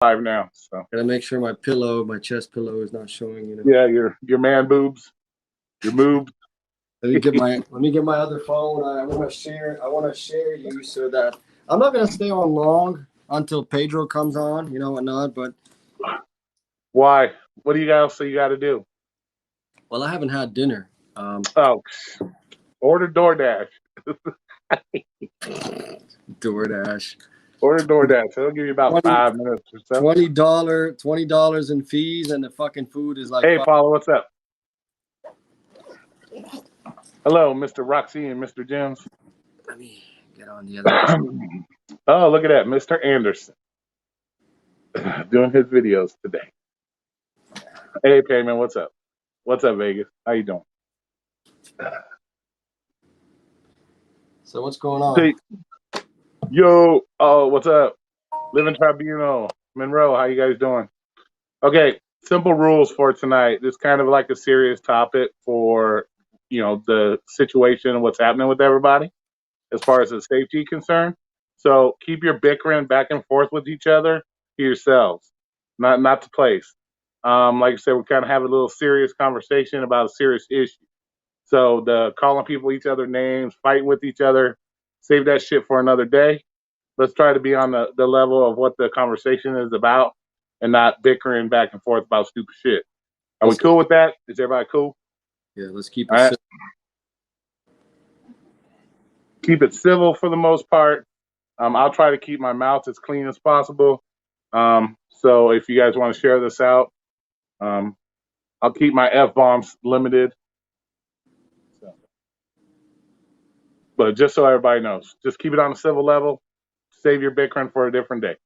live now. So gotta make sure my chest pillow is not showing. Yeah, your man boobs, your moobs. Let me get my other phone. I want to share you so that I'm not gonna stay on long until Pedro comes on. You know what not, but Why? What do you guys say you got to do? well, I haven't had dinner. Oh, order DoorDash. DoorDash. Order DoorDash. It'll give you about 5 minutes or so. $20 in fees, and the fucking food is like. Hey, Paula, what's up? Hello, Mr. Roxy and Mr. Jim's. Let me get on the other. Oh, look at that, Mr. Anderson, doing his videos today. Hey, Payman, what's up? What's up, Vegas? How you doing? So what's going on? Hey, yo, oh, what's up? Living Tribunal, Monroe, how you guys doing? Okay, simple rules for tonight. This kind of like a serious topic for, the situation and what's happening with everybody as far as the safety concerned. So keep your bickering back and forth with each other to yourselves, not to place. Like I said, we're kind of having a little serious conversation about a serious issue. So the calling people each other names, fighting with each other, save that shit for another day. Let's try to be on the level of what the conversation is about and not bickering back and forth about stupid shit. Are we cool with that? Is everybody cool? Yeah, let's keep it civil. Keep it civil for the most part. I'll try to keep my mouth as clean as possible. So if you guys want to share this out, I'll keep my F-bombs limited. But just so everybody knows, just keep it on a civil level. Save your bickering for a different day.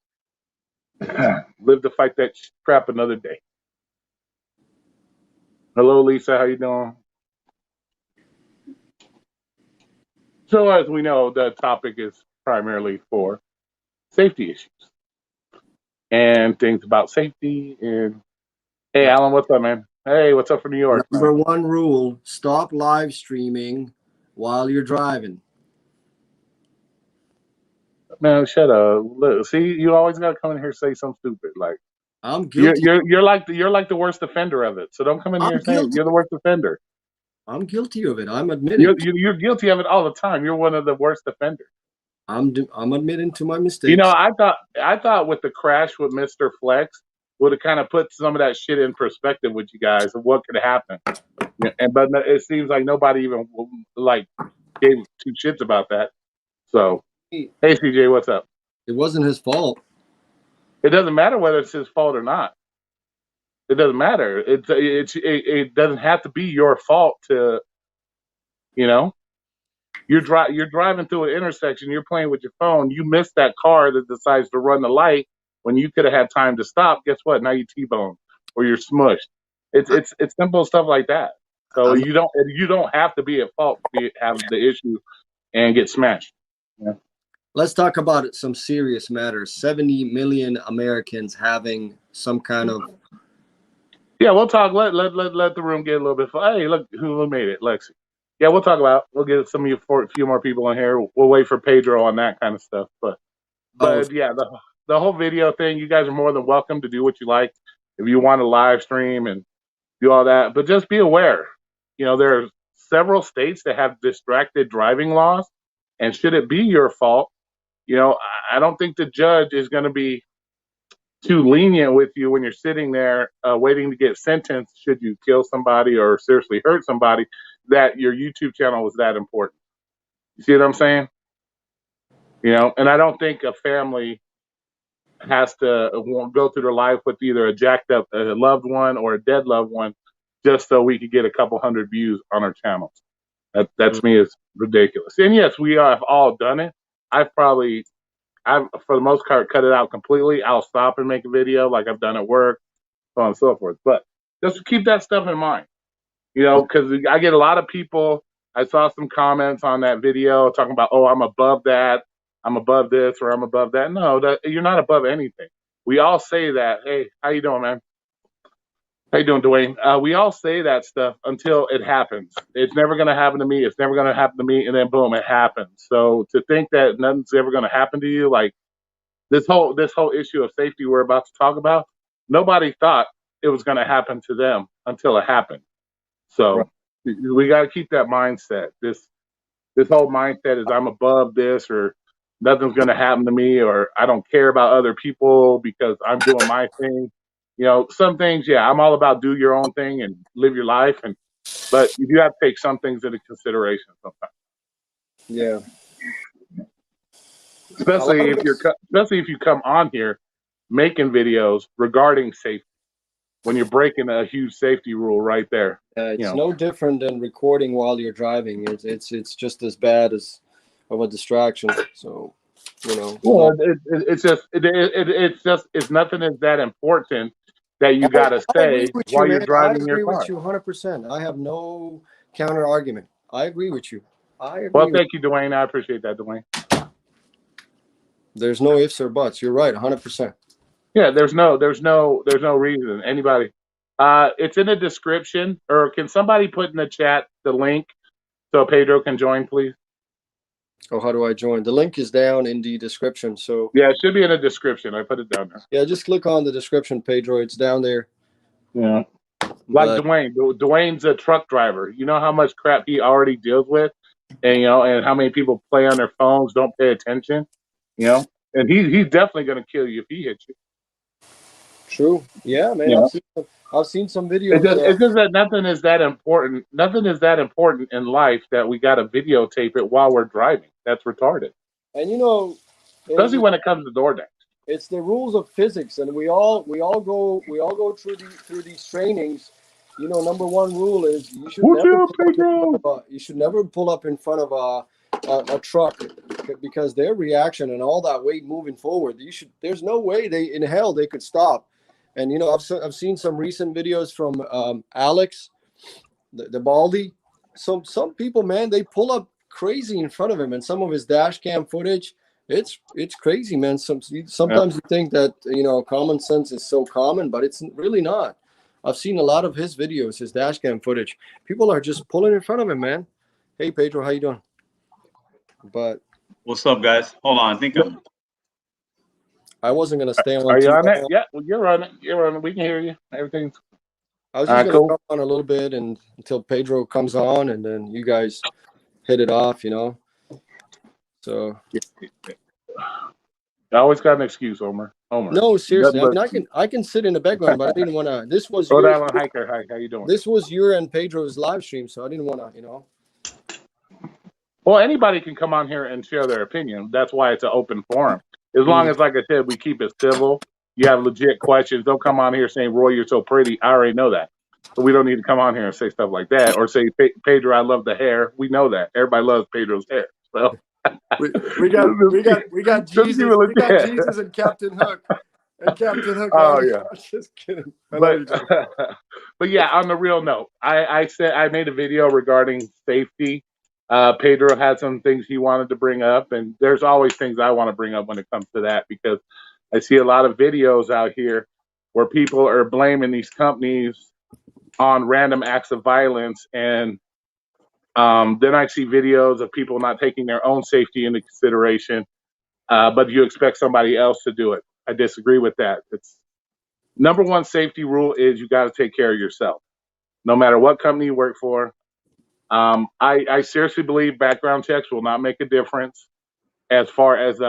Live to fight that crap another day. Hello, Lisa. How you doing? So as we know, the topic is primarily for safety issues and things about safety. And hey, Alan, what's up, man? Hey, what's up from New York? Number one rule: stop live streaming while you're driving. Man, shut up. Look, see, you always gotta come in here and say something stupid. Like I'm guilty. You're like the worst offender of it. So don't come in here and say you're the worst offender. I'm guilty of it. I'm admitting. You're guilty of it all the time. You're one of the worst offenders. I'm admitting to my mistakes. I thought with the crash with Mr. Flex would have kind of put some of that shit in perspective with you guys of what could happen. But it seems like nobody even like gave two shits about that. So, hey CJ, what's up? It wasn't his fault. It doesn't matter whether it's his fault or not. It doesn't matter. It doesn't have to be your fault to, you're driving through an intersection. You're playing with your phone. You miss that car that decides to run the light when you could have had time to stop. Guess what? Now you T-bone or you're smushed. It's simple stuff like that. So you don't have to be at fault to have the issue and get smashed. Yeah. Let's talk about some serious matters. 70 million Americans having some kind of. Yeah, we'll talk. Let the room get a little bit. Hey, look who made it, Lexi. Yeah, we'll talk about. We'll get some of you for a few more people in here. We'll wait for Pedro on that kind of stuff. But yeah, the whole video thing. You guys are more than welcome to do what you like. If you want to live stream and do all that, but just be aware. There are several states that have distracted driving laws, and should it be your fault, I don't think the judge is going to be too lenient with you when you're sitting there waiting to get sentenced should you kill somebody or seriously hurt somebody, that your YouTube channel was that important. You see what I'm saying? And I don't think a family has to go through their life with either a jacked up loved one or a dead loved one just so we could get a couple hundred views on our channels. That's me, is ridiculous. And yes, we have all done it. I've for the most part cut it out completely. I'll stop and make a video like I've done at work, so on and so forth. But just keep that stuff in mind, because I get a lot of people. I saw some comments on that video talking about, oh, I'm above that, I'm above this, or I'm above that. No, you're not above anything. We all say that. Hey, how you doing, man? How you doing, Dwayne? We all say that stuff until it happens. It's never going to happen to me. It's never going to happen to me. And then boom, it happens. So to think that nothing's ever going to happen to you, like, this whole issue of safety we're about to talk about, nobody thought it was going to happen to them until it happened. So we got to keep that mindset. This whole mindset is I'm above this, or nothing's going to happen to me, or I don't care about other people because I'm doing my thing. You know, some things, yeah, I'm all about do your own thing and live your life, but you do have to take some things into consideration sometimes. Yeah. Especially if you come on here making videos regarding safety when you're breaking a huge safety rule right there. It's no different than recording while you're driving. It's just as bad as of a distraction. So, you know. Well, it's nothing is that important that you got to say while you're driving your car. I agree with you 100%. I have no counter argument. I agree with you. Well, thank you, Dwayne. I appreciate that, Dwayne. There's no ifs or buts. You're right, 100%. Yeah, there's no reason. Anybody, it's in the description, or can somebody put in the chat the link so Pedro can join, please? Oh, how do I join? The link is down in the description. So yeah, it should be in the description. I put it down there. Yeah, just click on the description, Pedro. It's down there. Yeah, like Dwayne. Dwayne's a truck driver. You know how much crap he already deals with, and and how many people play on their phones, don't pay attention. And he's definitely going to kill you if he hits you. True. Yeah, man. Yeah. I've seen some videos. It's just that nothing is that important. Nothing is that important in life that we got to videotape it while we're driving. That's retarded. And especially when it comes to DoorDash. It's the rules of physics, and we all go through these trainings. Number one rule is you should never pull up in front of a truck, because their reaction and all that weight moving forward, there's no way in hell they could stop. And I've seen some recent videos from Alex, the Baldy. Some people, man, they pull up crazy in front of him, and some of his dash cam footage, it's crazy, man. Sometimes you think that common sense is so common, but it's really not. I've seen a lot of his videos, his dash cam footage. People are just pulling in front of him, man. Hey, Pedro, how you doing? But what's up, guys? Hold on, I wasn't gonna stay on. Are you on it? Yeah, well, you're on it. You're on it. We can hear you. Everything's. I was just gonna come on a little bit and until Pedro comes on, and then you guys hit it off. So. I always got an excuse, Homer. No, seriously. I can sit in the background, but I didn't want to. This was. Hiker. Hi, how you doing? This was your and Pedro's live stream, so I didn't want to. Well, anybody can come on here and share their opinion. That's why it's an open forum. As long as, like I said, we keep it civil. You have legit questions. Don't come on here saying, "Roy, you're so pretty." I already know that. So we don't need to come on here and say stuff like that, or say, "Pedro, I love the hair." We know that. Everybody loves Pedro's hair. So we got Jesus. We got Jesus and Captain Hook. Oh yeah. Just kidding. But yeah, on the real note, I said I made a video regarding safety. Pedro had some things he wanted to bring up, and there's always things I want to bring up when it comes to that, because I see a lot of videos out here where people are blaming these companies on random acts of violence, and then I see videos of people not taking their own safety into consideration, but you expect somebody else to do it. I disagree with that. It's number one safety rule is you got to take care of yourself, no matter what company you work for. I seriously believe background checks will not make a difference as far as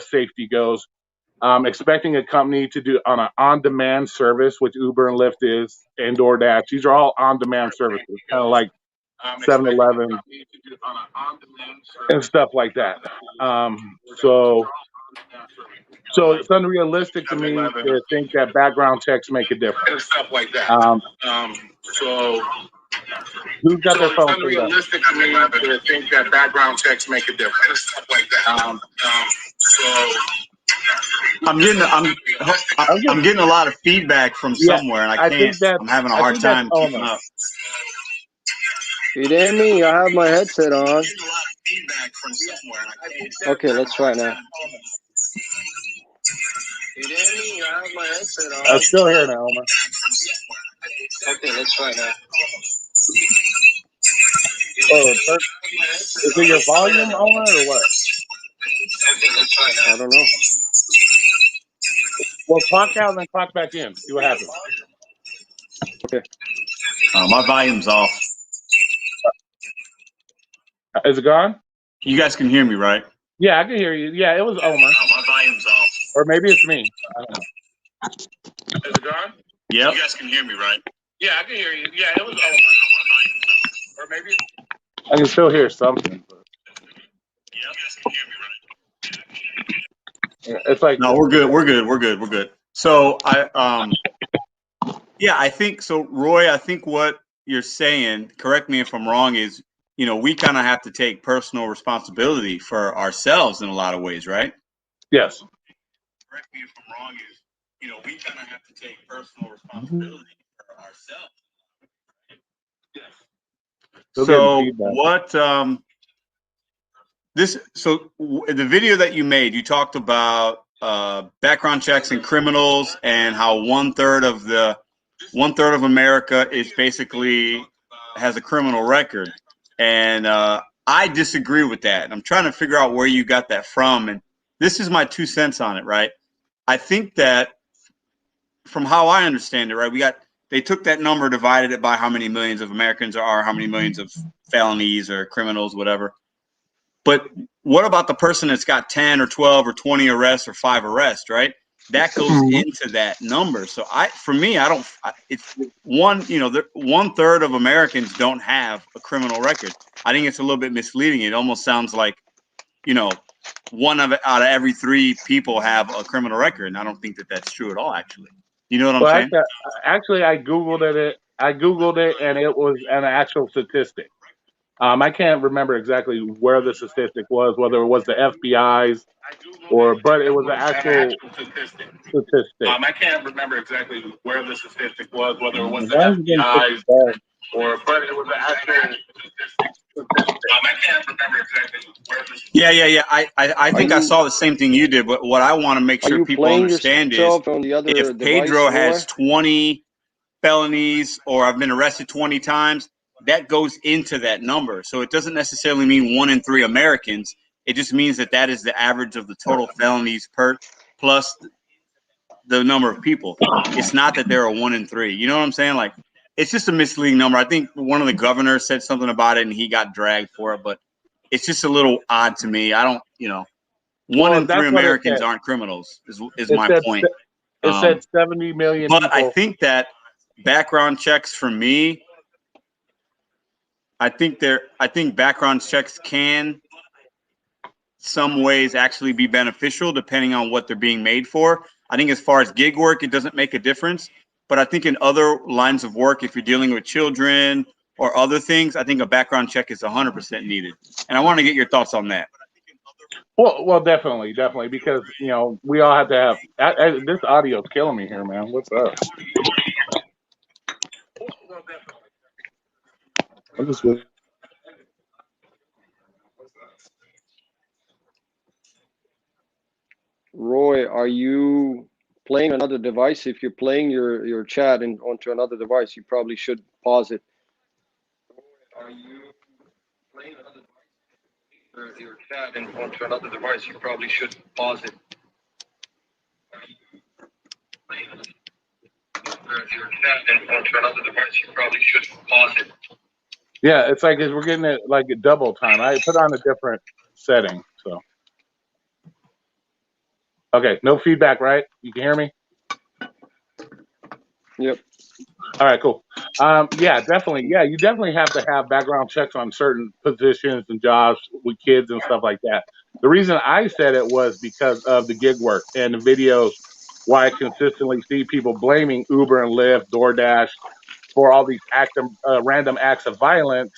safety goes. Expecting a company to do on an on-demand service, which Uber and Lyft is, and DoorDash, these are all on-demand services, kind of like 7-Eleven and stuff like that. So it's unrealistic to me to think that background checks make a difference. Who's got their phone? It's unrealistic to me to think that background checks make a difference. Stuff like that. I'm getting a lot of feedback from somewhere, and I can't. I'm having a hard time keeping up. You didn't me? I have my headset on. Okay, let's try it now. You didn't me? I have my headset on. I'm still here now, Omar. Okay, let's try it now. Oh, is it your volume, Omar, or what? I don't know. Well, clock out and then clock back in. See what happens. Okay. My volume's off. Is it gone? You guys can hear me, right? Yeah, I can hear you. Yeah, it was Omer. My volume's off. Or maybe it's me. I don't know. Is it gone? Yeah. You guys can hear me, right? Yeah, I can hear you. Yeah, it was Omer. Or maybe I can still hear something. But... Yeah, you guys can hear me, right? It's like no, we're good. We're good. We're good. We're good. So yeah, I think so, Roy. I think what you're saying, correct me if I'm wrong, is we kind of have to take personal responsibility for ourselves in a lot of ways, right? Yes. Correct me if I'm wrong, is we kind of have to take personal responsibility for ourselves. Yes. So what? The video that you made, you talked about background checks and criminals, and how one third of America is basically has a criminal record, and I disagree with that. I'm trying to figure out where you got that from, and this is my 2 cents on it, right? I think that from how I understand it, right, they took that number, divided it by how many millions of Americans there are, how many millions of felonies or criminals, whatever. But what about the person that's got 10 or 12 or 20 arrests or 5 arrests, right? That goes into that number. So it's one third of Americans don't have a criminal record. I think it's a little bit misleading. It almost sounds like, one out of every 3 people have a criminal record. And I don't think that that's true at all, actually. You know what I'm saying? Actually, I Googled it. And it was an actual statistic. I can't remember exactly where the statistic was, whether it was the FBI's but it was an actual statistic. I can't remember exactly where the statistic was, whether it was the FBI's but it was an actual statistic. I can't remember exactly where the Yeah. I think I saw the same thing you did, but what I want to make sure people understand is if Pedro has 20 felonies or I've been arrested 20 times, that goes into that number. So it doesn't necessarily mean 1 in 3 Americans. It just means that is the average of the total felonies plus the number of people. It's not that there are 1 in 3. You know what I'm saying? Like, it's just a misleading number. I think one of the governors said something about it and he got dragged for it, but it's just a little odd to me. I don't, 1 in 3 Americans aren't criminals is my point. It said 70 million but people. I think that background checks for me, I think background checks can some ways actually be beneficial depending on what they're being made for. I think as far as gig work, it doesn't make a difference. But I think in other lines of work, if you're dealing with children or other things, I think a background check is 100% needed. And I want to get your thoughts on that. Well, definitely, because we all have to have. This audio is killing me here, man. What's up? I'm just with. Roy, are you playing another device? If you're playing your chat onto another device, you probably should pause it. Are you playing another device? Your chat onto another device, you probably should pause it. Your chat onto another device, you probably should pause it. Yeah, it's like we're getting it like a double time. I put on a different setting, so. Okay, no feedback, right? You can hear me? Yep. All right, cool. Yeah, definitely. Yeah, you definitely have to have background checks on certain positions and jobs with kids and stuff like that. The reason I said it was because of the gig work and the videos, why I consistently see people blaming Uber and Lyft, DoorDash for all these random acts of violence,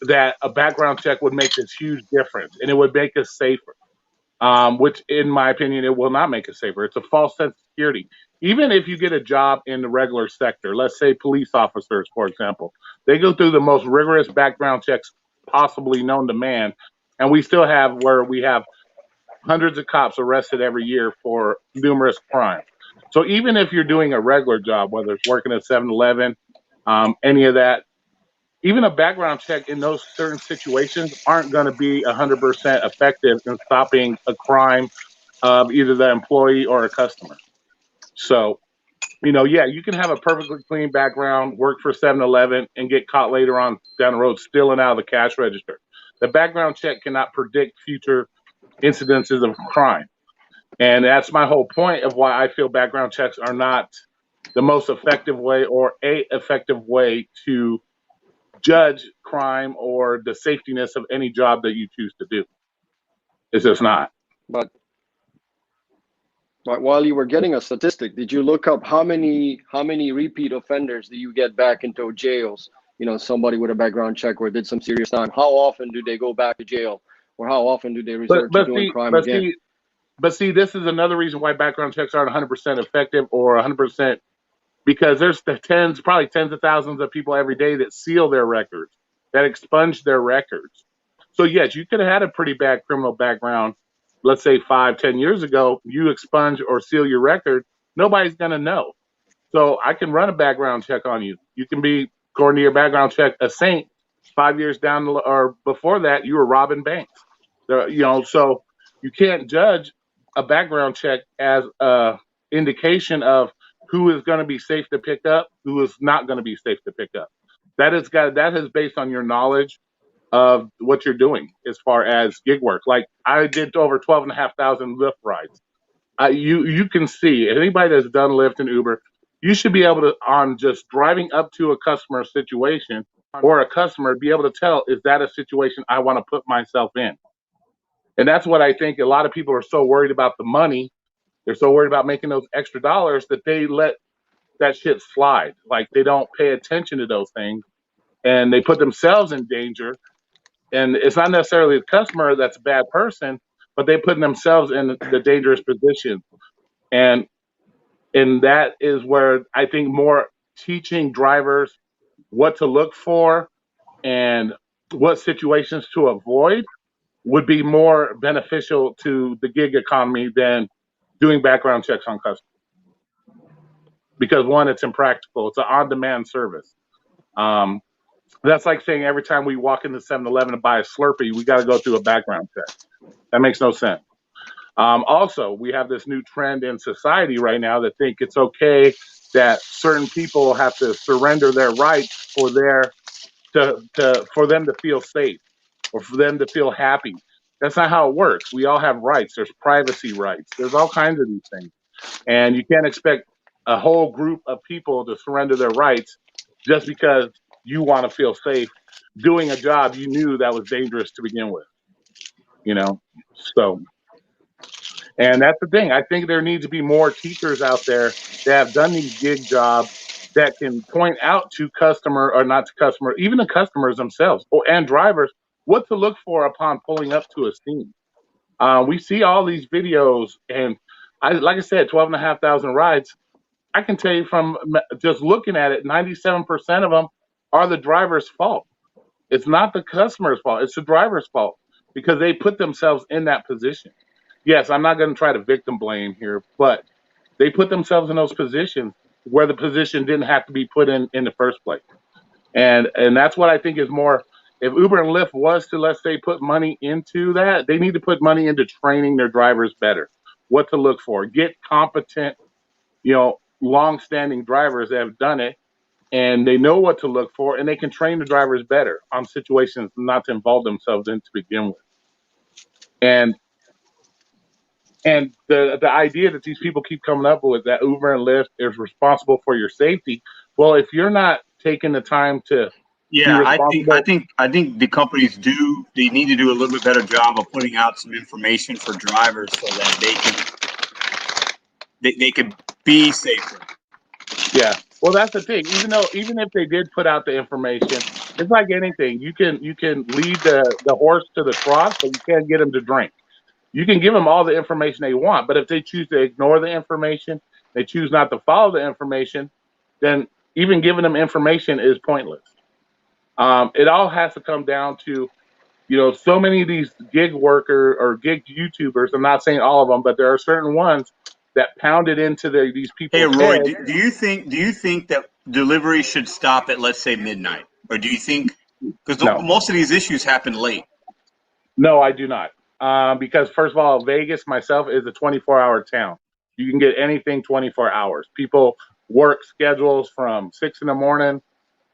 that a background check would make this huge difference and it would make us safer. Which, in my opinion, it will not make us safer. It's a false sense of security. Even if you get a job in the regular sector, let's say police officers, for example, they go through the most rigorous background checks possibly known to man, and we still have hundreds of cops arrested every year for numerous crimes. So even if you're doing a regular job, whether it's working at 7-Eleven, any of that, even a background check in those certain situations aren't going to be 100% effective in stopping a crime of either the employee or a customer. So, yeah, you can have a perfectly clean background, work for 7-Eleven, and get caught later on down the road stealing out of the cash register. The background check cannot predict future incidences of crime. And that's my whole point of why I feel background checks are not the most effective way or a effective way to judge crime or the safetiness of any job that you choose to do. It's just not. But while you were getting a statistic, did you look up how many repeat offenders do you get back into jails? Somebody with a background check or did some serious time. How often do they go back to jail, or how often do they resort to doing crime again? But see, this is another reason why background checks aren't 100% effective or 100%, because there's probably tens of thousands of people every day that seal their records, that expunge their records. So yes, you could have had a pretty bad criminal background, let's say 5-10 years ago. You expunge or seal your record, nobody's going to know. So I can run a background check on you. You can be, according to your background check, a saint. 5 years down or before that, you were robbing banks. So you can't judge a background check as a indication of who is going to be safe to pick up, who is not going to be safe to pick up. That is based on your knowledge of what you're doing as far as gig work. Like I did over 12,500 Lyft rides. You can see anybody that's done Lyft and Uber, you should be able to, on just driving up to a customer situation or a customer, be able to tell, is that a situation I want to put myself in? And that's what I think a lot of people are so worried about the money. They're so worried about making those extra dollars that they let that shit slide. Like they don't pay attention to those things and they put themselves in danger. And it's not necessarily the customer that's a bad person, but they put themselves in the dangerous position. And that is where I think more teaching drivers what to look for and what situations to avoid would be more beneficial to the gig economy than doing background checks on customers. Because one, it's impractical. It's an on-demand service. That's like saying every time we walk into 7-Eleven to buy a Slurpee, we got to go through a background check. That makes no sense. Also, we have this new trend in society right now that think it's okay that certain people have to surrender their rights for them to feel safe or for them to feel happy. That's not how it works. We all have rights. There's privacy rights. There's all kinds of these things. And you can't expect a whole group of people to surrender their rights just because you want to feel safe doing a job you knew that was dangerous to begin with. So, and that's the thing. I think there needs to be more teachers out there that have done these gig jobs that can point out to even the customers themselves and drivers, what to look for upon pulling up to a scene. We see all these videos, and like I said, 12,500 rides. I can tell you from just looking at it, 97% of them are the driver's fault. It's not the customer's fault. It's the driver's fault because they put themselves in that position. Yes, I'm not going to try to victim blame here, but they put themselves in those positions where the position didn't have to be put in the first place. And that's what I think is more, if Uber and Lyft was to, let's say, put money into that, they need to put money into training their drivers better, what to look for, get competent, long-standing drivers that have done it, and they know what to look for, and they can train the drivers better on situations not to involve themselves in to begin with. And the idea that these people keep coming up with, that Uber and Lyft is responsible for your safety. Well, if you're not taking the time to I think the companies they need to do a little bit better job of putting out some information for drivers so that they can be safer. Yeah. Well, that's the thing. Even if they did put out the information, it's like anything. You can lead the horse to the trough, but you can't get them to drink. You can give them all the information they want, but if they choose to ignore the information, they choose not to follow the information, then even giving them information is pointless. It all has to come down to, so many of these gig worker or gig YouTubers, I'm not saying all of them, but there are certain ones that pounded into these people. Hey, Roy, do you think that delivery should stop at, let's say, midnight? Or do you think, because most of these issues happen late? No, I do not. Because first of all, Vegas myself is a 24-hour town. You can get anything 24 hours. People work schedules from 6 in the morning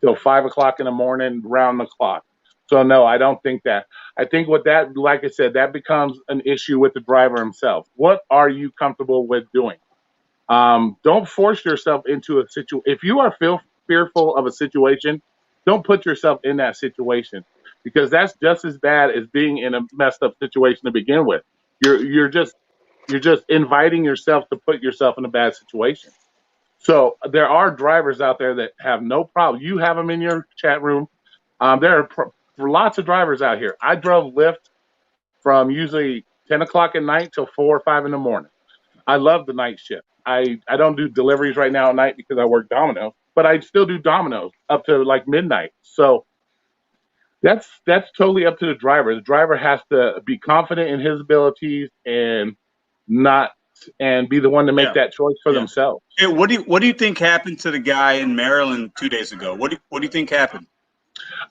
till 5 o'clock in the morning, round the clock. So no, I don't think that. I think what that, like I said, that becomes an issue with the driver himself. What are you comfortable with doing? Don't force yourself into a situation. If you are fearful of a situation, don't put yourself in that situation, because that's just as bad as being in a messed up situation to begin with. You're just inviting yourself to put yourself in a bad situation. So there are drivers out there that have no problem. You have them in your chat room. There are lots of drivers out here. I drove Lyft from usually 10 o'clock at night till 4 or 5 in the morning. I love the night shift. I don't do deliveries right now at night because I work Domino's, but I still do Domino's up to like midnight. So that's totally up to the driver. The driver has to be confident in his abilities and not and be the one to make Yeah. that choice for Yeah. themselves. Hey, what do you think happened to the guy in Maryland 2 days ago? What do you think happened?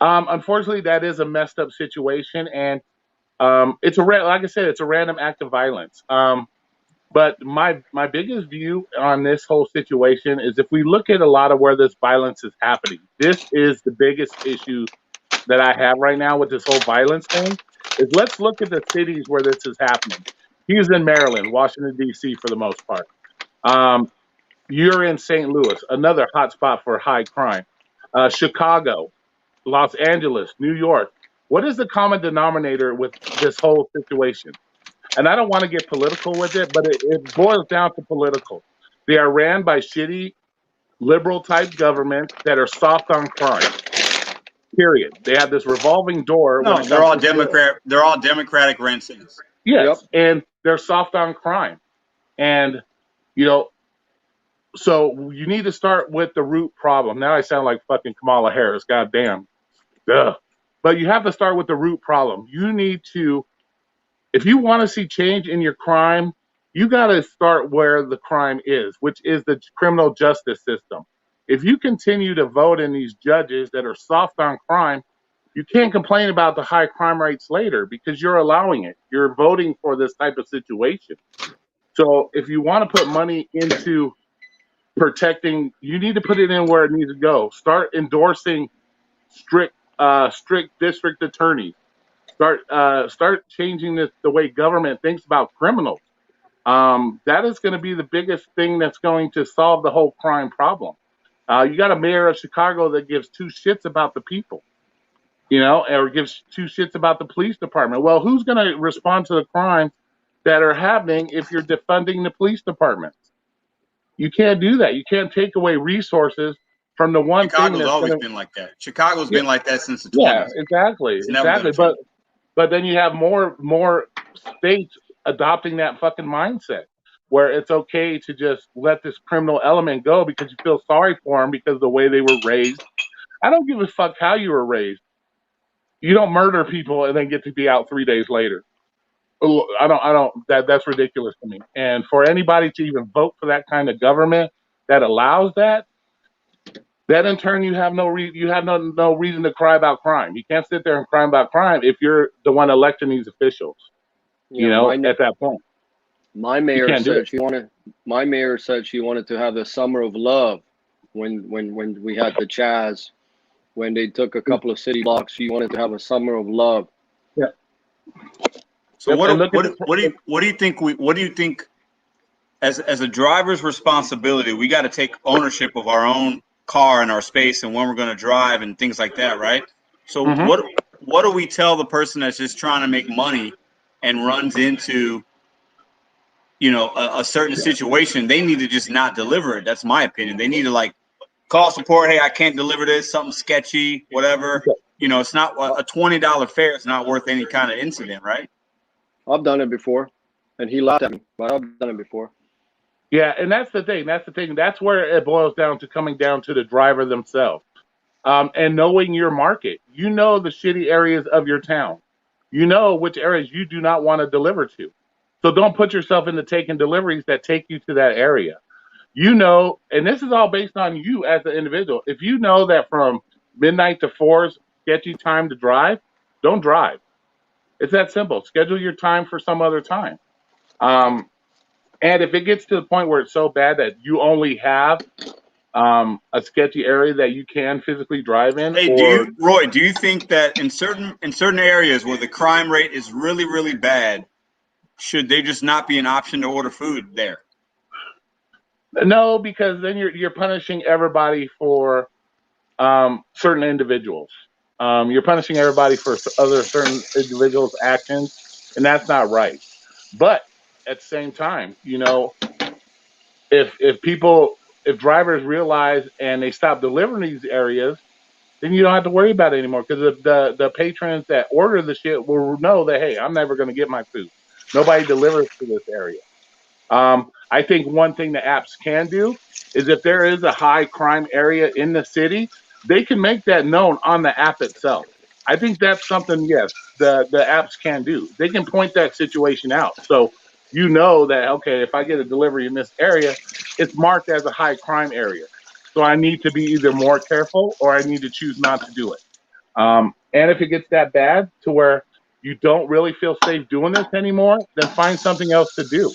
Unfortunately, that is a messed up situation, and it's like I said, it's a random act of violence. But my biggest view on this whole situation is, if we look at a lot of where this violence is happening, this is the biggest issue that I have right now with this whole violence thing. Is let's look at the cities where this is happening. He's in Maryland, Washington D.C. for the most part. Um, you're in St. Louis, another hotspot for high crime. Chicago, Los Angeles, New York. What is the common denominator with this whole situation? And I don't want to get political with it, but it boils down to political. They are ran by shitty liberal type governments that are soft on crime. Period. They have this revolving door when No, it they're comes all to Democrat. They're all Democratic ran cities. Yep. yes, and they're soft on crime. And you know, so you need to start with the root problem. Now I sound like fucking Kamala Harris. Goddamn. Duh. But you have to start with the root problem. You need to, if you want to see change in your crime, you got to start where the crime is, which is the criminal justice system. If you continue to vote in these judges that are soft on crime, you can't complain about the high crime rates later, because you're allowing it. You're voting for this type of situation. So if you want to put money into protecting, you need to put it in where it needs to go. Start endorsing strict district attorneys. Start changing the way government thinks about criminals. That is going to be the biggest thing that's going to solve the whole crime problem. You got a mayor of Chicago that gives two shits about the people, or gives two shits about the police department. Well, who's going to respond to the crimes that are happening if you're defunding the police departments? You can't do that. You can't take away resources from the one thing Chicago's that's always going to. been like that. Chicago's Yeah, been like that since the 20s. yeah, exactly, It's never exactly. going to change. But then you have more states adopting that fucking mindset, where it's okay to just let this criminal element go because you feel sorry for them because of the way they were raised. I don't give a fuck how you were raised. You don't murder people and then get to be out 3 days later. That's ridiculous to me. And for anybody to even vote for that kind of government that allows that, then in turn you have no reason to cry about crime. You can't sit there and cry about crime if you're the one electing these officials. At that point, my you mayor can't do said it. she wanted to have the summer of love when we had the Chaz. When they took a couple of city blocks, she wanted to have a summer of love. Yeah. So Yep, what do you think as a driver's responsibility? We got to take ownership of our own car and our space and when we're going to drive and things like that, right? So what do we tell the person that's just trying to make money and runs into a certain situation? They need to just not deliver it. That's my opinion. They need to call support. Hey, I can't deliver this. Something sketchy, whatever. It's not a $20 fare. It's not worth any kind of incident, right? I've done it before, and he laughed at me, but I've done it before. Yeah, and that's the thing. That's where it boils down to, coming down to the driver themselves, and knowing your market. You know the shitty areas of your town. You know which areas you do not want to deliver to. So don't put yourself into taking deliveries that take you to that area. And this is all based on you as an individual. If you know that from midnight to 4 is sketchy time to drive, don't drive. It's that simple. Schedule your time for some other time. And if it gets to the point where it's so bad that you only have a sketchy area that you can physically drive in, Hey, or Roy, do you think that in certain areas where the crime rate is really, really bad, should they just not be an option to order food there? no, because then you're punishing everybody for certain individuals. You're punishing everybody for other certain individuals' actions, and that's not right. But at the same time, if drivers realize and they stop delivering these areas, then you don't have to worry about it anymore because the patrons that order the shit will know that, hey, I'm never going to get my food. Nobody delivers to this area. I think one thing the apps can do is if there is a high crime area in the city, they can make that known on the app itself. I think that's something, yes, the apps can do. They can point that situation out. So you know that, okay, if I get a delivery in this area, it's marked as a high crime area. So I need to be either more careful or I need to choose not to do it. And if it gets that bad to where you don't really feel safe doing this anymore, then find something else to do.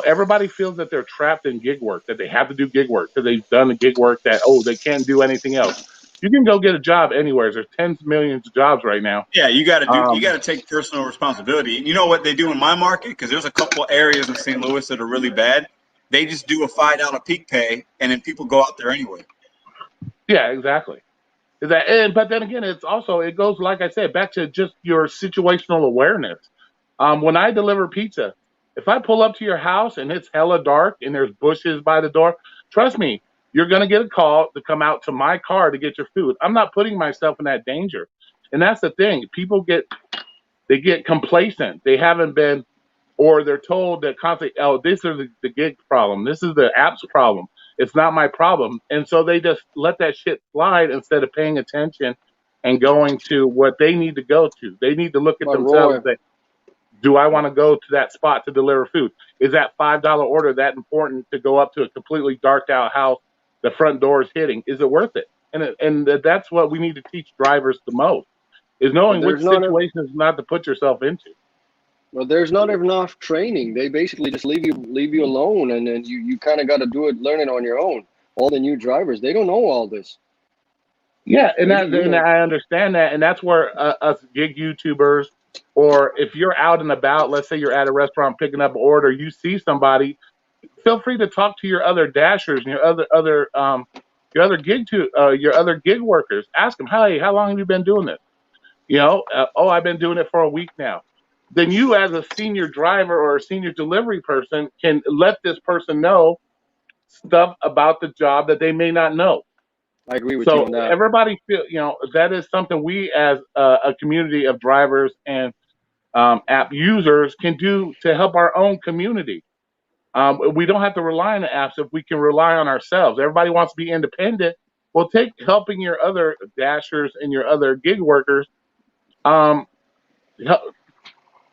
Everybody feels that they're trapped in gig work, that they have to do gig work because they've done the gig work that, oh, they can't do anything else. You can go get a job anywhere. There's tens of millions of jobs right now. Yeah, you got Um, to take personal responsibility. And you know what they do in my market? Because there's a couple areas in St. Louis that are really bad. They just do a $5 peak pay, and then people go out there anyway. yeah, exactly. But then again, it goes, like I said, back to just your situational awareness. When I deliver pizza, if I pull up to your house and it's hella dark and there's bushes by the door, trust me, you're going to get a call to come out to my car to get your food. I'm not putting myself in that danger. And that's the thing. People get complacent. They haven't been, or they're told that constantly, oh, this is the gig problem. This is the app's problem. It's not my problem. And so they just let that shit slide instead of paying attention and going to what they need to go to. They need to look at But themselves Roy, and say, do I want to go to that spot to deliver food? Is that $5 order that important to go up to a completely darked out house? The front door is hitting. Is it worth it? And that's what we need to teach drivers the most is but knowing which there's not a, situations not to put yourself into. well, there's not enough training. They basically just leave you alone, and then you kind of got to learn it on your own. All the new drivers, they don't know all this. Yeah, and They, that you and know, I understand that, and that's where us gig YouTubers, or if you're out and about, let's say you're at a restaurant picking up an order, you see somebody, feel free to talk to your other dashers and your other gig workers. Ask them, hey, how long have you been doing this? Oh, I've been doing it for a week now. Then you, as a senior driver or a senior delivery person, can let this person know stuff about the job that they may not know. I agree with you So on that. everybody feel, that is something we as a community of drivers and app users can do to help our own community. We don't have to rely on the apps if we can rely on ourselves. Everybody wants to be independent. Well, take helping your other dashers and your other gig workers um,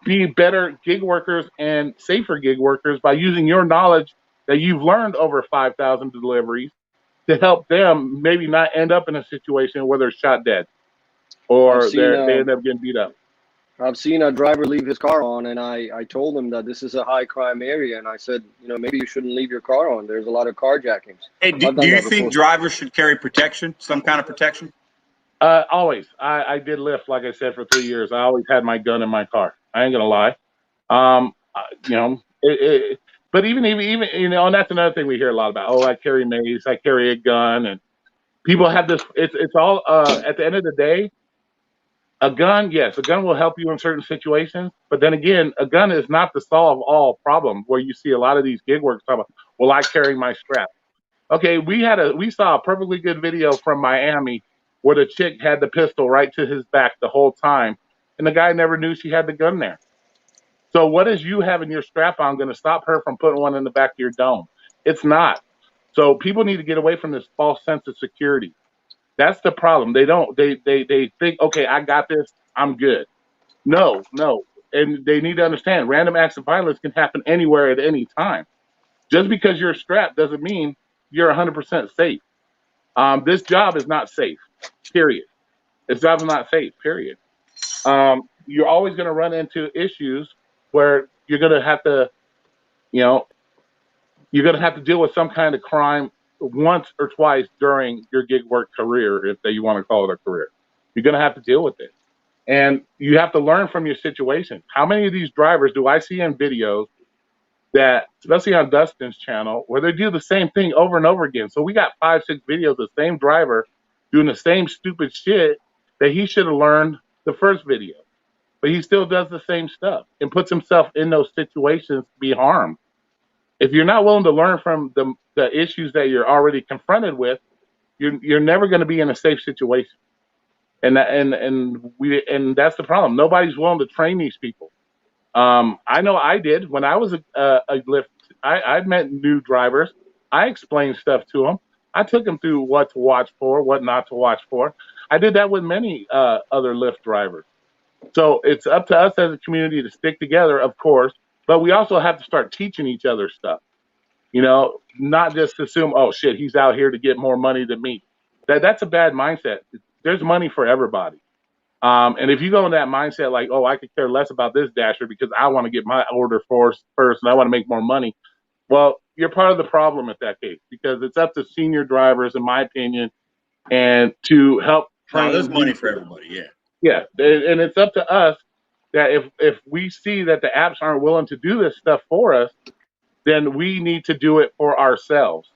be better gig workers and safer gig workers by using your knowledge that you've learned over 5,000 deliveries to help them maybe not end up in a situation where they're shot dead I've or seen they uh, end up getting beat up. I've seen a driver leave his car on, and I told him that this is a high crime area, and I said, maybe you shouldn't leave your car on. There's a lot of carjackings. Hey, I've do done you that think before. drivers should carry protection, some kind of protection? Always. I did Lyft, like I said, for 3 years. I always had my gun in my car. I ain't gonna lie. But even, and that's another thing we hear a lot about. Oh, I carry mace, I carry a gun, and people have this. It's all at the end of the day. A gun, yes, a gun will help you in certain situations, but then again, a gun is not the solve all problem. Where you see a lot of these gig workers talk about, well, I carry my strap. Okay, we saw a perfectly good video from Miami where the chick had the pistol right to his back the whole time, and the guy never knew she had the gun there. So what is you having your strap on going to stop her from putting one in the back of your dome? It's not. So people need to get away from this false sense of security. That's the problem. They don't. They think, okay, I got this. I'm good. No, no. And they need to understand random acts of violence can happen anywhere at any time. Just because you're strapped doesn't mean you're 100% safe. This job is not safe, period. This job is not safe, period. You're always going to run into issues where you're going to have to You know, you're going to have to deal with some kind of crime once or twice during your gig work career, if you want to call it a career. You're going to have to deal with it. And you have to learn from your situation. How many of these drivers do I see in videos that, especially on Dustin's channel, where they do the same thing over and over again? So we got 5, 6 videos of the same driver doing the same stupid shit that he should have learned the first video. But he still does the same stuff and puts himself in those situations to be harmed. If you're not willing to learn from the issues that you're already confronted with, you're never going to be in a safe situation. And that's the problem. Nobody's willing to train these people. I know I did when I was a Lyft. I met new drivers. I explained stuff to them. I took them through what to watch for, what not to watch for. I did that with many other Lyft drivers. So it's up to us as a community to stick together, of course, but we also have to start teaching each other stuff. You know, not just assume, oh shit, he's out here to get more money than me. That's a bad mindset. There's money for everybody. And if you go in that mindset like, oh, I could care less about this dasher because I want to get my order first and I want to make more money. Well, you're part of the problem at that case, because it's up to senior drivers, in my opinion, and to help train. No, there's money for everybody. Yeah. Yeah, and it's up to us that if we see that the apps aren't willing to do this stuff for us, then we need to do it for ourselves,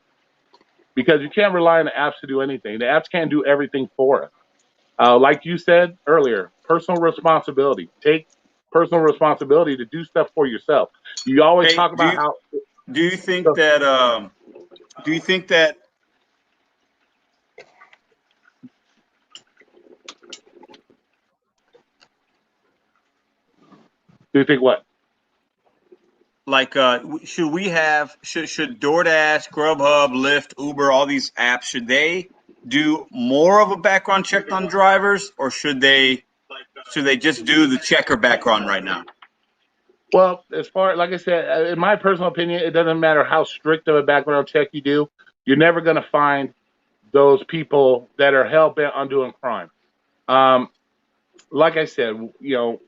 because you can't rely on the apps to do anything. The apps can't do everything for us. Like you said earlier, personal responsibility. Take personal responsibility to do stuff for yourself. You always talk about how. Do you think that? Do you think that? Do you think what? Like, should DoorDash, Grubhub, Lyft, Uber, all these apps, should they do more of a background check on drivers, or should they just do the checker background right now? Well, as far, like I said, in my personal opinion, it doesn't matter how strict of a background check you do. You're never going to find those people that are hell bent on doing crime. Like I said, you know,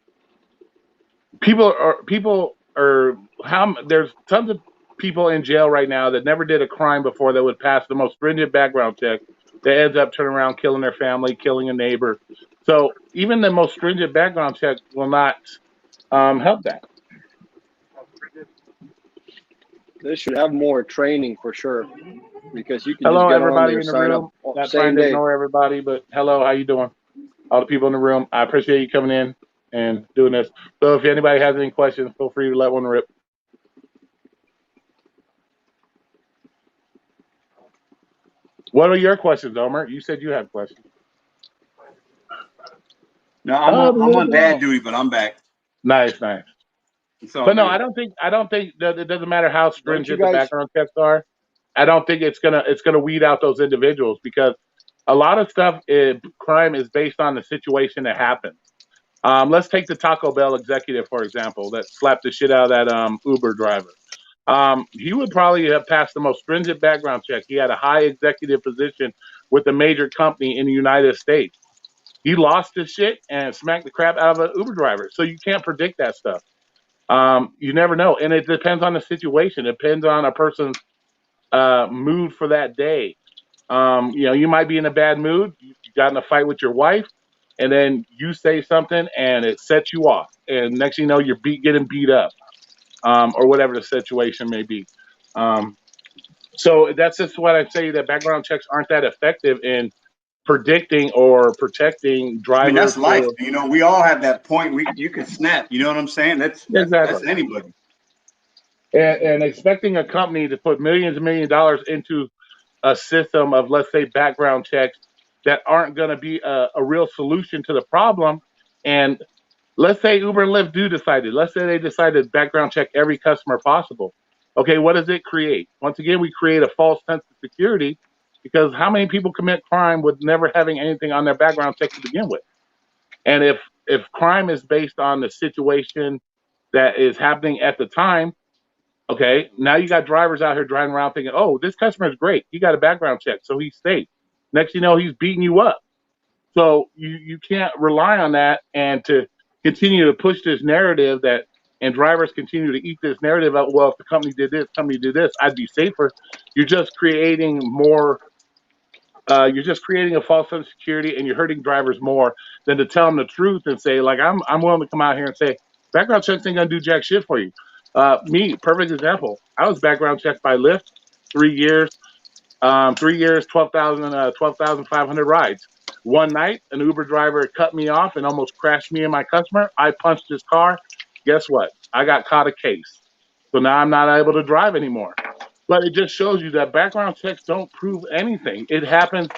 there's tons of people in jail right now that never did a crime before that would pass the most stringent background check that ends up turning around killing their family, killing a neighbor. So even the most stringent background check will not help that. They should have more training for sure, because you can hello, just get everybody on there, in the sign room. up Not same trying to day. ignore everybody, but hello, how you doing? All the people in the room, I appreciate you coming in and doing this. So if anybody has any questions, feel free to let one rip. What are your questions, Omer? You said you have questions. No, I'm on dad duty, but I'm back. Nice. But no, good. I don't think that it doesn't matter how stringent the guys- background checks are. I don't think it's gonna weed out those individuals, because a lot of stuff crime is based on the situation that happens. Let's take the Taco Bell executive, for example, that slapped the shit out of that Uber driver. He would probably have passed the most stringent background check. He had a high executive position with a major company in the United States. He lost his shit and smacked the crap out of an Uber driver. So you can't predict that stuff. You never know. And it depends on the situation. It depends on a person's mood for that day. You know, you might be in a bad mood. You got in a fight with your wife, and then you say something and it sets you off. And next thing you know, you're getting beat up, or whatever the situation may be. So that's just what I'd say, that background checks aren't that effective in predicting or protecting drivers. I mean, that's life. You know, we all have that point. You can snap. You know what I'm saying? That's anybody. And expecting a company to put millions and millions of dollars into a system of, let's say, background checks that aren't going to be a real solution to the problem. And let's say Uber and Lyft let's say they decided to background check every customer possible. Okay, what does it create? Once again, we create a false sense of security, because how many people commit crime with never having anything on their background check to begin with? And if crime is based on the situation that is happening at the time, okay, now you got drivers out here driving around thinking, oh, this customer is great. He got a background check, so he's safe. Next you know, he's beating you up. So you can't rely on that, and to continue to push this narrative that and drivers continue to eat this narrative of, well, if the company did this, I'd be safer. You're just creating more. You're just creating a false sense of security, and you're hurting drivers more than to tell them the truth and say, like, I'm willing to come out here and say, background checks ain't gonna do jack shit for you. Me, perfect example. I was background checked by Lyft, 3 years. 3 years, 12,500 rides. One night, an Uber driver cut me off and almost crashed me and my customer. I punched his car. Guess what? I got caught a case. So now I'm not able to drive anymore. But it just shows you that background checks don't prove anything. It happens,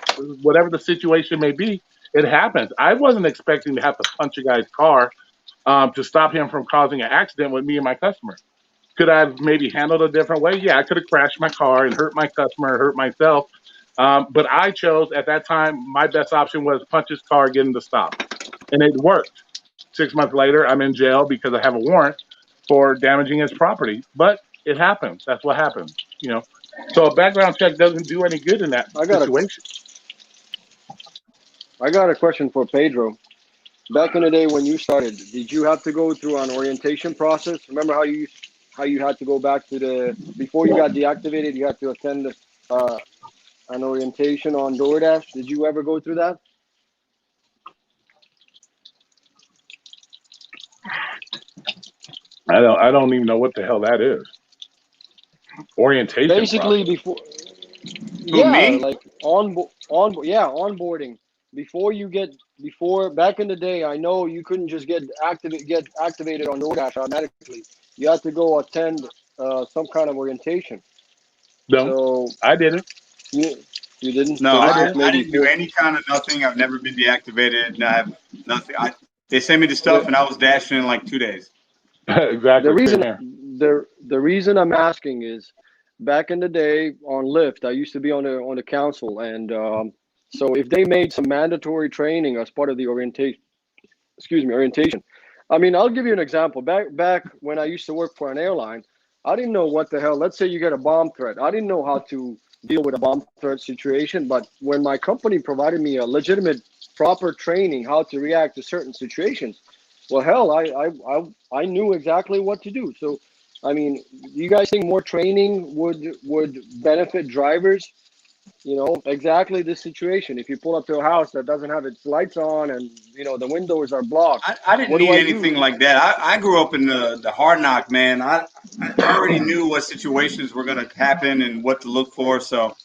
whatever the situation may be, it happens. I wasn't expecting to have to punch a guy's car to stop him from causing an accident with me and my customer. Could I have maybe handled it a different way? Yeah, I could have crashed my car and hurt my customer, hurt myself. But I chose at that time, my best option was punch his car, get him to stop. And it worked. 6 months later, I'm in jail because I have a warrant for damaging his property. But it happens. That's what happens, you know. So a background check doesn't do any good in that situation. I got a question for Pedro. Back in the day when you started, did you have to go through an orientation process? Remember how you had to go back to the before you got deactivated, you had to attend an orientation on DoorDash. Did you ever go through that? I don't even know what the hell that is. Orientation. Basically, process. before. Who, me? Like onboarding. Before back in the day, I know you couldn't just get activated on DoorDash automatically. You had to go attend some kind of orientation. No, So I didn't. you didn't. No, So I didn't do any kind of nothing. I've never been deactivated. I have nothing. They sent me the stuff, and I was dashing in like 2 days. Exactly. The reason I'm asking is, back in the day on Lyft, I used to be on the council, and so if they made some mandatory training as part of the orientation, I mean, I'll give you an example. Back when I used to work for an airline, I didn't know what the hell. Let's say you get a bomb threat. I didn't know how to deal with a bomb threat situation. But when my company provided me a legitimate, proper training how to react to certain situations, well, hell, I knew exactly what to do. So, I mean, do you guys think more training would benefit drivers? You know, exactly this situation. If you pull up to a house that doesn't have its lights on and, you know, the windows are blocked, I didn't what do need I anything do? like that. I grew up in the hard knock, man. I already knew what situations were going to happen and what to look for. So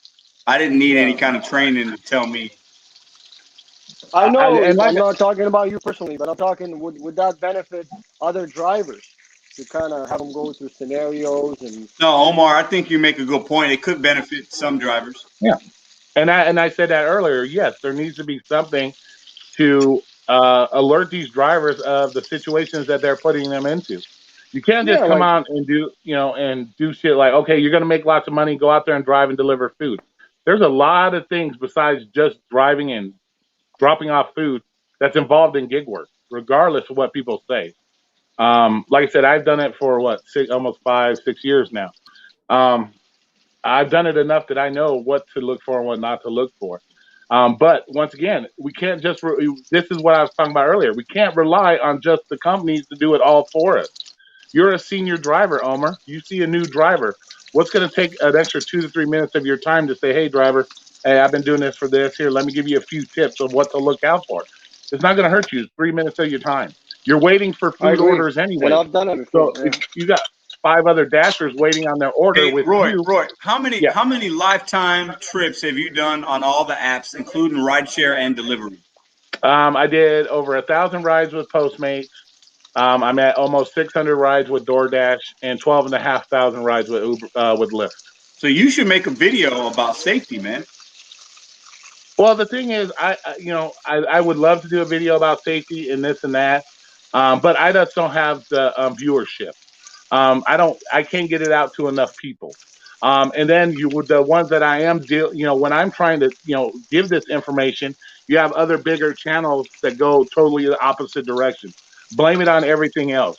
I didn't need any Yeah. kind of training to tell me. I know And I'm not talking about you personally, but I'm talking, would that benefit other drivers to kind of have them go through scenarios and No, Omar, I think you make a good point. It could benefit some drivers. yeah, and I said that earlier. Yes, there needs to be something to alert these drivers of the situations that they're putting them into. You can't just yeah, come like out and do shit like, okay, you're gonna make lots of money, go out there and drive and deliver food. There's a lot of things besides just driving and dropping off food that's involved in gig work, regardless of what people say. Like I said, I've done it for almost 5, 6 years now. Um, I've done it enough that I know what to look for and what not to look for. But once again, we can't just. This is what I was talking about earlier. We can't rely on just the companies to do it all for us. You're a senior driver, Omer. You see a new driver. What's going to take an extra 2 to 3 minutes of your time to say, "Hey, driver, hey, I've been doing this for this. Here, let me give you a few tips of what to look out for." It's not going to hurt you. It's 3 minutes of your time. You're waiting for I food agree, orders and anyway. I've done it before. So Yeah. if you got 5 other dashers waiting on their order Hey, with Roy, you, how yeah. many lifetime trips have you done on all the apps, including rideshare and delivery? I did over 1,000 rides with Postmates. I'm at almost 600 rides with DoorDash and 12,500 rides with with Lyft. So you should make a video about safety, man. Well, the thing is, I would love to do a video about safety and this and that, but I just don't have the viewership. I can't get it out to enough people. And then the ones that I am when I'm trying to, give this information, you have other bigger channels that go totally the opposite direction. Blame it on everything else.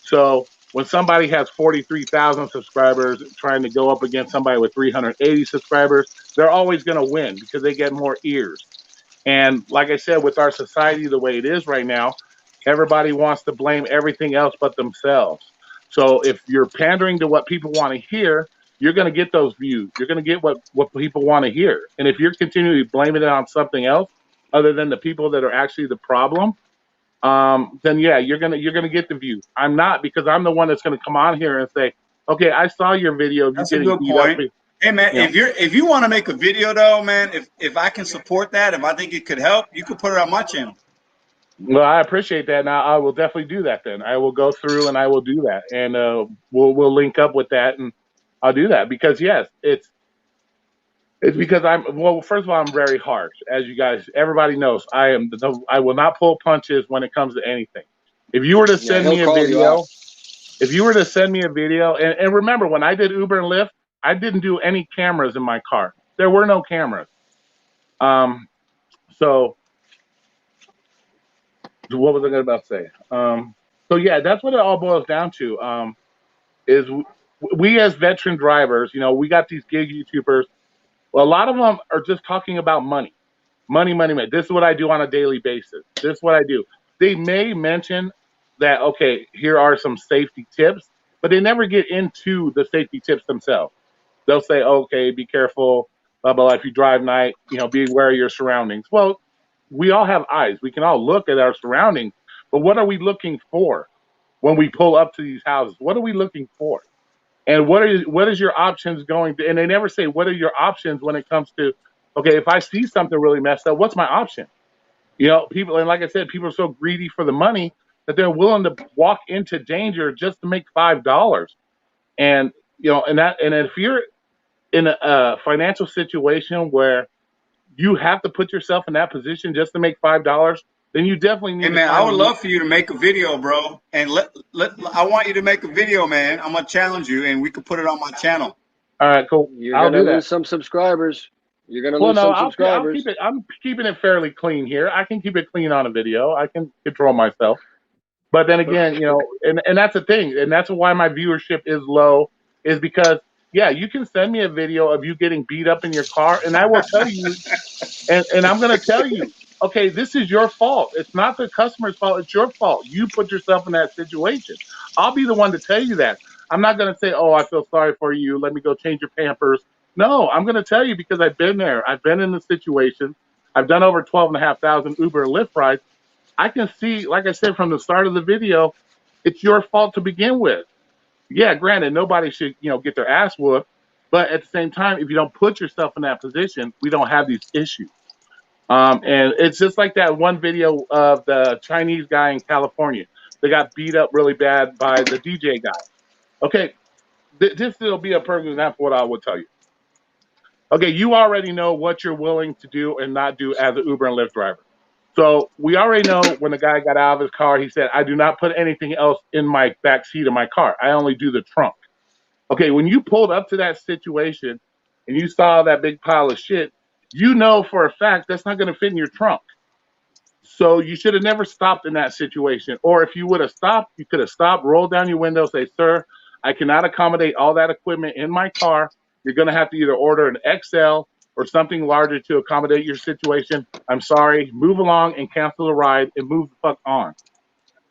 So when somebody has 43,000 subscribers trying to go up against somebody with 380 subscribers, they're always going to win because they get more ears. And like I said, with our society the way it is right now, everybody wants to blame everything else but themselves. So if you're pandering to what people want to hear, you're going to get those views. You're going to get what people want to hear. And if you're continually blaming it on something else other than the people that are actually the problem, then yeah, you're gonna get the views. I'm not, because I'm the one that's gonna come on here and say, okay, I saw your video of you That's a getting good beat up. point. Hey man, You know, if you want to make a video though, man, if I can support that, if I think it could help, you could put it on my channel. well, I appreciate that. Now I will definitely do that. Then I will go through and I will do that, and we'll link up with that, and I'll do that because yes, it's because well. First of all, I'm very harsh, as you guys, everybody knows. I will not pull punches when it comes to anything. If you were to Yeah, send he'll me a call you video, out. if you were to send me a video, and remember when I did Uber and Lyft, I didn't do any cameras in my car. There were no cameras. So what was I going to say? So yeah, that's what it all boils down to. Is we as veteran drivers, we got these gig YouTubers. Well, a lot of them are just talking about money, money, money, money. This is what I do on a daily basis. This is what I do. They may mention that, okay, here are some safety tips, but they never get into the safety tips themselves. They'll say, okay, be careful, blah, blah, blah. If you drive night, be aware of your surroundings. Well, we all have eyes. We can all look at our surroundings, but what are we looking for when we pull up to these houses? What are we looking for? And what is your options going to, and they never say, what are your options when it comes to, okay, if I see something really messed up, what's my option? People, and like I said, people are so greedy for the money that they're willing to walk into danger just to make $5. And, and if you're in a financial situation where you have to put yourself in that position just to make $5, then you definitely need Hey to man, I find would love for you to make a video, bro. And I want you to make a video, man. I'm gonna challenge you, and we could put it on my channel. All right, cool. You're I'll gonna do that. lose some subscribers. You're gonna Well, lose no, some I'll subscribers. keep it. I'm keeping it fairly clean here. I can keep it clean on a video. I can control myself. But then again, and that's the thing, and that's why my viewership is low, is because yeah, you can send me a video of you getting beat up in your car, and I will tell you, and I'm going to tell you, okay, this is your fault. It's not the customer's fault. It's your fault. You put yourself in that situation. I'll be the one to tell you that. I'm not going to say, oh, I feel sorry for you. Let me go change your Pampers. No, I'm going to tell you because I've been there. I've been in the situation. I've done over 12,500 Uber and Lyft rides. I can see, like I said, from the start of the video, it's your fault to begin with. Yeah, granted, nobody should, get their ass whooped. But at the same time, if you don't put yourself in that position, we don't have these issues. And it's just like that one video of the Chinese guy in California that got beat up really bad by the DJ guy. Okay, this will be a perfect example of what I would tell you. Okay, you already know what you're willing to do and not do as an Uber and Lyft driver. So we already know when the guy got out of his car, he said, I do not put anything else in my back seat of my car. I only do the trunk. Okay, when you pulled up to that situation and you saw that big pile of shit, you know for a fact that's not going to fit in your trunk. So you should have never stopped in that situation. Or if you would have stopped, you could have stopped, rolled down your window, say, sir, I cannot accommodate all that equipment in my car. You're going to have to either order an XL or something larger to accommodate your situation. I'm sorry. Move along and cancel the ride and move the fuck on.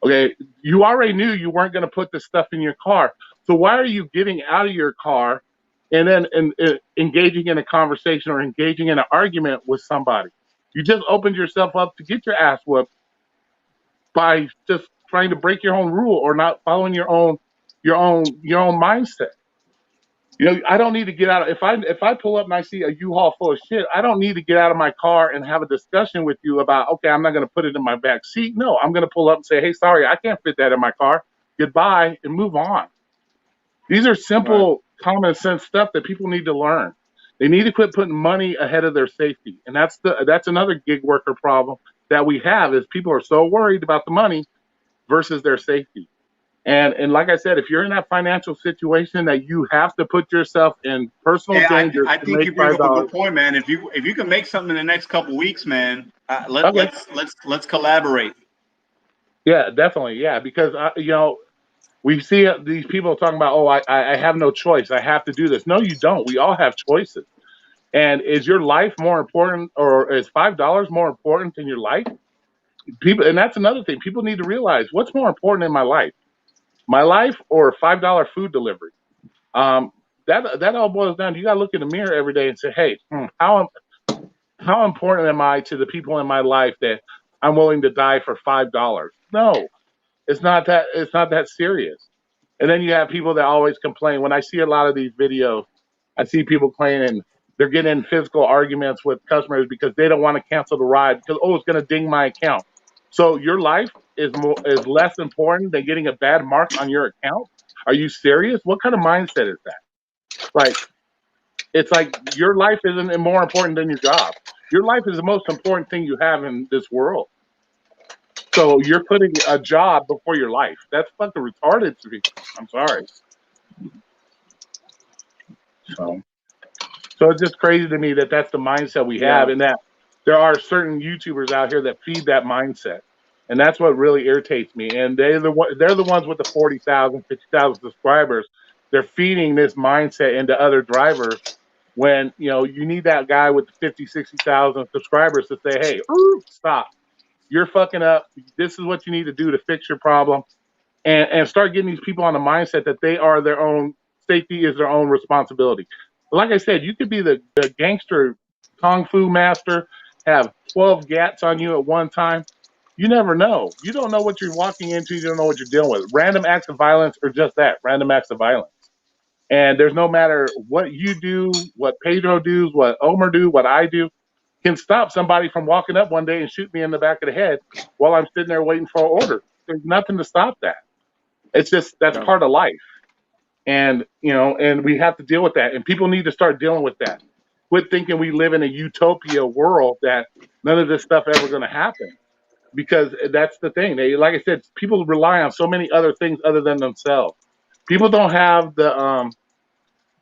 Okay. You already knew you weren't going to put this stuff in your car. So why are you getting out of your car and then engaging in a conversation or engaging in an argument with somebody? You just opened yourself up to get your ass whooped by just trying to break your own rule or not following your own mindset. I don't need to get out of, if I pull up and I see a U-Haul full of shit, I don't need to get out of my car and have a discussion with you about, okay, I'm not going to put it in my back seat. No, I'm going to pull up and say, hey, sorry, I can't fit that in my car. Goodbye, and move on. These are simple, common sense stuff that people need to learn. They need to quit putting money ahead of their safety. And that's another gig worker problem that we have, is people are so worried about the money versus their safety. And like I said, if you're in that financial situation that you have to put yourself in personal danger, I think you bring up a good point, man. If you can make something in the next couple of weeks, man, let's collaborate. Yeah, definitely. Yeah, because we see these people talking about, oh, I have no choice. I have to do this. No, you don't. We all have choices. And is your life more important, or is $5 more important than your life? people, and that's another thing. People need to realize what's more important in my life or $5 food delivery. Um, that all boils down to you got to look in the mirror every day and say, hey, how important am I to the people in my life that I'm willing to die for $5? No, it's not that. It's not that serious. And then you have people that always complain. When I see a lot of these videos, I see people complaining they're getting in physical arguments with customers because they don't want to cancel the ride because it's going to ding my account. So your life is less important than getting a bad mark on your account. Are you serious? What kind of mindset is that? Like it's like your life isn't more important than your job. Your life is the most important thing you have in this world. So you're putting a job before your life. That's fucking retarded to me. I'm sorry. So, so it's just crazy to me that that's the mindset we have, and that there are certain YouTubers out here that feed that mindset, and that's what really irritates me. And they're the ones with the 40,000, 50,000 subscribers. They're feeding this mindset into other drivers when you need that guy with the 50, 60,000 subscribers to say, hey, stop. You're fucking up. This is what you need to do to fix your problem, and start getting these people on the mindset that they are their own safety is their own responsibility. Like I said, you could be the gangster kung fu master, have 12 gats on you at one time. You never know. You don't know what you're walking into. You don't know what you're dealing with. Random acts of violence are just that, random acts of violence. And there's no matter what you do, what Pedro does, what Omer do, what I do, can stop somebody from walking up one day and shoot me in the back of the head while I'm sitting there waiting for an order. There's nothing to stop that. It's just that's part of life. And and we have to deal with that. And people need to start dealing with that. Quit thinking we live in a utopia world that none of this stuff ever going to happen. Because that's the thing. Like I said, people rely on so many other things other than themselves. People don't have the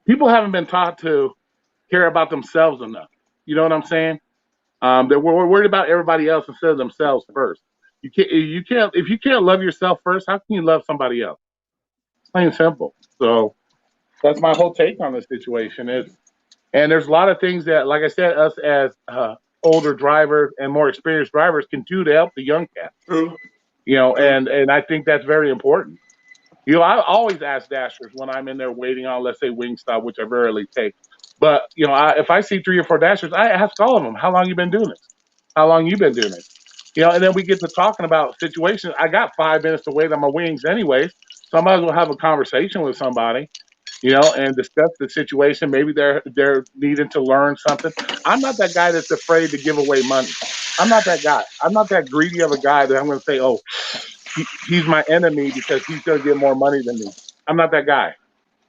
people haven't been taught to care about themselves enough. You know what I'm saying? We're worried about everybody else instead of themselves first. You can't if you can't love yourself first, how can you love somebody else? Plain and simple. So that's my whole take on the situation. And there's a lot of things that, like I said, us as older drivers and more experienced drivers can do to help the young cats. True. And I think that's very important. I always ask dashers when I'm in there waiting on, let's say, Wingstop, which I rarely take. But if I see 3 or 4 dashers, I ask all of them, "How long you been doing this? How long you been doing this?" And then we get to talking about situations. I got 5 minutes to wait on my wings, anyways, so I might as well have a conversation with somebody, and discuss the situation. Maybe they're needing to learn something. I'm not that guy that's afraid to give away money. I'm not that guy. I'm not that greedy of a guy that I'm going to say, "Oh, he's my enemy because he's going to get more money than me." I'm not that guy.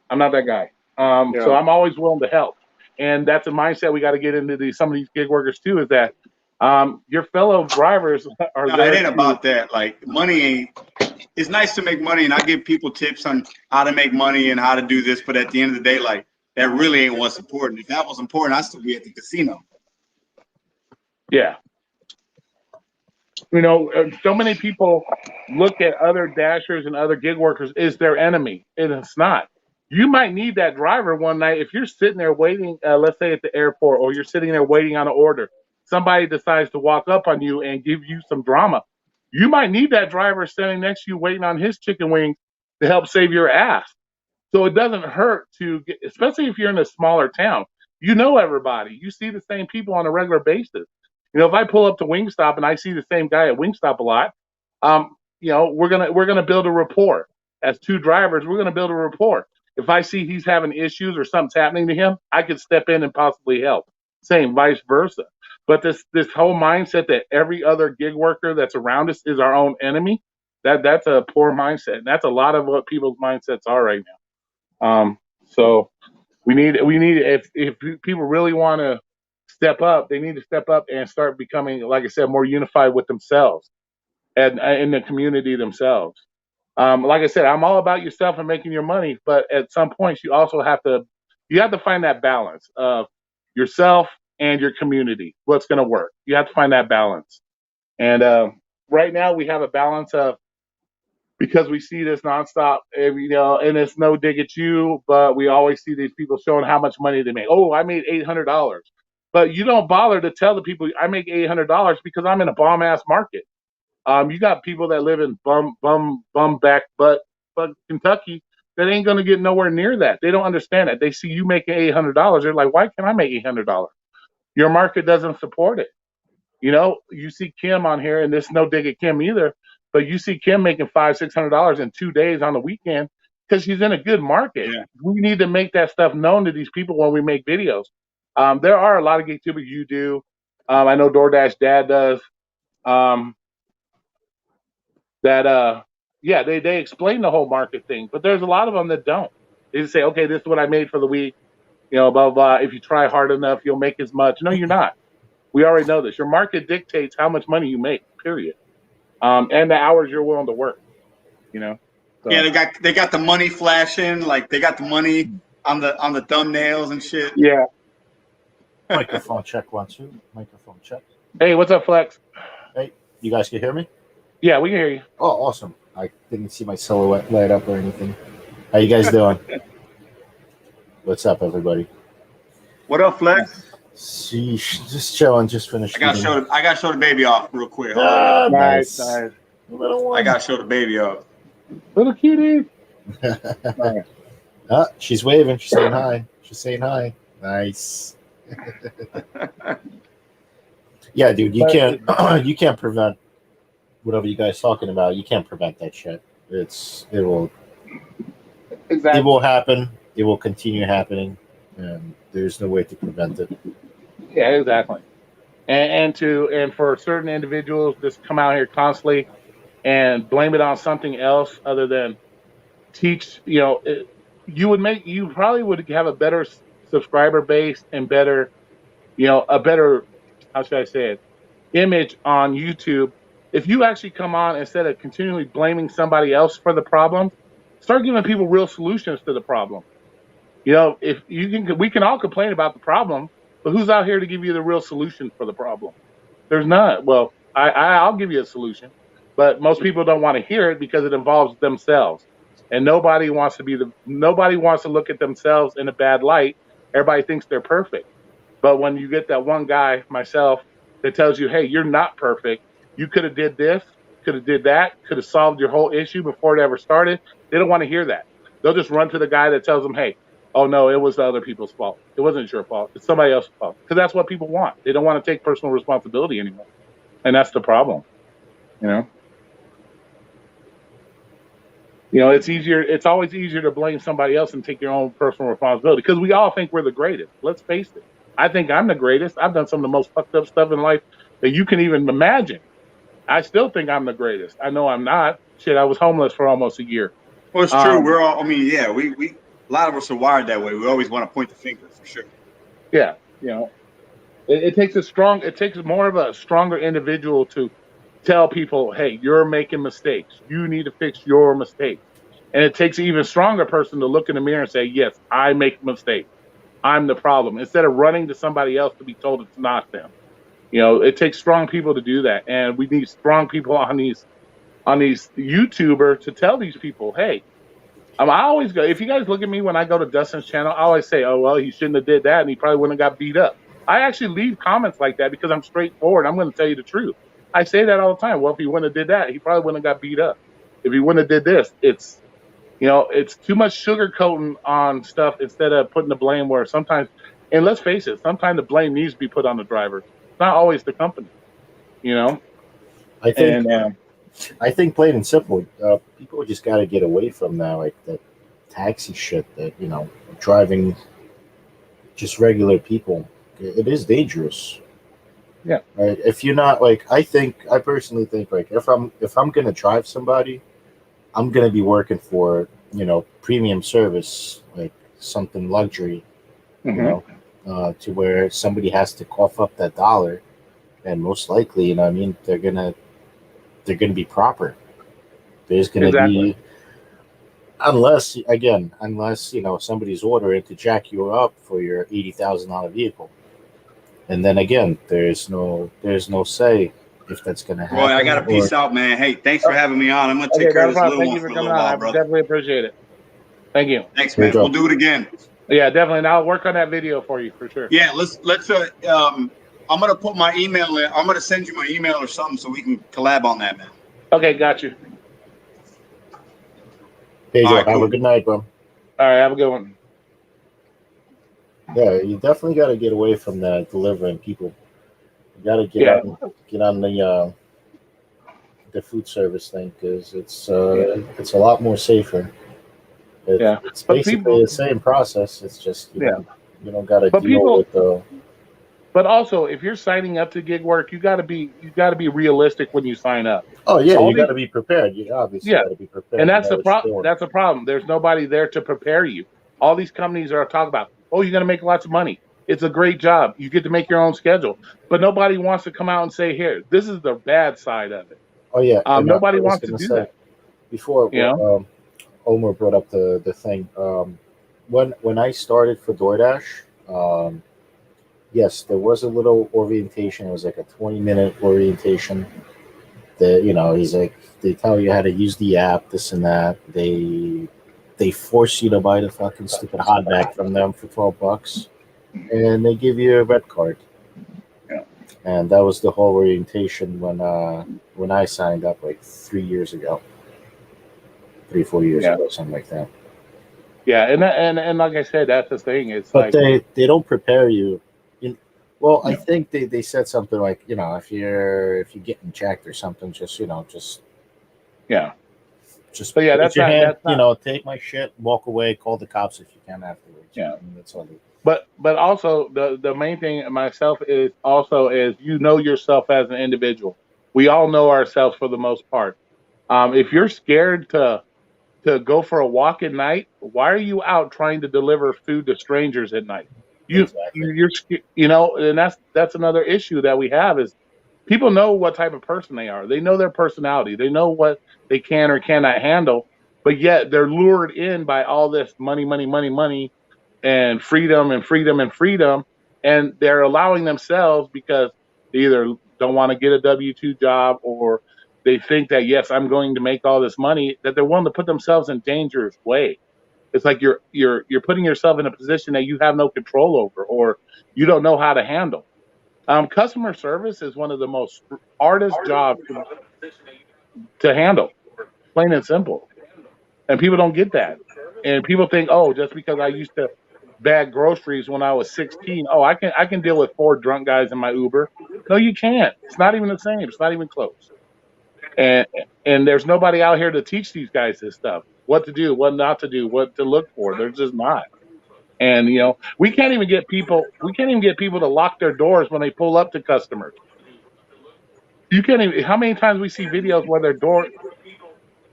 I'm not that guy. So I'm always willing to help, and that's a mindset we got to get into some of these gig workers too. Is that your fellow drivers are No, there? it ain't about that. Like money ain't. It's nice to make money, and I give people tips on how to make money and how to do this. But at the end of the day, like that really ain't what's important. If that was important, I'd still be at the casino. Yeah. So many people look at other dashers and other gig workers as their enemy, and it's not. You might need that driver one night if you're sitting there waiting, let's say at the airport, or you're sitting there waiting on an order. Somebody decides to walk up on you and give you some drama. You might need that driver standing next to you waiting on his chicken wings to help save your ass. So it doesn't hurt to get, especially if you're in a smaller town. You know everybody. You see the same people on a regular basis. If I pull up to Wingstop and I see the same guy at Wingstop a lot, we're gonna build a rapport. As 2 drivers, we're gonna build a rapport. If I see he's having issues or something's happening to him, I could step in and possibly help. Same, vice versa. But this whole mindset that every other gig worker that's around us is our own enemy, that's a poor mindset. And that's a lot of what people's mindsets are right now. So we need if people really want to step up, they need to step up and start becoming, like I said, more unified with themselves and in the community themselves. Like I said, I'm all about yourself and making your money, but at some points you also have to find that balance of yourself and your community. What's going to work? You have to find that balance. And right now we have a balance of, because we see this nonstop, and it's no dig at you, but we always see these people showing how much money they make. Oh, I made $800, but you don't bother to tell the people I make $800 because I'm in a bomb ass market. You got people that live in bum back butt Kentucky that ain't gonna get nowhere near that. They don't understand that. They see you making $800. They're like, why can't I make $800? Your market doesn't support it. You know, you see Kim on here, and this no dig at Kim either, but you see Kim making $500-600 in 2 days on the weekend because she's in a good market. Yeah. We need to make that stuff known to these people when we make videos. There are a lot of YouTubers you do. I know DoorDash Dad does. Yeah, they explain the whole market thing, but there's a lot of them that don't. They just say, okay, this is what I made for the week. You know, blah, blah, blah. If you try hard enough, you'll make as much. No, you're not. We already know this. Your market dictates how much money you make, period. And the hours you're willing to work, you know? So. Yeah, they got the money flashing, like they got the money on the thumbnails and shit. Yeah. Microphone check 1 2. Microphone check. Hey, what's up, Flex? Hey, you guys can hear me? Yeah, we can hear you. Oh, awesome. I didn't see my silhouette light up or anything. How you guys doing? What's up, everybody? What up, Flex? Sheesh, just chilling, just finished. I gotta show the baby off real quick. Ah, nice. Little one. I gotta show the baby off. Little cutie. She's waving. She's saying hi. She's saying hi. Nice. Yeah, dude, you can't prevent whatever you guys talking about. You can't prevent that shit. It will happen. It will continue happening, and there's no way to prevent it. Yeah, exactly. And for certain individuals, just come out here constantly and blame it on something else other than teach. You know, you probably would have a better subscriber base and better, a better, how should I say it, image on YouTube if you actually come on instead of continually blaming somebody else for the problem. Start giving people real solutions to the problem. You know, if you can, we can all complain about the problem, but who's out here to give you the real solution for the problem? There's none. Well, I'll give you a solution, but most people don't want to hear it because it involves themselves, and nobody wants to look at themselves in a bad light. Everybody thinks they're perfect, but when you get that one guy, myself, that tells you, "Hey, you're not perfect. You could have did this, could have did that, could have solved your whole issue before it ever started," they don't want to hear that. They'll just run to the guy that tells them, "Hey, oh no, it was the other people's fault. It wasn't your fault. It's somebody else's fault." Because that's what people want. They don't want to take personal responsibility anymore, and that's the problem. It's easier. It's always easier to blame somebody else and take your own personal responsibility because we all think we're the greatest. Let's face it. I think I'm the greatest. I've done some of the most fucked up stuff in life that you can even imagine. I still think I'm the greatest. I know I'm not. Shit, I was homeless for almost a year. Well, it's true. We're all. I mean, yeah, we a lot of us are wired that way. We always want to point the finger for sure. Yeah, it takes more of a stronger individual to tell people, "Hey, you're making mistakes. You need to fix your mistakes." And it takes an even stronger person to look in the mirror and say, "Yes, I make mistakes. I'm the problem," instead of running to somebody else to be told it's not them. It takes strong people to do that, and we need strong people on these YouTubers to tell these people, "Hey." I always go. If you guys look at me when I go to Dustin's channel, I always say, "Oh well, he shouldn't have did that, and he probably wouldn't have got beat up." I actually leave comments like that because I'm straightforward. I'm going to tell you the truth. I say that all the time. Well, if he wouldn't have did that, he probably wouldn't have got beat up. If he wouldn't have did this, it's too much sugarcoating on stuff instead of putting the blame where sometimes. And let's face it, sometimes the blame needs to be put on the driver. It's not always the company. I think plain and simple, people just got to get away from that, like that taxi shit that, driving just regular people. It is dangerous. Yeah. Right. If you're not I personally think if I'm going to drive somebody, I'm going to be working for, premium service, like something luxury, to where somebody has to cough up that dollar. And most likely, they're going to be proper. There's going to be, unless somebody's ordering to jack you up for your $80,000 vehicle, and then again, there's no say if that's going to happen. Boy, I got to peace out, man. Hey, thanks for having me on. I'm going to take care of this little one for a little while, brother. I definitely appreciate it. Thank you. Thanks, man. We'll do it again. Yeah, definitely. And I'll work on that video for you for sure. Yeah, let's. I'm going to put my email in. I'm going to send you my email or something so we can collab on that, man. Okay, got you. Pedro, All right, have cool. a good night, bro. All right, have a good one. Yeah, you definitely got to get away from that delivering people. You got to Yeah, get on the food service thing because it's a lot more safer. yeah. It's But basically people, the same process. It's just yeah. you don't got to But deal people, with the. but also, if you're signing up to gig work, you got to be realistic when you sign up. Oh yeah, All you got these, to be prepared. You obviously yeah, got to be and prepared to know what's going. that's a problem. There's nobody there to prepare you. All these companies are talking about, oh, you're going to make lots of money. It's a great job. You get to make your own schedule, but nobody wants to come out and say, here, this is the bad side of it. Oh yeah, and I Nobody was wants to gonna do say that. before You know? Omer brought up the thing. When I started for DoorDash, yes, there was a little orientation. It was like a 20-minute orientation. He's like they tell you how to use the app, this and that. They force you to buy the fucking stupid hot bag from them for $12, and they give you a red card. Yeah. And that was the whole orientation when I signed up like 3 years ago, 3 4 years Yeah. ago, something like that. Yeah, and like I said, that's the thing. It's But like, they don't prepare you. Well, I no. think they said something like, if you're getting checked or something, Yeah. just So yeah, raise your hand, that's not. take my shit, walk away, call the cops if you can afterwards. Yeah. And that's all. But also the main thing myself is also is you know yourself as an individual. We all know ourselves for the most part. If you're scared to go for a walk at night, why are you out trying to deliver food to strangers at night? Exactly. And that's another issue that we have is people know what type of person they are. They know their personality. They know what they can or cannot handle, but yet they're lured in by all this money, money, money, money, and freedom and freedom and freedom, and they're allowing themselves because they either don't want to get a W-2 job or they think that yes, I'm going to make all this money that they're willing to put themselves in dangerous way. It's like you're putting yourself in a position that you have no control over or you don't know how to handle. Customer service is one of the most hardest jobs to handle, plain and simple. And people don't get that. And people think, oh, just because I used to bag groceries when I was 16, oh, I can deal with four drunk guys in my Uber. No, you can't. It's not even the same. It's not even close. And and there's nobody out here to teach these guys this stuff, what to do, what not to do, what to look for. There's just not. And we can't even get people to lock their doors when they pull up to customers. You can't even how many times we see videos where they don't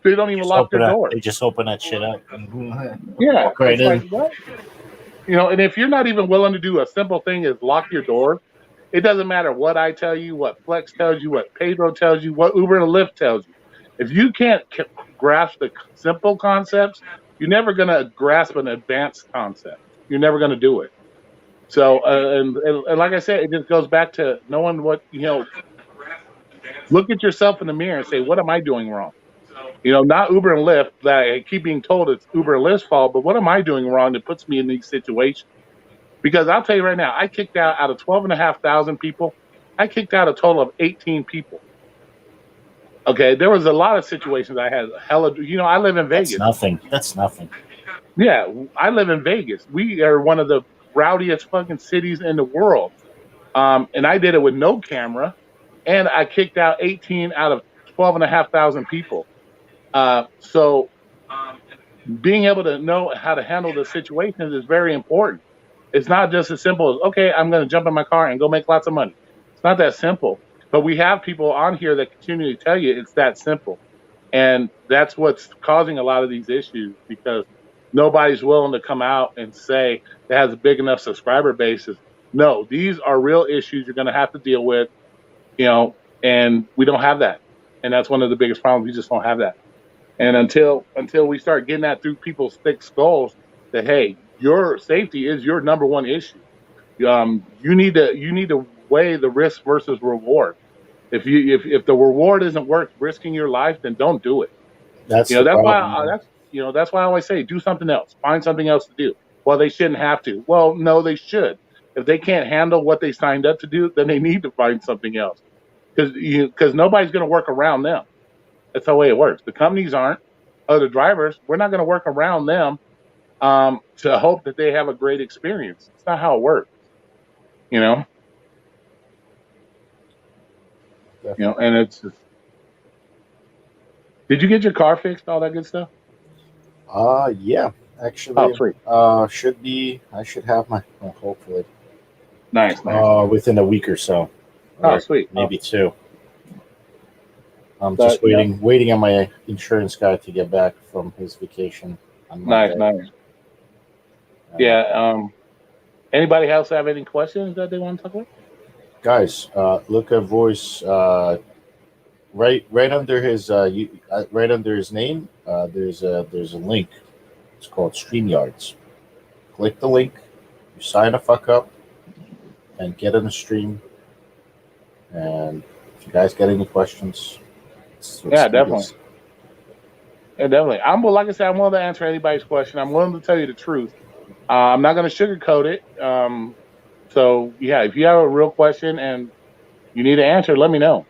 even lock their door. They just open that shit up and Yeah. walk right It's like in. what? And if you're not even willing to do a simple thing as lock your door, it doesn't matter what I tell you, what Flex tells you, what Pedro tells you, what Uber and Lyft tells you. If you can't grasp the simple concepts, you're never going to grasp an advanced concept. You're never going to do it. So, and like I said, it just goes back to knowing look at yourself in the mirror and say, what am I doing wrong? Not Uber and Lyft that I keep being told it's Uber and Lyft's fault, but what am I doing wrong that puts me in these situations? Because I'll tell you right now, I kicked out of 12,500 people, I kicked out a total of 18 people. Okay, there was a lot of situations I had hella. I live in That's Vegas. nothing. That's nothing. Yeah, I live in Vegas. We are one of the rowdiest fucking cities in the world. And I did it with no camera, and I kicked out 18 out of 12,500 people. So being able to know how to handle the situations is very important. It's not just as simple as, okay, I'm going to jump in my car and go make lots of money. It's not that simple. But we have people on here that continue to tell you it's that simple. And that's what's causing a lot of these issues because nobody's willing to come out and say that has a big enough subscriber basis. No, these are real issues you're going to have to deal with, and we don't have that. And that's one of the biggest problems. We just don't have that. And until we start getting that through people's thick skulls, that hey, your safety is your number one issue. You need to weigh the risk versus reward. If the reward isn't worth risking your life, then don't do it. That's the That's why problem. that's why I always say do something else. Find something else to do. Well, they shouldn't have to. Well, no, they should. If they can't handle what they signed up to do, then they need to find something else because nobody's going to work around them. That's the way it works. The companies aren't. Other drivers, we're not going to work around them to hope that they have a great experience. It's not how it works. You know. Definitely. You know, and it's just. Did you get your car fixed? All that good stuff. Yeah, Oh, actually, sweet. should be. I should have my hopefully Nice. within a week or so. Oh, Or sweet. maybe two. I'm But, just waiting on my insurance guy to get back from his vacation on Monday. Nice. Yeah. Anybody else have any questions that they want to talk about? Guys, look at voice. Right under his right under his name. There's a link. It's called StreamYards. Click the link. You sign the fuck up, and get on the stream. And if you guys got any questions, Yeah, definitely. Yeah, definitely. Like I said, I'm willing to answer anybody's question. I'm willing to tell you the truth. I'm not going to sugarcoat it. So yeah, if you have a real question and you need an answer, let me know.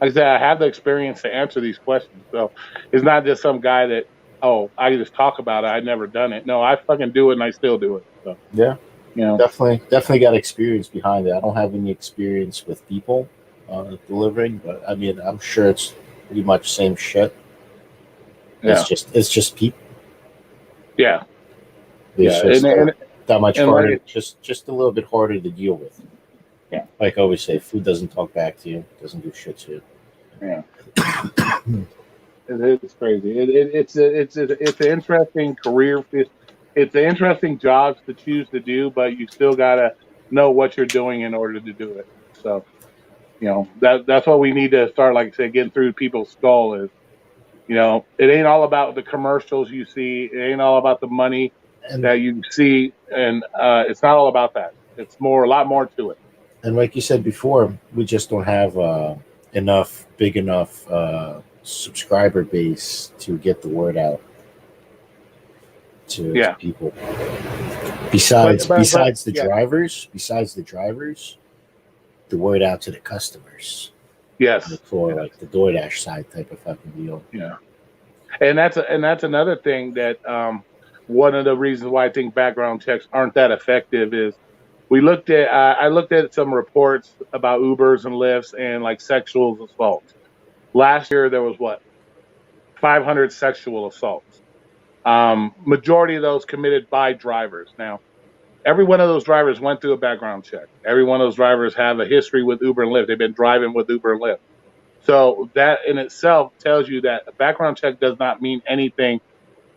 Like I said, I have the experience to answer these questions. So it's not just some guy that, I just talk about it. I've never done it. No, I fucking do it and I still do it. So yeah, you know, definitely got experience behind it. I don't have any experience with people delivering, but I mean, I'm sure it's pretty much same shit. yeah. It's just people. Yeah. It's just that much harder. Like, just a little bit harder to deal with. Yeah. Like I always say, food doesn't talk back to you. Doesn't do shit to you. Yeah. It's crazy. It's an interesting career. It's an interesting jobs to choose to do, but you still gotta know what you're doing in order to do it. So, that's what we need to start. Like I said, getting through people's skull is, it ain't all about the commercials you see. It ain't all about the money that you see, and it's not all about that. It's a lot more to it. And like you said before, we just don't have big enough subscriber base to get the word out to people. Besides the drivers, the word out to the customers. Yes. For like the DoorDash side type of fucking deal. Yeah. And that's another thing that one of the reasons why I think background checks aren't that effective is I looked at some reports about Ubers and Lyfts and like sexual assaults. Last year there was 500 sexual assaults. Majority of those committed by drivers. Now, every one of those drivers went through a background check. Every one of those drivers have a history with Uber and Lyft. They've been driving with Uber and Lyft. So that in itself tells you that a background check does not mean anything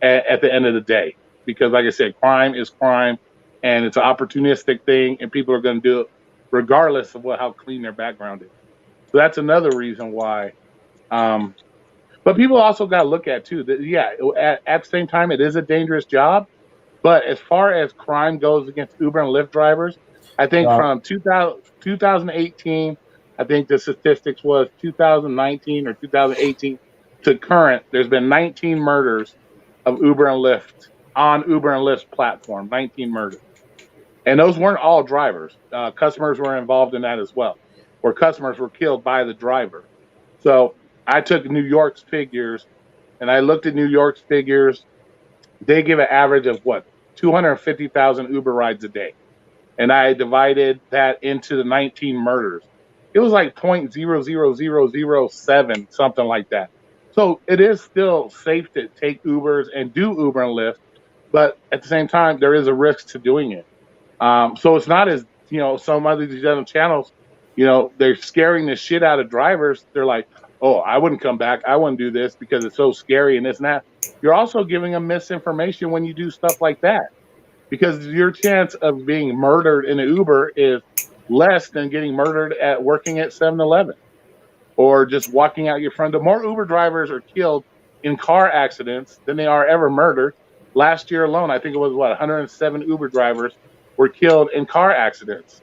at the end of the day. Because like I said, crime is crime and it's an opportunistic thing and people are going to do it regardless of how clean their background is. So that's another reason why. But people also got to look at too that, at the same time, it is a dangerous job. But as far as crime goes against Uber and Lyft drivers, I think from 2018, I think the statistics was 2019 or 2018 to current, there's been 19 murders of Uber and Lyft on Uber and Lyft's platform, 19 murders. And those weren't all drivers. Customers were involved in that as well, where customers were killed by the driver. So I took New York's figures and I looked at New York's figures. They give an average of 250,000 Uber rides a day. And I divided that into the 19 murders. It was like 0.00007, something like that. So it is still safe to take Ubers and do Uber and Lyft, but at the same time, there is a risk to doing it. So it's not as, some of these other channels, they're scaring the shit out of drivers. They're like, oh, I wouldn't come back. I wouldn't do this because it's so scary and this and that. You're also giving them misinformation when you do stuff like that, because your chance of being murdered in an Uber is less than getting murdered working at 7-Eleven or just walking out your front door. More Uber drivers are killed in car accidents than they are ever murdered. Last year alone, I think it was 107 Uber drivers were killed in car accidents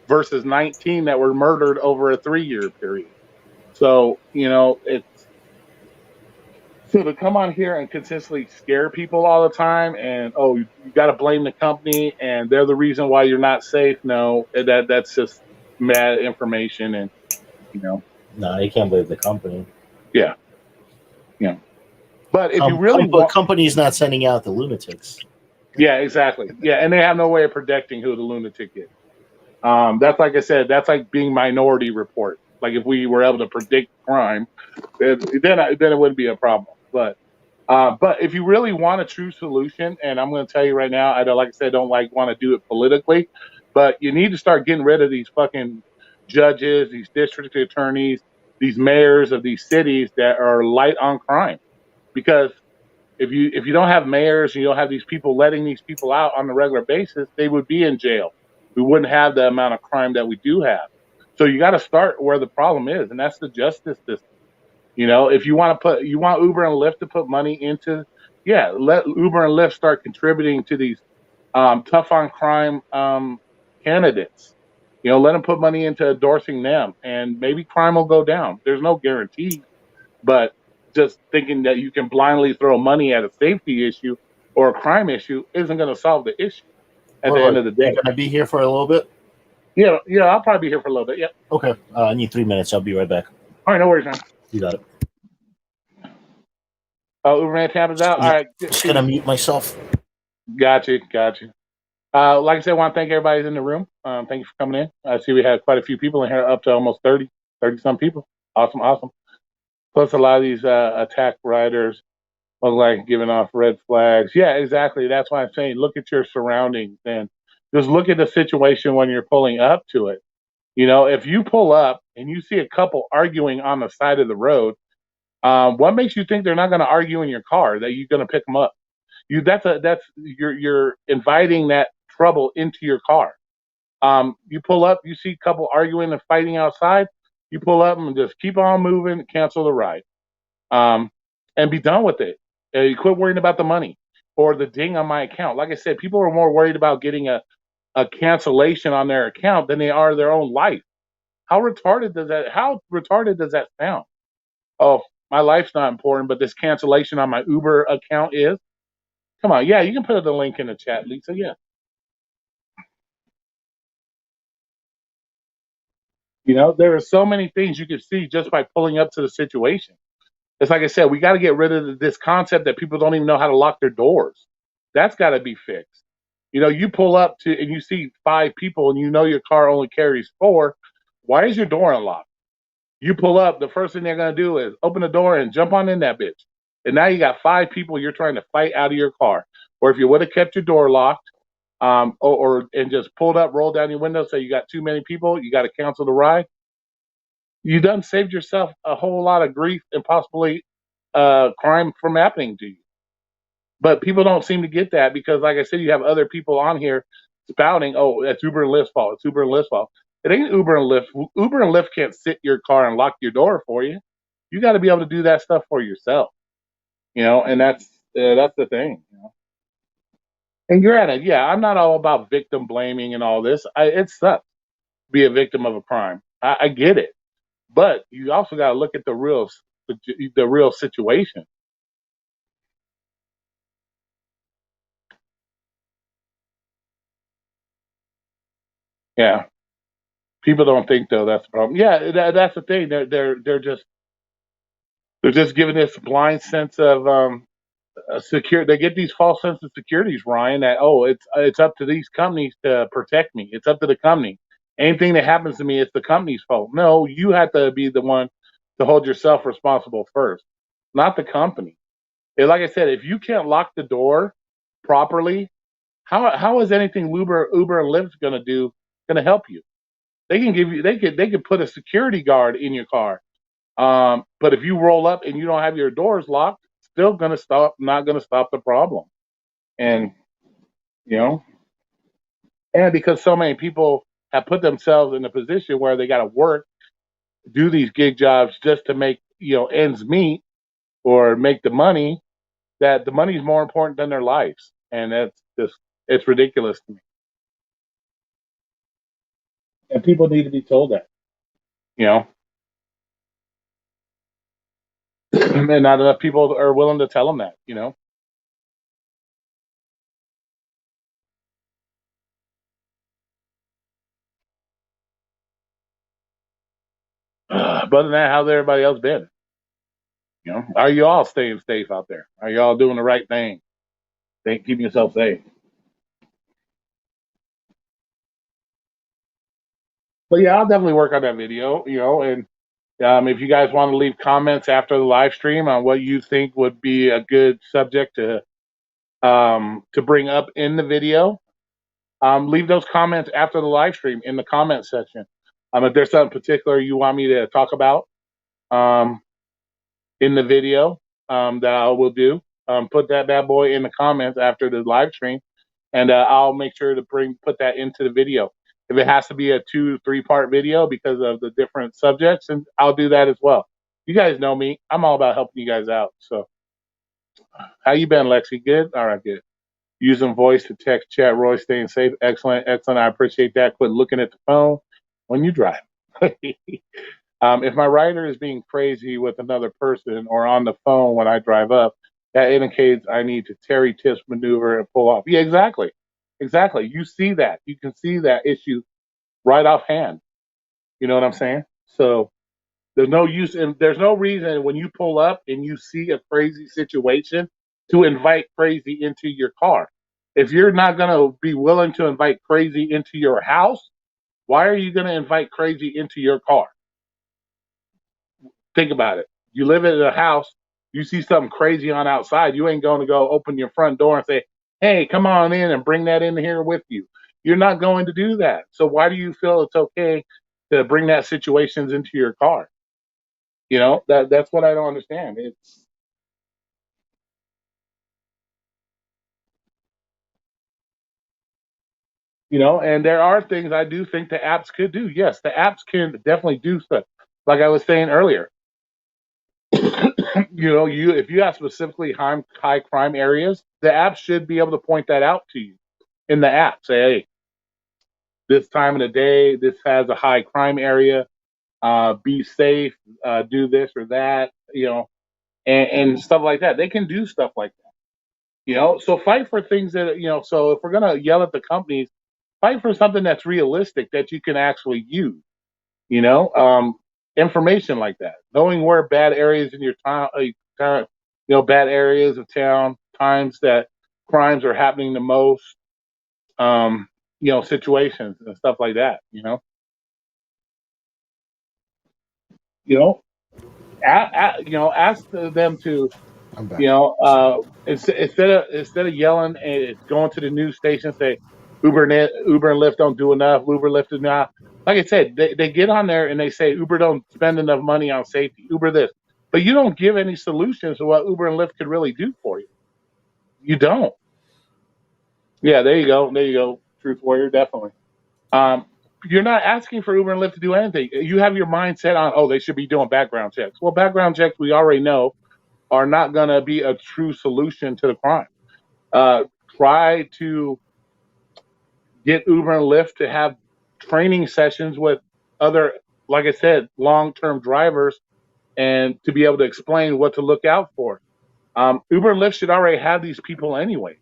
versus 19 that were murdered over a 3-year period. So, so to come on here and consistently scare people all the time and, you got to blame the company and they're the reason why you're not safe. No, that's just mad information. And, No, you can't blame the company. Yeah. You know, but if you really but want, company's not sending out the lunatics. yeah, exactly, yeah, and they have no way of predicting who the lunatic is. That's like I said, that's like being Minority Report. Like if we were able to predict crime, then it wouldn't be a problem. But if you really want a true solution, and I'm going to tell you right now, I don't, like I said, don't want to do it politically, but you need to start getting rid of these fucking judges, these district attorneys, these mayors of these cities that are light on crime. Because if you don't have mayors and you don't have these people letting these people out on a regular basis, they would be in jail. We wouldn't have the amount of crime that we do have. So you got to start where the problem is, and that's the justice system. You know, if you want Uber and Lyft to put money into, yeah, let Uber and Lyft start contributing to these tough on crime candidates. You know, let them put money into endorsing them, and maybe crime will go down. There's no guarantee, but just thinking that you can blindly throw money at a safety issue or a crime issue isn't going to solve the issue at All the end right, of the you're day. gonna be here for a little bit. Yeah, I'll probably be here for a little bit. Yeah. Okay, I need 3 minutes. I'll be right back. All right, no worries, man. You got it. Oh, Uber and Tampa's out. All right. Just gonna mute myself. Gotcha. Like I said, I want to thank everybody in the room. Thank you for coming in. I see we had quite a few people in here, up to almost 30 some people. Awesome. Plus, a lot of these attack riders look like giving off red flags. Yeah, exactly. That's why I'm saying look at your surroundings and just look at the situation when you're pulling up to it. You know, if you pull up and you see a couple arguing on the side of the road, what makes you think they're not going to argue in your car? That you're going to pick them up? You're inviting that trouble into your car. You pull up, you see a couple arguing and fighting outside. You pull up and just keep on moving, cancel the ride, and be done with it. You quit worrying about the money or the ding on my account. Like I said, people are more worried about getting a cancellation on their account than they are their own life. How retarded does that sound? Oh, my life's not important, but this cancellation on my Uber account is. Come on, yeah, you can put the link in the chat, Lisa. Yeah. You know, there are so many things you can see just by pulling up to the situation. It's like I said, we got to get rid of this concept that people don't even know how to lock their doors. That's got to be fixed. You know, you pull up to and you see 5 people and you know your car only carries 4. Why is your door unlocked? You pull up, the first thing they're going to do is open the door and jump on in that bitch. And now you got 5 people you're trying to fight out of your car. Or if you would have kept your door locked, and just pulled up, rolled down your window, say you got too many people, you got to cancel the ride. You done saved yourself a whole lot of grief and possibly crime from happening to you. But people don't seem to get that because, like I said, you have other people on here spouting, "Oh, it's Uber and Lyft's fault. It's Uber and Lyft's fault." It ain't Uber and Lyft. Uber and Lyft can't sit your car and lock your door for you. You got to be able to do that stuff for yourself, you know. And that's the thing. You know? And granted, yeah, I'm not all about victim blaming and all this. It sucks to be a victim of a crime. I get it, but you also got to look at the real situation. Yeah, people don't think though that's the problem. Yeah, that's the thing. They're just giving this blind sense of secure. They get these false sense of securities, Ryan. That it's up to these companies to protect me. It's up to the company. Anything that happens to me, it's the company's fault. No, you have to be the one to hold yourself responsible first, not the company. And like I said, if you can't lock the door properly, how is anything Uber and Lyft going to help you? They can give you they could put a security guard in your car. But if you roll up and you don't have your doors locked, still not gonna stop the problem. And you know, and because so many people have put themselves in a position where they gotta work, do these gig jobs just to make, ends meet or make the money, that the money is more important than their lives. And it's ridiculous to me. And people need to be told that, you know. And not enough people are willing to tell them that, you know. But other than that, how's everybody else been? You know, are you all staying safe out there? Are you all doing the right thing? Keeping yourself safe. But yeah, I'll definitely work on that video. You know, and if you guys want to leave comments after the live stream on what you think would be a good subject to bring up in the video, leave those comments after the live stream in the comment section. If there's something particular you want me to talk about um, in the video, that I will do, put that bad boy in the comments after the live stream, and I'll make sure to put that into the video. If it has to be a 2-3 part video because of the different subjects, and I'll do that as well. You guys know me; I'm all about helping you guys out. So, how you been, Lexi? Good. All right, good. Using voice to text chat. Roy, staying safe. Excellent, excellent. I appreciate that. Quit looking at the phone when you drive. If my rider is being crazy with another person or on the phone when I drive up, that indicates I need to Terry tips maneuver and pull off. Yeah, exactly. Exactly. You see that. You can see that issue right offhand. You know what I'm saying? So there's no use and there's no reason when you pull up and you see a crazy situation to invite crazy into your car. If you're not going to be willing to invite crazy into your house, why are you going to invite crazy into your car? Think about it. You live in a house, you see something crazy on outside, you ain't going to go open your front door and say, hey, come on in and bring that in here with you. You're not going to do that. So why do you feel it's okay to bring that situations into your car? You know, that's what I don't understand. It's and there are things I do think the apps could do. Yes, the apps can definitely do stuff. Like I was saying earlier, you if you have specifically high crime areas, the app should be able to point that out to you in the app. Say, hey, this time of the day, this has a high crime area. Be safe. Do this or that. And stuff like that. They can do stuff like that. So fight for things that So if we're gonna yell at the companies, fight for something that's realistic that you can actually use. You know, information like that, knowing where bad areas in your town, bad areas of town, times that crimes are happening the most, situations and stuff like that. You know, ask them to, I'm back. instead of yelling and going to the news station say Uber and Lyft don't do enough, Uber Lyft is not. Like I said, they get on there and they say Uber don't spend enough money on safety, Uber this, but you don't give any solutions to what Uber and Lyft could really do for you. You don't. Yeah, there you go. There you go. Truth warrior, definitely. Um, you're not asking for Uber and Lyft to do anything. You have your mindset on, oh, they should be doing background checks. Well, background checks we already know are not going to be a true solution to the crime. Try to get Uber and Lyft to have training sessions with other, like I said, long-term drivers, and to be able to explain what to look out for. Uber and Lyft should already have these people anyways.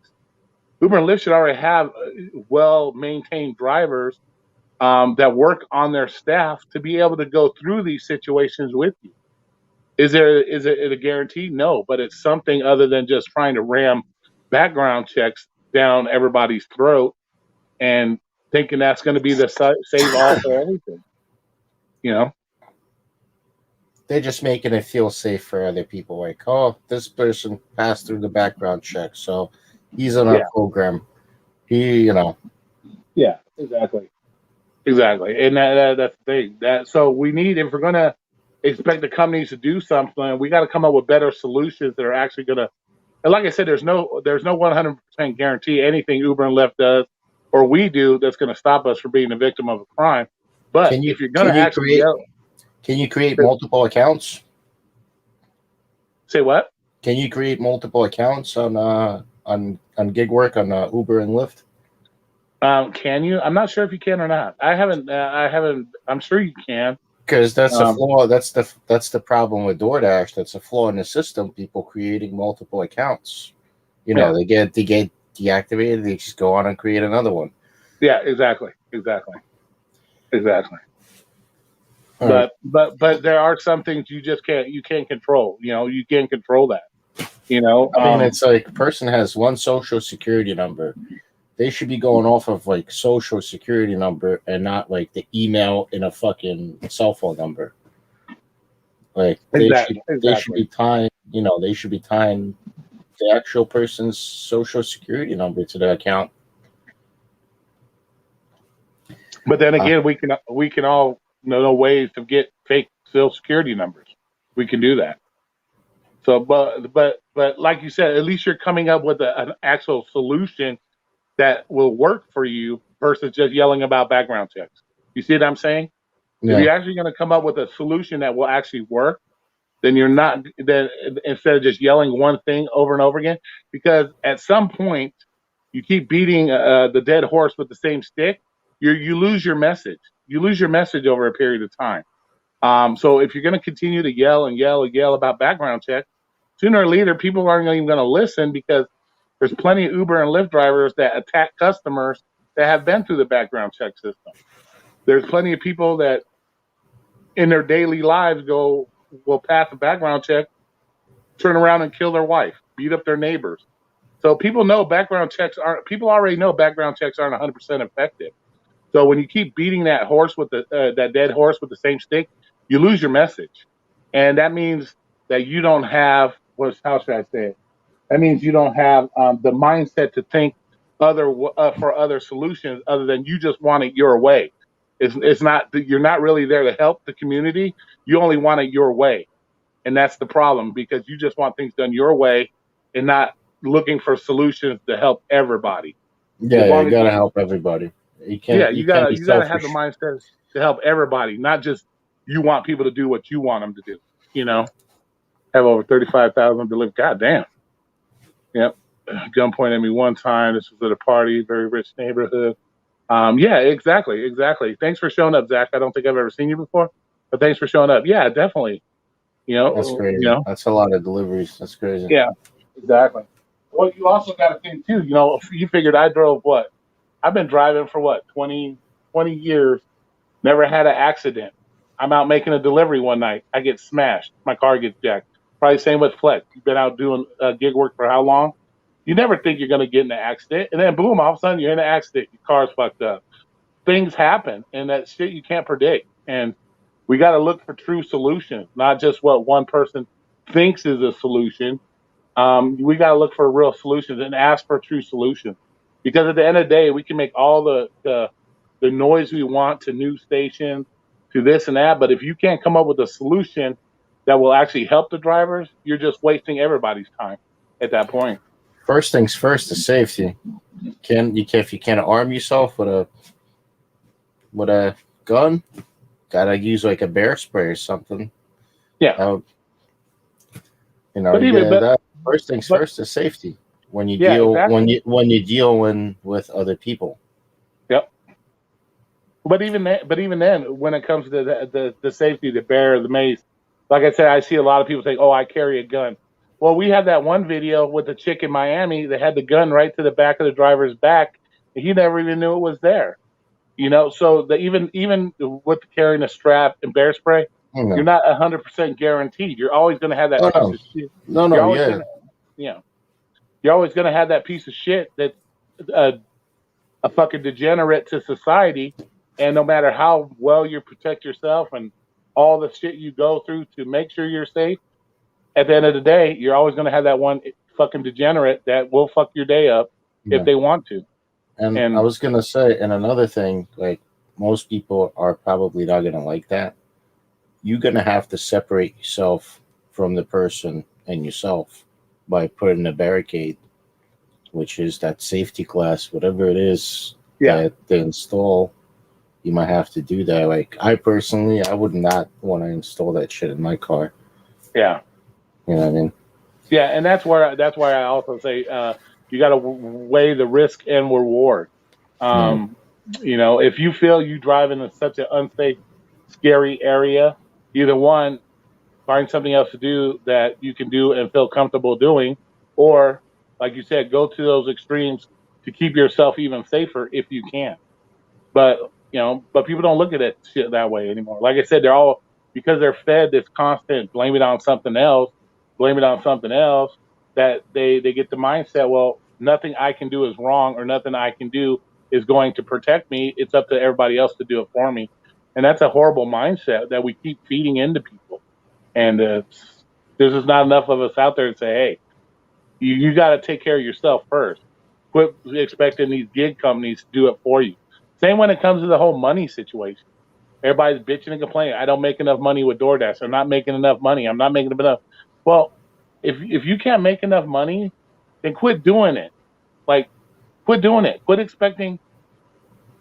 Uber and Lyft should already have well-maintained drivers that work on their staff to be able to go through these situations with you. Is it a guarantee? No, but it's something other than just trying to ram background checks down everybody's throat and thinking that's going to be the save all for everything. They're just making it feel safe for other people. Like, oh, this person passed through the background check, so he's on our program. Yeah, exactly, and that's the thing. So we need, if we're going to expect the companies to do something, we got to come up with better solutions that are actually going to. And like I said, there's no 100% guarantee anything Uber and Lyft does or we do that's going to stop us from being a victim of a crime. But if you're going to actually can you create multiple accounts? Say what? Can you create multiple accounts on gig work on Uber and Lyft? Can you? I'm not sure if you can or not. I haven't. I'm sure you can. Because that's a flaw. That's the problem with DoorDash. That's a flaw in the system. People creating multiple accounts. They get deactivated. They just go on and create another one. Yeah, exactly. All right. But there are some things you just can't control. You can't control that. I mean, it's like a person has one social security number. They should be going off of like social security number and not like the email in a fucking cell phone number. Like they should Exactly. be tying, they should be tying the actual person's social security number to the account. But then again, we can all know ways to get fake social security numbers. We can do that. So, but like you said, at least you're coming up with an actual solution that will work for you versus just yelling about background checks. You see what I'm saying? If Yeah. you're actually going to come up with a solution that will actually work, then you're not then instead of just yelling one thing over and over again. Because at some point, you keep beating the dead horse with the same stick. You lose your message. You lose your message over a period of time. So if you're going to continue to yell and yell and yell about background checks, sooner or later people aren't even going to listen because there's plenty of Uber and Lyft drivers that attack customers that have been through the background check system. There's plenty of people that in their daily lives will pass a background check, turn around and kill their wife, beat up their neighbors. So people already know background checks aren't 100% effective. So when you keep beating that horse with that dead horse with the same stick, you lose your message, and that means that you don't have how should I say it? That means you don't have the mindset to think for other solutions other than you just want it your way. It's not you're not really there to help the community. You only want it your way, and that's the problem because you just want things done your way and not looking for solutions to help everybody. As Yeah, long you as gotta help everybody. yeah, You you can't gotta be you gotta have the selfish. mindset to help everybody, not just you want people to do what you want them to do. You know, have over 35,000 delivered. God damn. Yep. Gunpoint at me one time. This was at a party, very rich neighborhood. Yeah, exactly. Thanks for showing up, Zach. I don't think I've ever seen you before, but thanks for showing up. Yeah, definitely. That's crazy. That's a lot of deliveries. That's crazy. Yeah, exactly. Well, you also got to think too. You figured I drove what? I've been driving for what 20 years. Never had an accident. I'm out making a delivery one night. I get smashed. My car gets jacked. Probably same with Flex. You've been out doing gig work for how long? You never think you're going to get in an accident, and then boom, all of a sudden you're in an accident. Your car's fucked up. Things happen, and that shit you can't predict. And we got to look for true solutions, not just what one person thinks is a solution. We got to look for real solutions and ask for true solutions. Because at the end of the day, we can make all the noise we want to news stations, to this and that. But if you can't come up with a solution that will actually help the drivers, you're just wasting everybody's time at that point. First things first is safety. If you can't arm yourself with a gun, gotta use like a bear spray or something. Yeah. But First things but first is safety. When you yeah, deal exactly. when you deal with other people. Yep. But even then, when it comes to the safety, the bear, the mace, like I said, I see a lot of people say, "Oh, I carry a gun." Well, we had that one video with the chick in Miami that had the gun right to the back of the driver's back, and he never even knew it was there. So even with carrying a strap and bear spray, you're No. not 100% guaranteed. You're always going to have that Oh piece no. of shit. You're No, always yeah. going to, you know, you're always going to have that piece of shit that's a fucking degenerate to society. And no matter how well you protect yourself and all the shit you go through to make sure you're safe, at the end of the day, you're always going to have that one fucking degenerate that will fuck your day up if Yeah. they want to. And I And was gonna say, and another thing, like most people are probably not gonna like that. You're gonna have to separate yourself from the person and yourself by putting a barricade, which is that safety glass, whatever it is yeah, that they install. You might have to do that. Like I personally, I would not want to install that shit in my car. yeah. You know what I mean? Yeah, and that's why I also say you got to weigh the risk and reward. Yeah. Um, if you feel you drive in such an unsafe, scary area, either one, find something else to do that you can do and feel comfortable doing, or like you said, go to those extremes to keep yourself even safer if you can. But But people don't look at it shit that way anymore. Like I said, they're all, because they're fed this constant blame it on something else, blame it on something else, that they get the mindset, well, nothing I can do is wrong, or nothing I can do is going to protect me. It's up to everybody else to do it for me. And that's a horrible mindset that we keep feeding into people. And there's just not enough of us out there to say, hey, you got to take care of yourself first. Quit expecting these gig companies to do it for you. Same when it comes to the whole money situation. Everybody's bitching and complaining. I don't make enough money with DoorDash. I'm not making enough money. I'm not making enough. Well, if you can't make enough money, then quit doing it. Like, quit doing it. Quit expecting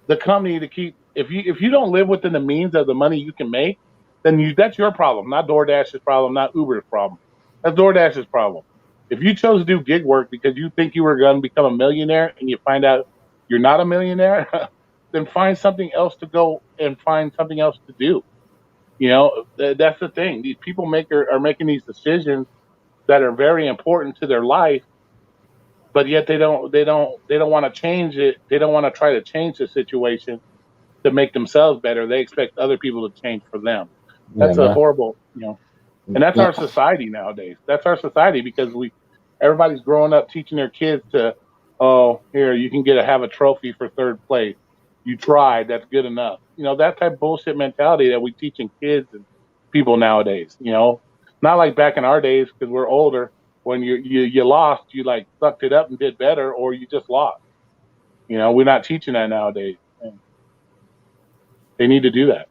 the company to keep. If you don't live within the means of the money you can make, then that's your problem, not DoorDash's problem, not Uber's problem. That's DoorDash's problem. If you chose to do gig work because you think you were going to become a millionaire and you find out you're not a millionaire, then find something else to go and find something else to do. That's the thing. These people are making these decisions that are very important to their life, but yet they don't want to change it. They don't want to try to change the situation to make themselves better. They expect other people to change for them. Yeah, That's a no, horrible, and that's no, our society nowadays. That's our society because everybody's growing up teaching their kids to, oh, here, you can have a trophy for third place. You tried, that's good enough. That type of bullshit mentality that we teaching kids and people nowadays. Not like back in our days because we're older. When you lost, you like sucked it up and did better, or you just lost. We're not teaching that nowadays. And they need to do that.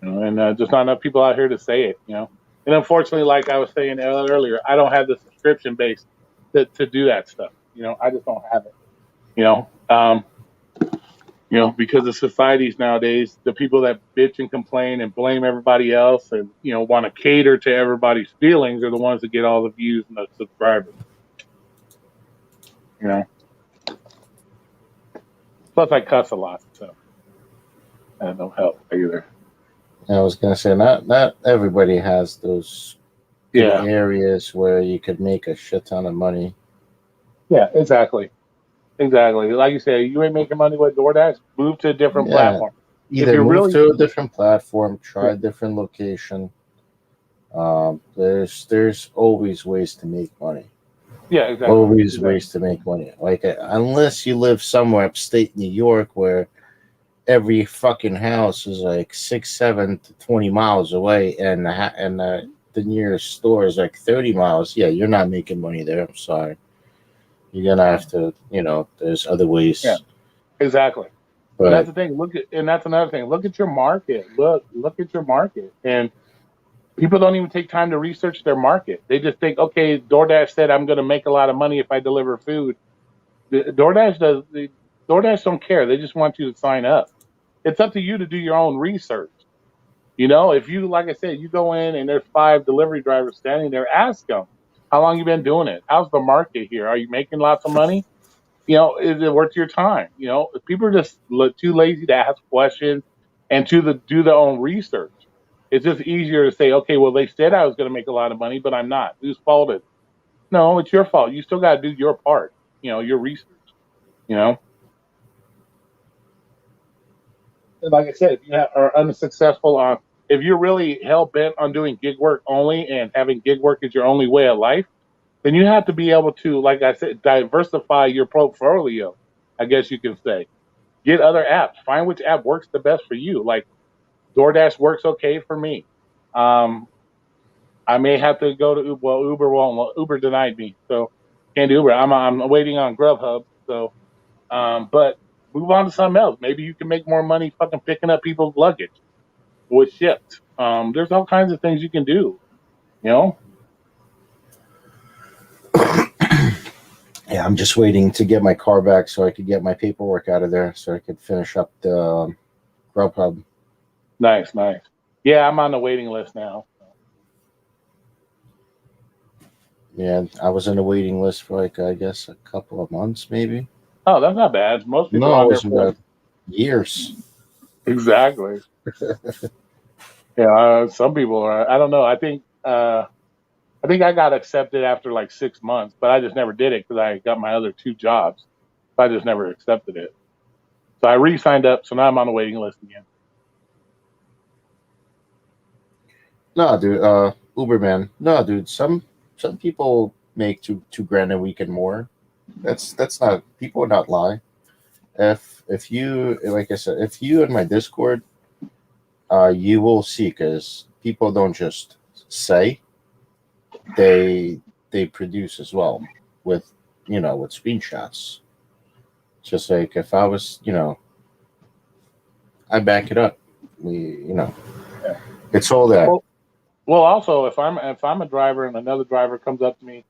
And just not enough people out here to say it. And unfortunately, like I was saying earlier, I don't have the subscription base to do that stuff. I just don't have it. Because of societies nowadays, the people that bitch and complain and blame everybody else and want to cater to everybody's feelings are the ones that get all the views and the subscribers. Plus, I cuss a lot, so that don't help either. I was gonna say not everybody has those Yeah. areas where you could make a shit ton of money. Yeah, exactly. Like you say, you ain't making money with DoorDash, move to a different Yeah, platform. either you're move really- to a different platform, try Yeah. a different location. There's always ways to make money. Yeah, exactly. Always ways to make money. Like unless you live somewhere upstate New York where every fucking house is like 6, 7 to 20 miles away, and the nearest store is like 30 miles. Yeah, you're not making money there. I'm sorry. You're gonna have to, there's other ways. Yeah. Exactly. But that's the thing. And that's another thing. Look at your market. Look at your market. And people don't even take time to research their market. They just think, okay, DoorDash said I'm going to make a lot of money if I deliver food. DoorDash don't care. They just want you to sign up. It's up to you to do your own research. If you, like I said, you go in and there's 5 delivery drivers standing there, ask them, how long you been doing it? How's the market here? Are you making lots of money? Is it worth your time? People are just too lazy to ask questions and to do their own research. It's just easier to say, okay, well, they said I was going to make a lot of money, but I'm not. Whose fault is it? No, it's your fault. You still got to do your part, your research, And like I said, if you are unsuccessful if you're really hell bent on doing gig work only and having gig work as your only way of life, then you have to be able to, like I said, diversify your portfolio, I guess you can say. Get other apps. Find which app works the best for you. Like DoorDash works okay for me. I may have to go to Uber. Well, Uber won't. Well, Uber denied me, so can't do Uber. I'm waiting on Grubhub. So, but move on to something else. Maybe you can make more money fucking picking up people's luggage with Shipt. There's all kinds of things you can do. Yeah, I'm just waiting to get my car back so I could get my paperwork out of there so I could finish up the Grubhub. Nice. Yeah, I'm on the waiting list now. Yeah, I was in a waiting list for I guess a couple of months, maybe. Oh, that's not bad. Most people No, are it on was there for about years. Exactly. Yeah, some people are. I don't know. I think I got accepted after like 6 months, but I just never did it because I got my other 2 jobs. I just never accepted it. So I re-signed up. So now I'm on the waiting list again. No, dude. Uberman. No, dude. Some people make two grand a week and more. That's not. People would not lie. If you, like I said, if you in my Discord, you will see, because people don't just say, they produce as well with with screenshots. Just like if I was, I back it up. Yeah. It's all that. Well, also if I'm a driver and another driver comes up to me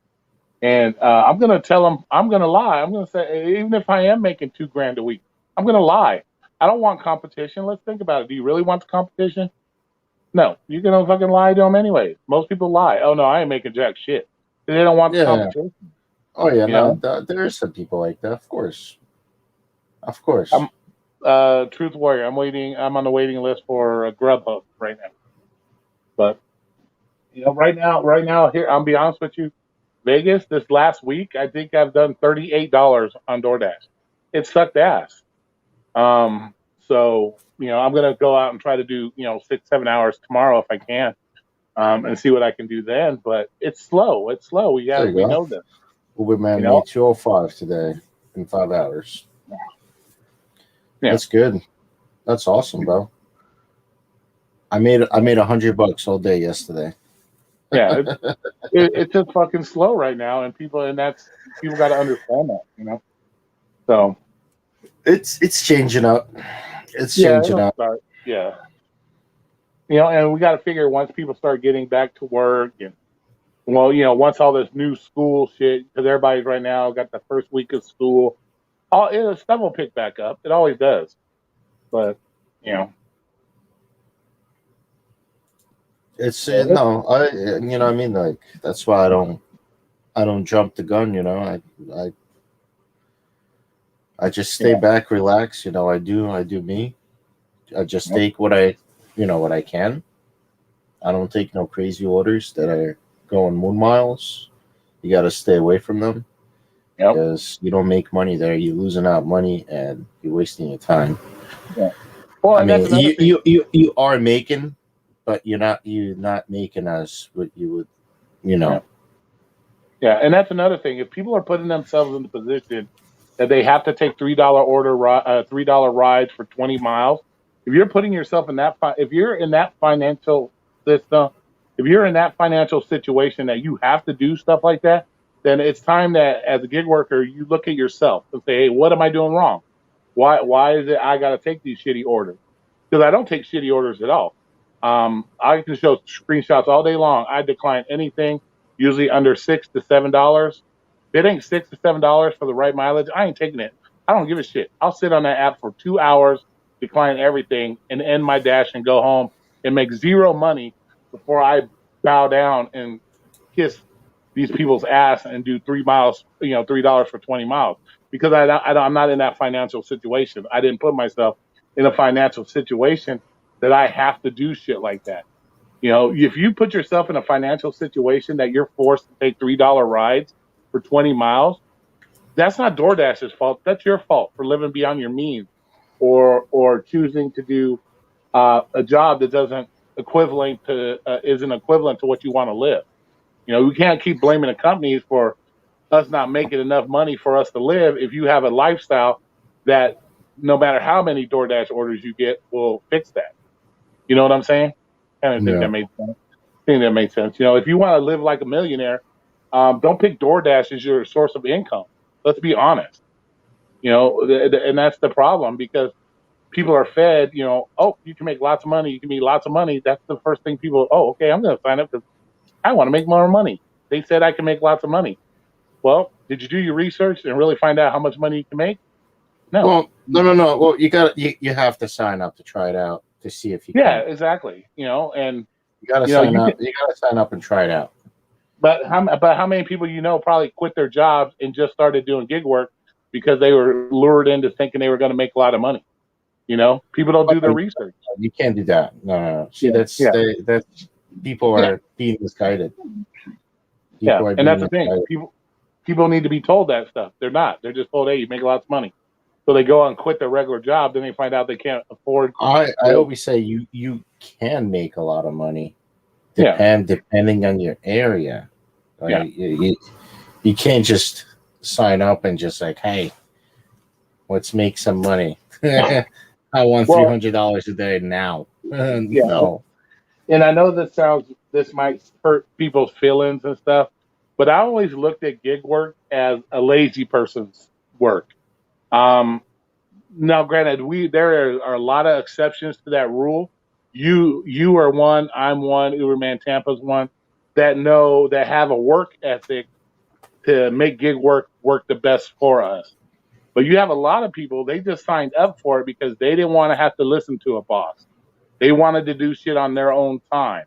and I'm gonna tell them, I'm gonna lie. I'm gonna say, even if I am making 2 grand a week, I'm gonna lie. I don't want competition. Let's think about it. Do you really want the competition? No, you're gonna fucking lie to them anyway. Most people lie. Oh no, I ain't making jack shit. They don't want the Yeah. competition. Oh yeah. You No, know, there are some people like that. Of course. Of course. I'm Truth Warrior. I'm on the waiting list for Grubhub right now. But right now, here, I'll be honest with you. Vegas this last week, I think I've done $38 on DoorDash. It sucked ass. So I'm gonna go out and try to do 6-7 hours tomorrow if I can, and see what I can do then. But it's slow. It's slow. There you We go. know this. Uberman You know. made 205 today in 5 hours. Yeah. That's good. That's awesome, bro. I made $100 all day yesterday. Yeah. It's just fucking slow right now, and people got to understand that. So It's changing up. It's yeah, changing it'll up. start. Yeah. And we got to figure once people start getting back to work, and once all this new school shit, because everybody's right now got the first week of school, stuff will pick back up. It always does. But It's no, I mean, like, that's why I don't jump the gun. I just stay back, relax. I do me. I just take what I can. I don't take no crazy orders that are going moon miles. You got to stay away from them, Yep. because you don't make money there. You're losing out money and you're wasting your time. Yeah. Well, I that's mean, another thing. you are making, but you're not making as what you would, Yeah, and that's another thing. If people are putting themselves in the position that they have to take $3 rides for 20 miles, if you're putting yourself in if you're in that financial system, if you're in that financial situation that you have to do stuff like that, then it's time that as a gig worker you look at yourself and say, hey, what am I doing wrong? Why is it I got to take these shitty orders? Because I don't take shitty orders at all. I can show screenshots all day long. I decline anything, usually under $6 to $7. If it ain't $6 to $7 for the right mileage, I ain't taking it. I don't give a shit. I'll sit on that app for 2 hours, decline everything, and end my dash and go home and make zero money before I bow down and kiss these people's ass and do 3 miles, $3 for 20 miles, because I'm not in that financial situation. I didn't put myself in a financial situation that I have to do shit like that. If you put yourself in a financial situation that you're forced to take $3 rides for 20 miles, that's not DoorDash's fault. That's your fault for living beyond your means, or choosing to do a job that doesn't equivalent to isn't equivalent to what you want to live. We can't keep blaming the companies for us not making enough money for us to live if you have a lifestyle that no matter how many DoorDash orders you get will fix that. You know what I'm saying? I don't think Yeah. that made sense. I think that made sense. If you want to live like a millionaire, don't pick DoorDash as your source of income. Let's be honest. And that's the problem, because people are fed, oh, you can make lots of money. You can make lots of money. That's the first thing people, oh, okay, I'm going to sign up because I want to make more money. They said I can make lots of money. Well, did you do your research and really find out how much money you can make? No. Well, no. Well, you have to sign up to try it out to see if you Yeah, can. exactly. And You got to sign up. You got to sign up and try it out. But how many people probably quit their jobs and just started doing gig work because they were lured into thinking they were going to make a lot of money? People don't do their research. You can't do that. No. See, that's people are being misguided. And that's the thing. People need to be told that stuff. They're not. They're just told, hey, you make lots of money. So they go and quit their regular job, then they find out they can't afford. I You know, always say you can make a lot of money, yeah, depending on your area. yeah, You can't just sign up and just like, hey, let's make some money. I want well, $300 a day now. yeah. No. And I know this might hurt people's feelings and stuff, but I always looked at gig work as a lazy person's work. Um, Now, granted, there are a lot of exceptions to that rule. You are one, I'm one, Uberman Tampa's one that have a work ethic to make gig work the best for us. But you have a lot of people, they just signed up for it because they didn't want to have to listen to a boss. They wanted to do shit on their own time.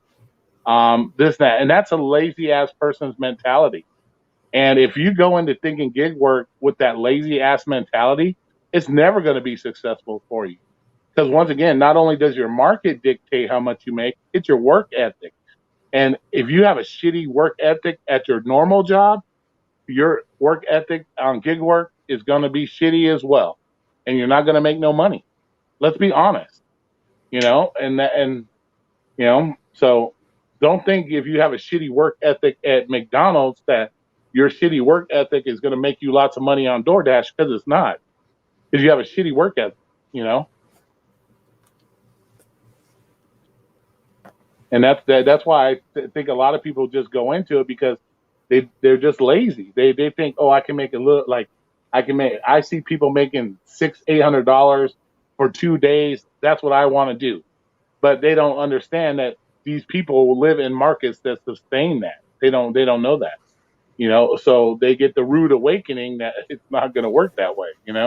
This, that, and that's a lazy ass person's mentality. And if you go into thinking gig work with that lazy ass mentality, it's never going to be successful for you. Because once again, not only does your market dictate how much you make, it's your work ethic. And if you have a shitty work ethic at your normal job, your work ethic on gig work is going to be shitty as well. And you're not going to make no money. Let's be honest, so don't think if you have a shitty work ethic at McDonald's that your shitty work ethic is going to make you lots of money on DoorDash, because it's not. Because you have a shitty work ethic, you know. And that's why I think a lot of people just go into it because they're just lazy. They think, oh, I can make it look like I can make. I see people making $800 for 2 days. That's what I want to do, but they don't understand that these people will live in markets that sustain that. They don't know that, So they get the rude awakening that it's not going to work that way. And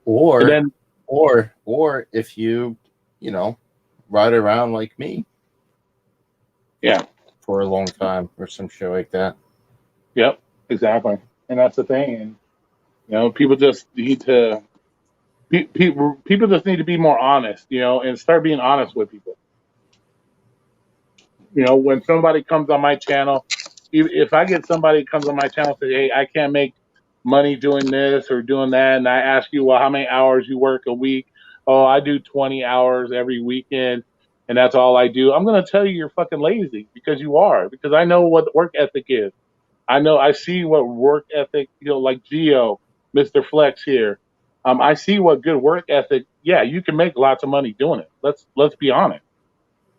Or then or if you know, ride around like me yeah, for a long time or some shit like that. yep, exactly. And that's the thing. And people just need to people just need to be more honest, and start being honest with people. When somebody comes on my channel, if I get somebody comes on my channel and say, hey, I can't make money doing this or doing that, and I ask you, well, how many hours you work a week? Oh, I do 20 hours every weekend, and that's all I do. I'm going to tell you you're fucking lazy, because you are, because I know what work ethic is. I see what work ethic, like Geo, Mr. Flex here. I see what good work ethic. Yeah, you can make lots of money doing it. Let's be honest.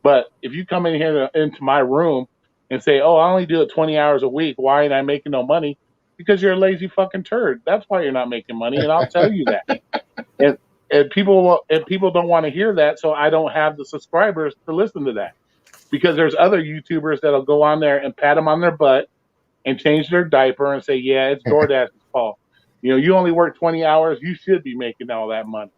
But if you come in here into my room and say, "Oh, I only do it 20 hours a week. Why ain't I making no money?" Because you're a lazy fucking turd. That's why you're not making money, and I'll tell you that. And people don't want to hear that, so I don't have the subscribers to listen to that. Because there's other YouTubers that'll go on there and pat them on their butt and change their diaper and say, "Yeah, it's DoorDash's fault. You only work 20 hours. You should be making all that money."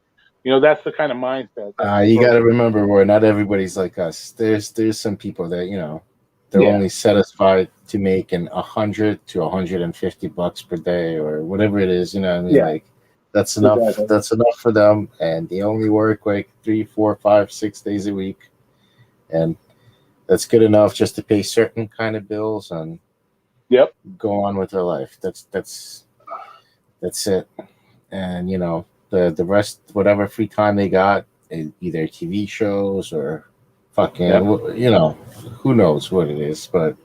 That's the kind of mindset that You people. got to remember, Roy, not everybody's like us. There's some people that they're Yeah, only satisfied to making 100 to 150 bucks per day or whatever it is. You know what I mean? yeah, Like that's enough. exactly. That's enough for them, and they only work like 3, 4, 5, 6 days a week, and that's good enough just to pay certain kind of bills and Yep. go on with their life. That's it. And the rest, whatever free time they got, either TV shows or fucking, Yep. who knows what it is, but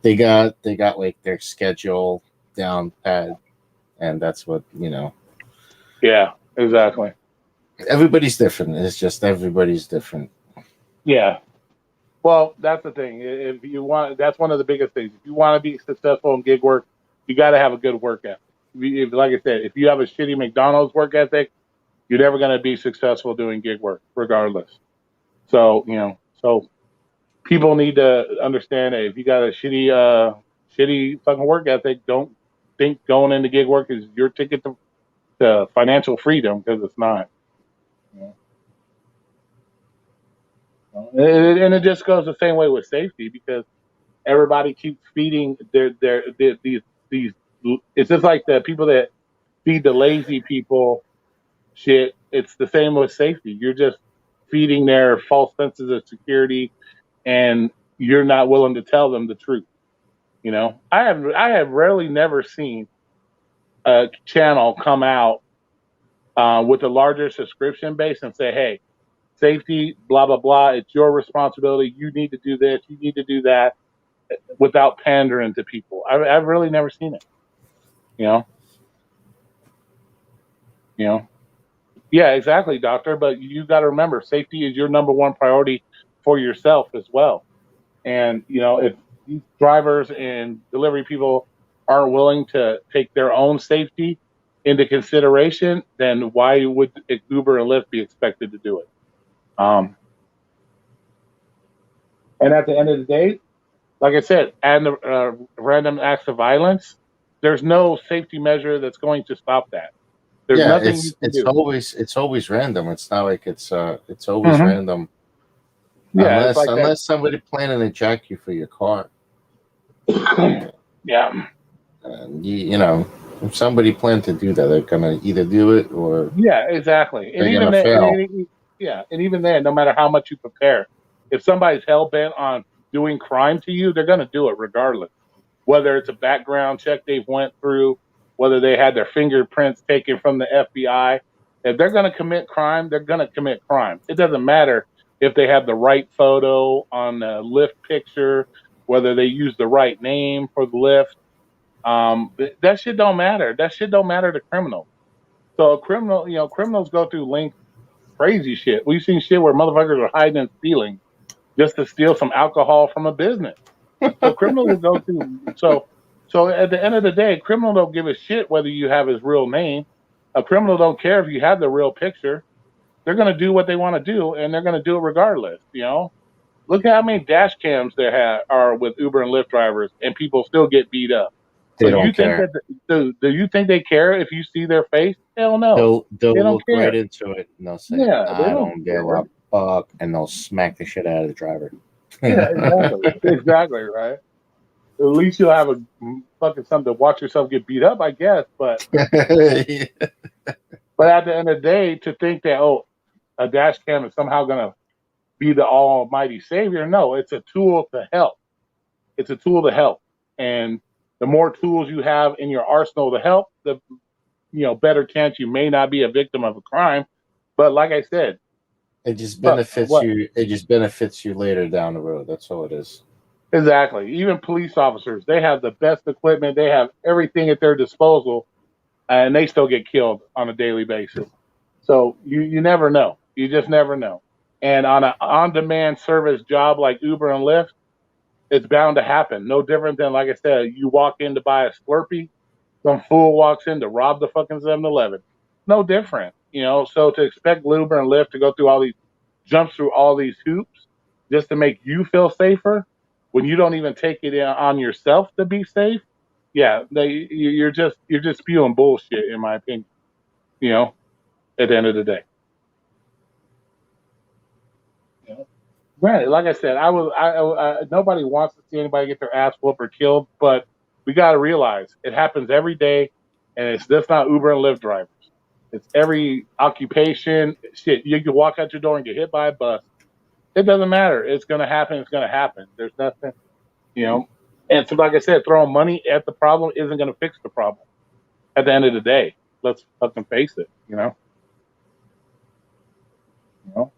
they got like their schedule down pat, and that's what Yeah. Exactly. everybody's different. It's just everybody's different. Yeah. Well, that's the thing. If you want, that's one of the biggest things. If you want to be successful in gig work, you got to have a good work ethic. Like I said, if you have a shitty McDonald's work ethic, you're never going to be successful doing gig work, regardless. So people need to understand that if you got a shitty fucking work ethic, don't think going into gig work is your ticket to financial freedom, because it's not. You and it just goes the same way with safety, because everybody keeps feeding these. It's just like the people that feed the lazy people shit. It's the same with safety. You're just feeding their false senses of security, and you're not willing to tell them the truth. I have rarely never seen a channel come out with a larger subscription base and say, hey, safety, blah, blah, blah, it's your responsibility. You need to do this. You need to do that without pandering to people. I've really never seen it, you know? You know? Yeah, exactly, doctor. But you got to remember, safety is your number one priority for yourself as well. And, you know, if these drivers and delivery people aren't willing to take their own safety into consideration, then why would Uber and Lyft be expected to do it? And at the end of the day, like I said, and random acts of violence, there's no safety measure that's going to stop that. There's Yeah, nothing you can it's do. always random. It's not like it's always Mhm. random Yeah, it's like unless somebody planning to jack you for your car. that. Yeah. And you know, if somebody planned to do that, they're gonna either do it or Yeah, exactly. And they're even gonna then, fail. yeah, and even then, no matter how much you prepare, if somebody's hell bent on doing crime to you, they're going to do it regardless. Whether it's a background check they've went through, whether they had their fingerprints taken from the FBI, if they're going to commit crime, they're going to commit crime. It doesn't matter if they have the right photo on the Lyft picture, whether they use the right name for the Lyft. That shit don't matter. That shit don't matter to criminals. So a criminal, you know, criminals go through length crazy shit. We've seen shit where motherfuckers are hiding and stealing just to steal some alcohol from a business. So criminals will go through. So at the end of the day, criminal don't give a shit whether you have his real name. A criminal don't care if you have the real picture. They're gonna do what they want to do, and they're gonna do it regardless. You know, look at how many dash cams there are with Uber and Lyft drivers, and people still get beat up. So They you don't think care. that do you think they care if you see their face? Hell no, they They'll don't look right care. into it and they'll say, Yeah, they "I don't don't give care. a fuck," and they'll smack the shit out of the driver. Yeah, exactly. Exactly, right. At least you'll have a fucking something to watch yourself get beat up, I guess. But at the end of the day, to think that a dash cam is somehow gonna be the almighty savior, no, it's a tool to help. It's a tool to help. And the more tools you have in your arsenal to help, the better chance you may not be a victim of a crime. But like I said, It just fuck benefits what? you. It just benefits you later down the road. That's all it is. Exactly. Even police officers, they have the best equipment, they have everything at their disposal, and they still get killed on a daily basis. So you never know. You just never know. And on an on-demand service job like Uber and Lyft, it's bound to happen. No different than, like I said, you walk in to buy a Slurpee, some fool walks in to rob the fucking 7-Eleven. No different, you know. So to expect Uber and Lyft to go through jump through all these hoops just to make you feel safer when you don't even take it on yourself to be safe, yeah, you're just spewing bullshit, in my opinion. You know, at the end of the day. You know? Granted, like I said, nobody wants to see anybody get their ass whooped or killed, but we got to realize it happens every day, and it's just not Uber and Lyft drivers. It's every occupation. Shit, you can walk out your door and get hit by a bus. It doesn't matter. It's gonna happen. It's gonna happen. There's nothing, you know. And so, like I said, throwing money at the problem isn't gonna fix the problem. At the end of the day, let's fucking face it. You know. You know.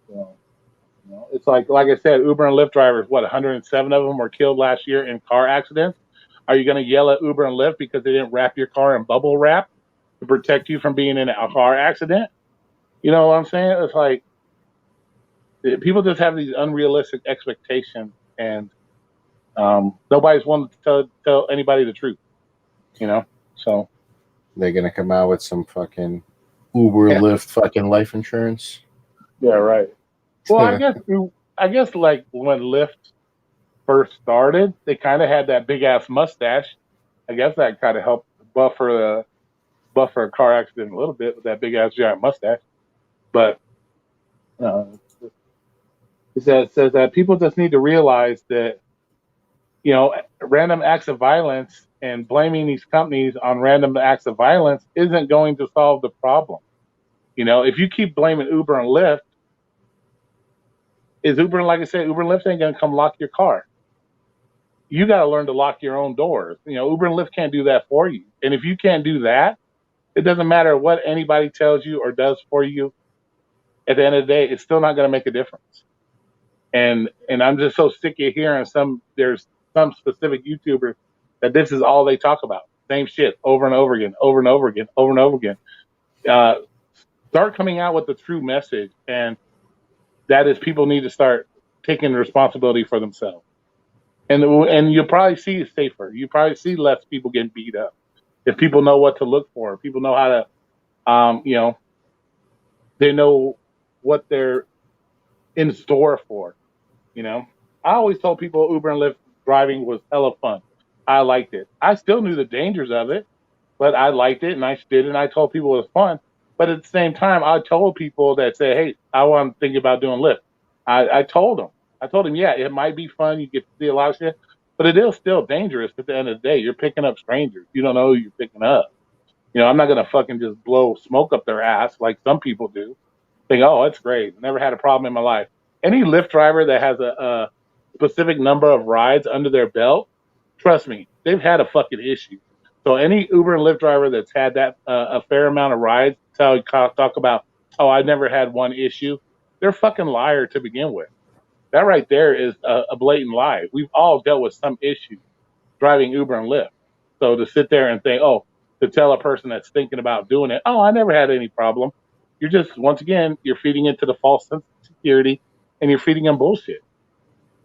So, it's like I said, Uber and Lyft drivers. What 107 of them were killed last year in car accidents. Are you gonna yell at Uber and Lyft because they didn't wrap your car in bubble wrap to protect you from being in a car accident? You know what I'm saying? It's like people just have these unrealistic expectations, and nobody's wanting to tell anybody the truth, you know. So They're gonna come out with some fucking Uber yeah, Lyft fucking life insurance. yeah, right. Well, I guess like when Lyft first started, they kind of had that big ass mustache. I guess that kind of helped buffer a car accident a little bit with that big ass giant mustache. But uh, it says that people just need to realize that random acts of violence and blaming these companies on random acts of violence isn't going to solve the problem. You know, if you keep blaming Uber and Lyft, like I said, Uber and Lyft ain't going to come lock your car. You got to learn to lock your own doors. You know, Uber and Lyft can't do that for you. And if you can't do that, It doesn't matter what anybody tells you or does for you. At the end of the day, it's still not going to make a difference. And I'm just so sick of hearing there's some specific YouTubers that this is all they talk about. Same shit over and over again, over and over again, over and over again. Start coming out with the true message, and that is people need to start taking responsibility for themselves. And you'll probably see it safer. You probably see less people getting beat up if people know what to look for. People know how to, they know what they're in store for. I always told people Uber and Lyft driving was hella fun. I liked it. I still knew the dangers of it, but I liked it and I did it. And I told people it was fun. But at the same time, I told people that say, hey, I want to think about doing Lyft. I told them, yeah, it might be fun. You get to see a lot of shit, but it is still dangerous at the end of the day. You're picking up strangers. You don't know who you're picking up. I'm not going to fucking just blow smoke up their ass like some people do. Think, oh, that's great. Never had a problem in my life. Any Lyft driver that has a specific number of rides under their belt, trust me, they've had a fucking issue. So any Uber and Lyft driver that's had that a fair amount of rides, talk about, oh, I never had one issue, they're a fucking liar to begin with. That right there is a blatant lie. We've all dealt with some issue driving Uber and Lyft. So to sit there and think, oh, to tell a person that's thinking about doing it, oh, I never had any problem. You're just, once again, you're feeding into the false sense of security and you're feeding them bullshit.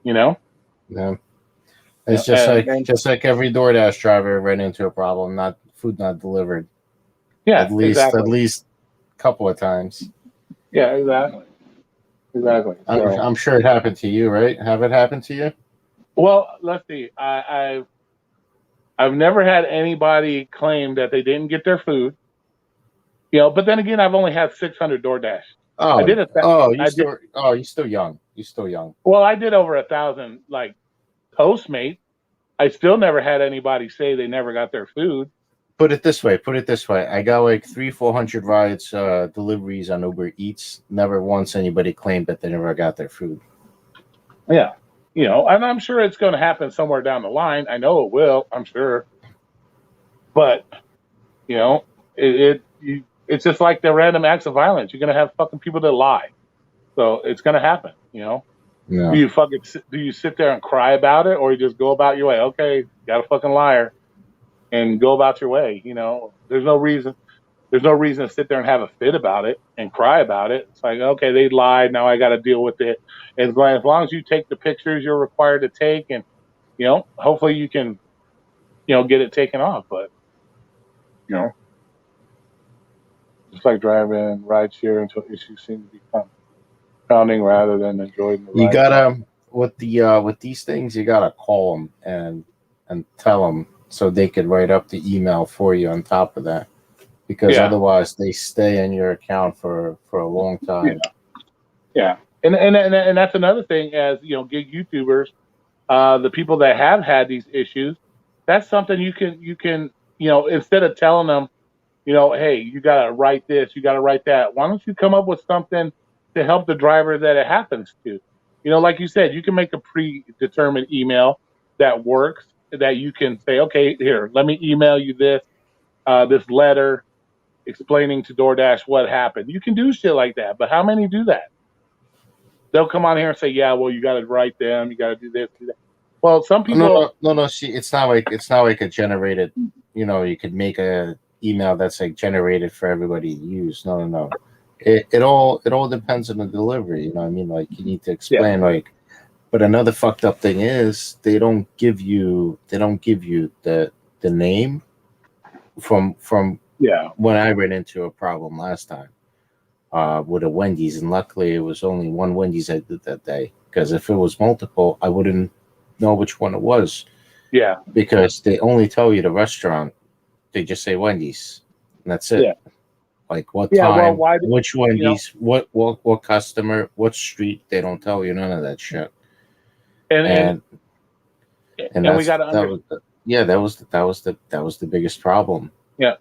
Yeah. It's just like every DoorDash driver ran into a problem, food not delivered. Yeah, at least exactly. a couple of times. Yeah, exactly. I'm sure it happened to you, right? Have it happened to you? Well, let's see. I've never had anybody claim that they didn't get their food. But then again, I've only had 600 DoorDash. Oh, you're still young. You're still young. Well, I did over 1,000 like Postmates. I still never had anybody say they never got their food. Put it this way. I got like 300-400 rides, deliveries on Uber Eats. Never once anybody claimed that they never got their food. Yeah. And I'm sure it's going to happen somewhere down the line. I know it will. I'm sure. But, it's just like the random acts of violence. You're going to have fucking people that lie. So it's going to happen, Yeah. Do you sit there and cry about it, or you just go about your way? Okay, got a fucking liar, and go about your way. There's no reason to sit there and have a fit about it and cry about it. It's like, okay, they lied. Now I got to deal with it. As long as you take the pictures you're required to take, and hopefully you can, get it taken off. But it's like driving rideshare until issues seem to become pounding rather than enjoying the ride. You gotta with these things, you gotta call them and tell them so they could write up the email for you on top of that, because otherwise they stay in your account for a long time. Yeah. And that's another thing, as gig YouTubers, the people that have had these issues, that's something you can instead of telling them, hey, you gotta write this, you gotta write that, why don't you come up with something to help the driver that it happens to? Like you said, you can make a predetermined email that works, that you can say, okay, here, let me email you this letter explaining to DoorDash what happened. You can do shit like that, but how many do that? They'll come on here and say, yeah, well, you got to write them, you got to do this, do that. Well, some people. No. See, it's not like a generated. You could make a email that's like generated for everybody to use. No. It all depends on the delivery. You know what I mean? Like, you need to explain But another fucked up thing is they don't give you the name from when I ran into a problem last time with a Wendy's, and luckily it was only one Wendy's I did that day, because if it was multiple, I wouldn't know which one it was. Yeah. Because they only tell you the restaurant. They just say Wendy's, and that's it. Yeah. Like what time, which Wendy's, what customer, what street, they don't tell you none of that shit. And we got to that was the biggest problem. Yeah.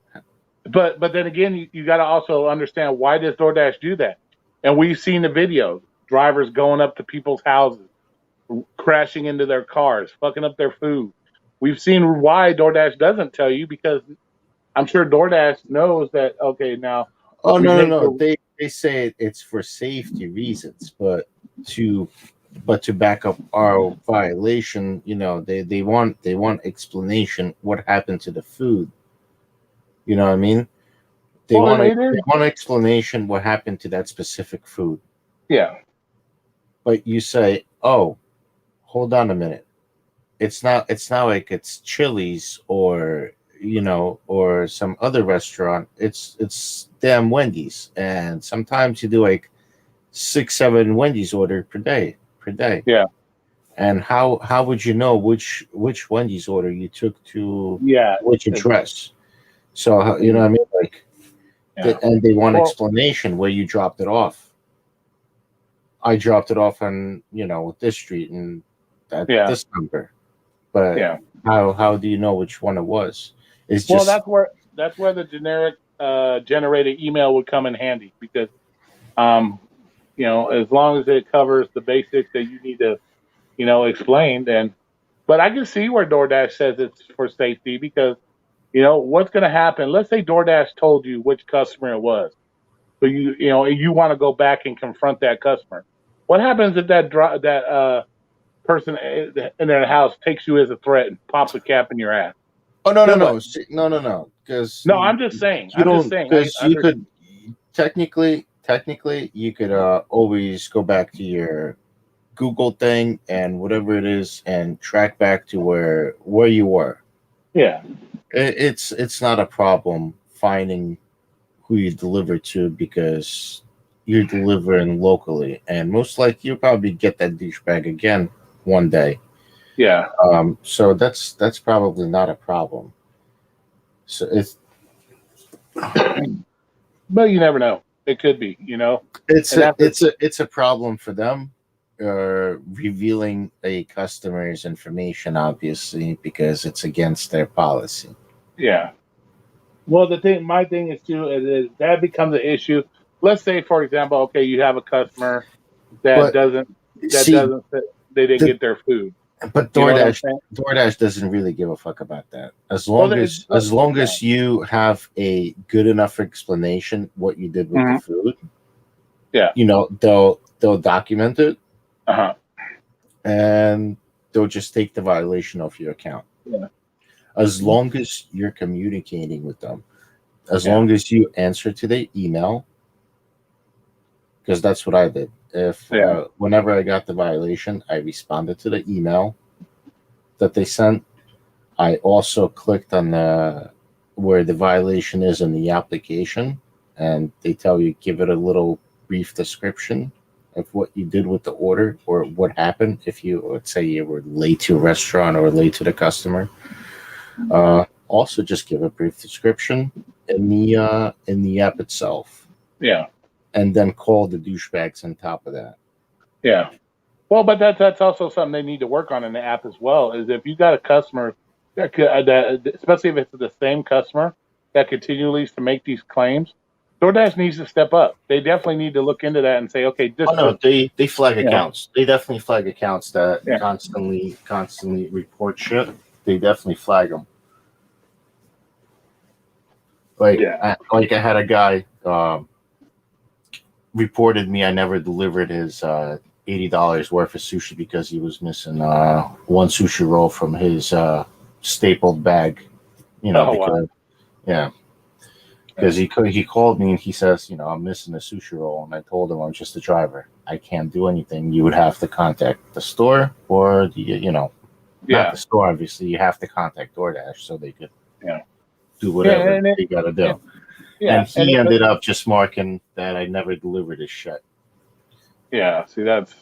But then again, you got to also understand, why does DoorDash do that? And we've seen the videos, drivers going up to people's houses, crashing into their cars, fucking up their food. We've seen why DoorDash doesn't tell you, because I'm sure DoorDash knows that. Okay, now Oh we no, no, make no. the They say it's for safety reasons, to to back up our violation, they want explanation what happened to the food. You know what I mean? They well, want it they is. want explanation what happened to that specific food. Yeah. But you say, "Oh, hold on a minute. It's not like it's Chili's or or some other restaurant. It's damn Wendy's, and sometimes you do like 6, 7 Wendy's order per day. Yeah. And how would you know which Wendy's order you took to Yeah. which address? So you know what I mean, like, Yeah. and they want Well, explanation where you dropped it off. I dropped it off on this street and at yeah. this number, but Yeah. how do you know which one it was? It's Well, just that's where the generic generated email would come in handy because um, as long as it covers the basics that you need to explain, then. But I can see where DoorDash says it's for safety because what's going to happen. Let's say DoorDash told you which customer it was, so you want to go back and confront that customer. What happens if that person in their house takes you as a threat and pops a cap in your ass? oh no no Then what? no no because No, I'm just saying. you I'm just don't saying. I because you under could technically you could always go back to your Google thing and whatever it is and track back to where you were. yeah. It's not a problem finding who you deliver to because you're delivering locally, and most likely you'll probably get that douchebag again one day. Yeah. So that's probably not a problem. So But you never know. It could be, it's and a that's it's a it's a problem for them revealing a customer's information, obviously, because it's against their policy. yeah. Well, my thing is too, is that becomes an issue. Let's say, for example, okay, you have a customer that But doesn't that see, doesn't they didn't the get their food. but You know what I'm DoorDash saying? DoorDash doesn't really give a fuck about that. As Well, long as as long as you have a good enough explanation what you did with the mhm, food, yeah. they'll document it Uh huh. and they'll just take the violation off your account. Yeah. As long as you're communicating with them, as Yeah. long as you answer to their email, because that's what I did. If Yeah. whenever I got the violation, I responded to the email that they sent. I also clicked on the where the violation is in the application, and they tell you give it a little brief description of what you did with the order or what happened if you, let's say, you were late to a restaurant or late to the customer. Also, just give a brief description in the app itself, Yeah. and then call the douchebags on top of that. Yeah. Well, but that's also something they need to work on in the app as well. Is if you got a customer that especially if it's the same customer that continues to make these claims, DoorDash needs to step up. They definitely need to look into that and say, okay, Oh just no, because they flag you know, accounts. They definitely flag accounts that yeah, constantly report shit. They definitely flag them. yeah, Like I had a guy reported me. I never delivered his $80 worth of sushi because he was missing one sushi roll from his stapled bag. oh wow, Because yeah, because he called me and he says, I'm missing a sushi roll, and I told him I'm just a driver. I can't do anything. You would have to contact the store or not yeah, the store. Obviously, you have to contact DoorDash so they could yeah, do yeah, whatever they got to do. And and he ended up just marking that I never delivered his shit. yeah. See, that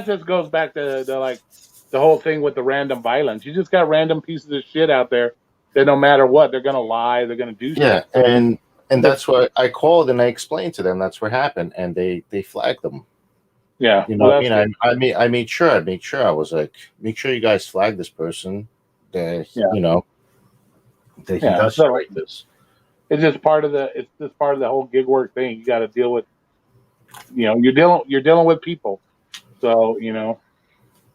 just goes back to the whole thing with the random violence. You just got random pieces of shit out there that no matter what, they're gonna lie, they're gonna do Yeah, shit. and that's what I called and I explained to them that's what happened, and they flagged them. Yeah, You know well, what I that's mean? good. I made sure. I was like, make sure you guys flag this person that Yeah, that he yeah. does shit So like this. it's just part of the whole gig work thing. You got to deal with, you're dealing with people. So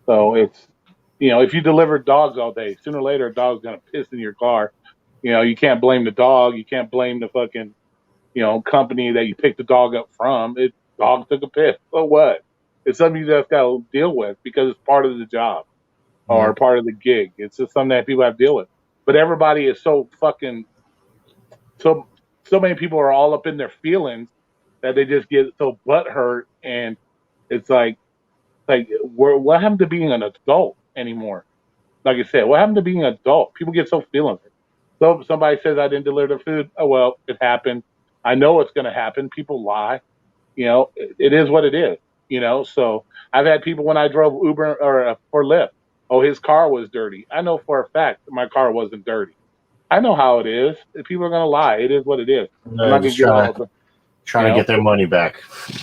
so it's if you deliver dogs all day, sooner or later a dog's gonna piss in your car. You know, you can't blame the dog. You can't blame the fucking, company that you picked the dog up from. It dog took a piss. So what? It's something you just got to deal with because it's part of the job Yeah. or part of the gig. It's just something that people have to deal with. But everybody is so fucking so many people are all up in their feelings that they just get so butthurt, and it's like what happened to being an adult anymore? Like I said, what happened to being an adult? People get so feeling it. So somebody says I didn't deliver the food. Oh well, it happened. I know it's going to happen. People lie. It is what it is. So I've had people when I drove Uber or Lyft. Oh, his car was dirty. I know for a fact that my car wasn't dirty. I know how it is. People are going to lie. It is what it is. I'm not going Just to get all up. trying to get their money back.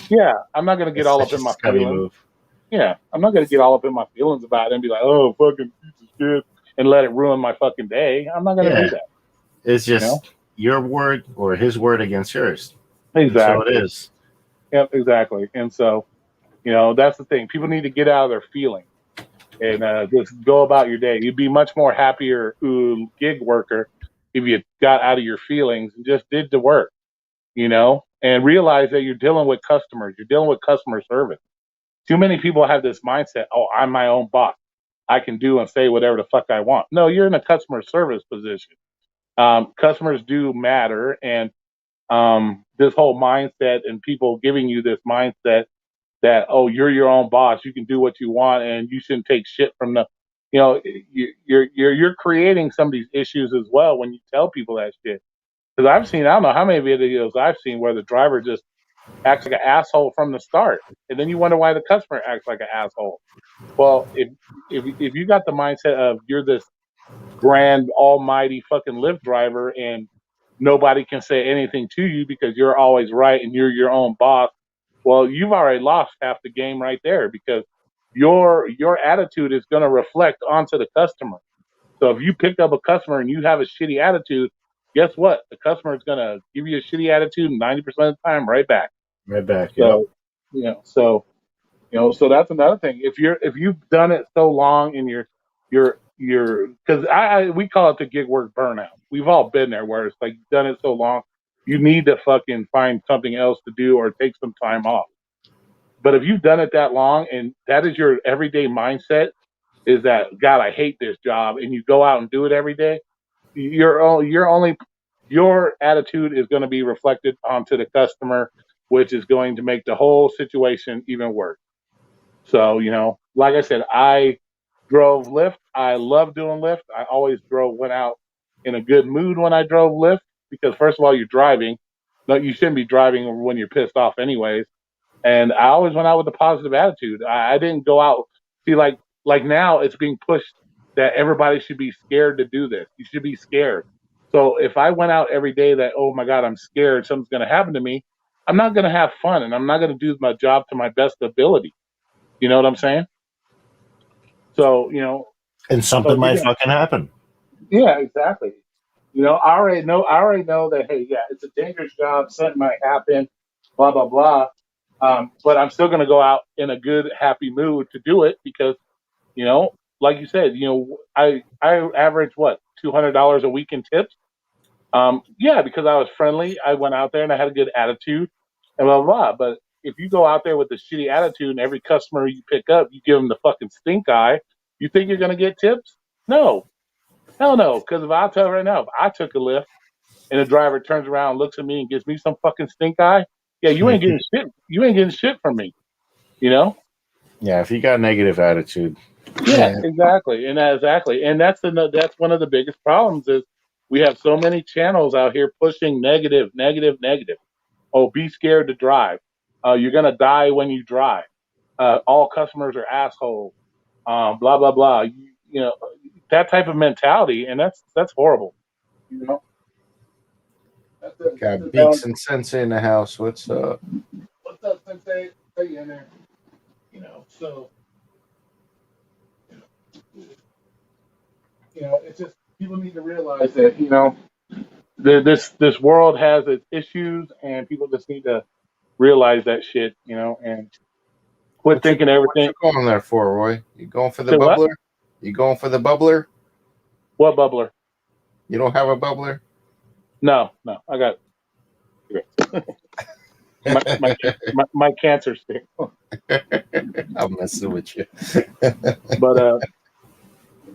Yeah, I'm not going to get It's all up such a in my scummy feelings. move. Yeah, I'm not going to get all up in my feelings about it and be like, oh, fucking piece of shit, and let it ruin my fucking day. I'm not going to do that. It's just your word or his word against yours. Exactly. So it is. Yep, exactly. And so, that's the thing. People need to get out of their feelings and just go about your day. You'd be much more happier gig worker if you got out of your feelings and just did the work, and realize that you're dealing with customers. You're dealing with customer service. Too many people have this mindset, oh, I'm my own boss. I can do and say whatever the fuck I want. No, you're in a customer service position. Customers do matter. And this whole mindset and people giving you this mindset that, oh, you're your own boss. You can do what you want and you shouldn't take shit from the, you're creating some of these issues as well when you tell people that shit. Because I don't know how many videos I've seen where the driver just acts like an asshole from the start. And then you wonder why the customer acts like an asshole. Well, if you got the mindset of you're this grand almighty fucking Lyft driver and nobody can say anything to you because you're always right and you're your own boss, well, you've already lost half the game right there because your attitude is going to reflect onto the customer. So if you pick up a customer and you have a shitty attitude, guess what? The customer is going to give you a shitty attitude 90% of the time right back. Right back. So, so that's another thing. If you've done it so long and you're because we call it the gig work burnout. We've all been there where it's like you've done it so long, you need to fucking find something else to do or take some time off. But if you've done it that long and that is your everyday mindset, is that God, I hate this job, and you go out and do it every day, your attitude is going to be reflected onto the customer, which is going to make the whole situation even worse. So, like I said, I drove Lyft. I love doing Lyft. I always went out in a good mood when I drove Lyft because, first of all, you're driving. No, you shouldn't be driving when you're pissed off, anyways. And I always went out with a positive attitude. I didn't go out. See, like now it's being pushed that everybody should be scared to do this. You should be scared. So if I went out every day that, oh my God, I'm scared, something's going to happen to me, I'm not going to have fun and I'm not going to do my job to my best ability. You know what I'm saying? So, and something might fucking happen. Yeah, exactly. I already know that, hey, yeah, it's a dangerous job. Something might happen, blah, blah, blah. But I'm still going to go out in a good, happy mood to do it because, like you said, I average what, $200 a week in tips. Yeah, because I was friendly. I went out there and I had a good attitude and blah, blah, blah. But if you go out there with a shitty attitude and every customer you pick up, you give them the fucking stink eye, you think you're going to get tips? No. Hell no. Because if I'll tell you right now, if I took a lift and the driver turns around, looks at me and gives me some fucking stink eye, yeah, you ain't getting shit. You ain't getting shit from me. Yeah, if you got a negative attitude. Yeah, exactly. And that's one of the biggest problems is we have so many channels out here pushing negative, negative, negative. Oh, be scared to drive. You're gonna die when you drive. All customers are assholes. Blah blah blah. That type of mentality, and that's horrible. Got Beaks and Sensei in the house. What's up? What's up, Sensei? Are you in there? So it's just people need to realize that this world has its issues, and people just need to realize that shit, and quit thinking everything. What you going there for, Roy? You going for the Say what? bubbler? You going for the bubbler? What bubbler? You don't have a bubbler? No, I got my cancer stick. I'm messing with you.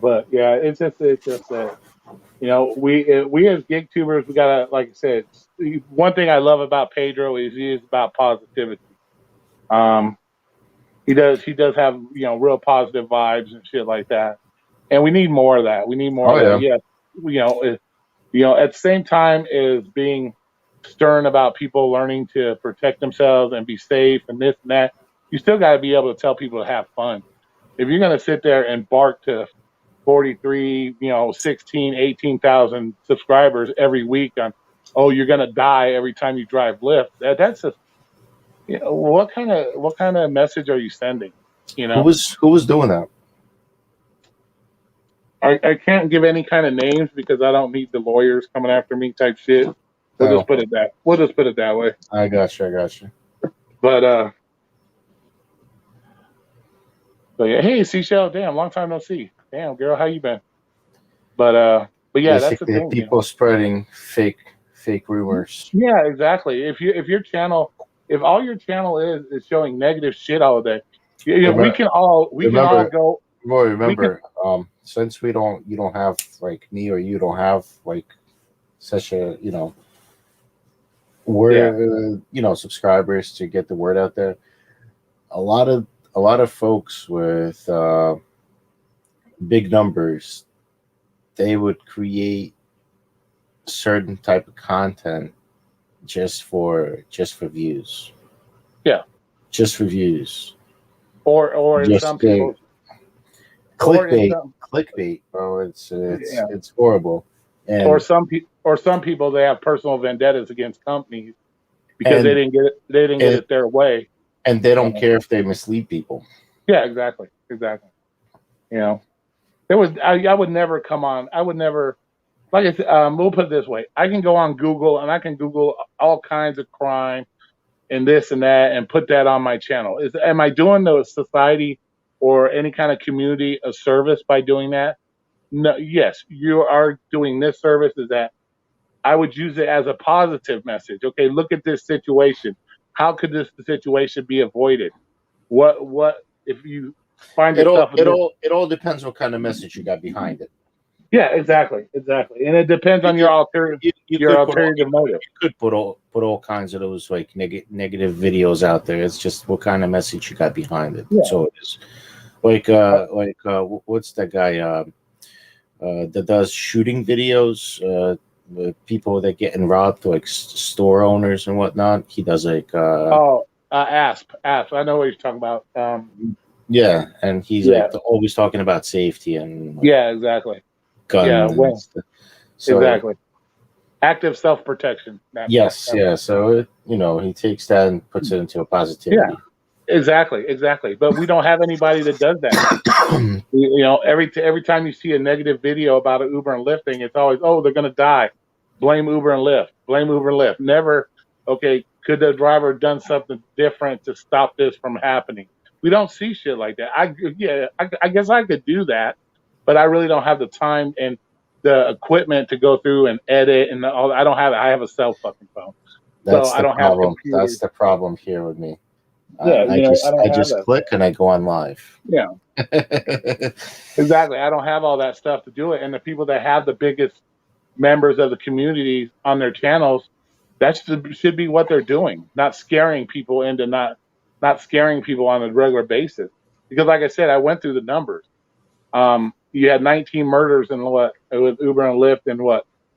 But yeah, it's just that we as gig tubers, we gotta, like I said, one thing I love about Pedro is he is about positivity. Um, he does have real positive vibes and shit like that, and we need more of that. We need more Oh of that. yeah. Yeah, at the same time as being stern about people learning to protect themselves and be safe and this and that, you still got to be able to tell people to have fun. If you're going to sit there and bark to 43, 16, 18,000 subscribers every week on, oh, you're going to die every time you drive Lyft, that's just, what kind of message are you sending? Who was doing that? I can't give any kind of names because I don't need the lawyers coming after me type shit. We'll Oh, just put it that way. I got you. But yeah, hey Seashell, damn, long time no see. Damn girl, how you been? But yeah, that's the Basically, thing. people spreading fake rumors. Yeah, exactly. If all your channel is showing negative shit all day, we can all go. Roy, We can, remember, since you don't have like me or you don't have like such a word, subscribers to get the word out there. A lot of folks with big numbers, they would create certain type of content just for views. Yeah, just for views. or in Just some people, clickbait, bro. It's horrible. And or some people they have personal vendettas against companies because and they didn't get it their way, and they don't care if they mislead people. Yeah, exactly. There was I would never come on. I would never, like I said, we'll put it this way: I can go on Google and I can Google all kinds of crime and this and that and put that on my channel. Am I doing the society or any kind of community a service by doing that? No. Yes, you are doing this service. Is that I would use it as a positive message. Okay, look at this situation. How could this situation be avoided? What if you find yourself in this? It all depends what kind of message you got behind it. Yeah, exactly, and it depends on your alternative motive. You could put all kinds of those like negative videos out there. It's just what kind of message you got behind it. Yeah. So it is what's that guy that does shooting videos? The people that getting robbed, like store owners and whatnot. He does like Asp. I know what you're talking about. Yeah, and he's like always talking about safety and exactly. guns. So, exactly. Active self-protection. Yes. So he takes that and puts it into a positivity. Yeah, exactly. But we don't have anybody that does that. Every time you see a negative video about an Uber and Lyft thing, it's always, oh, they're gonna die. Blame Uber and Lyft. Never, okay, could the driver have done something different to stop this from happening? We don't see shit like that. I guess I could do that, but I really don't have the time and the equipment to go through and edit and all. I don't have it. I have a cell fucking phone. That's so the I don't problem. have computers. That's the problem here with me. Yeah, I just click and I go on live. Yeah, exactly. I don't have all that stuff to do it. And the people that have the biggest members of the community on their channels, that should be what they're doing, not scaring people into not scaring people on a regular basis. Because like I said, I went through the numbers. You had 19 murders in with Uber and Lyft in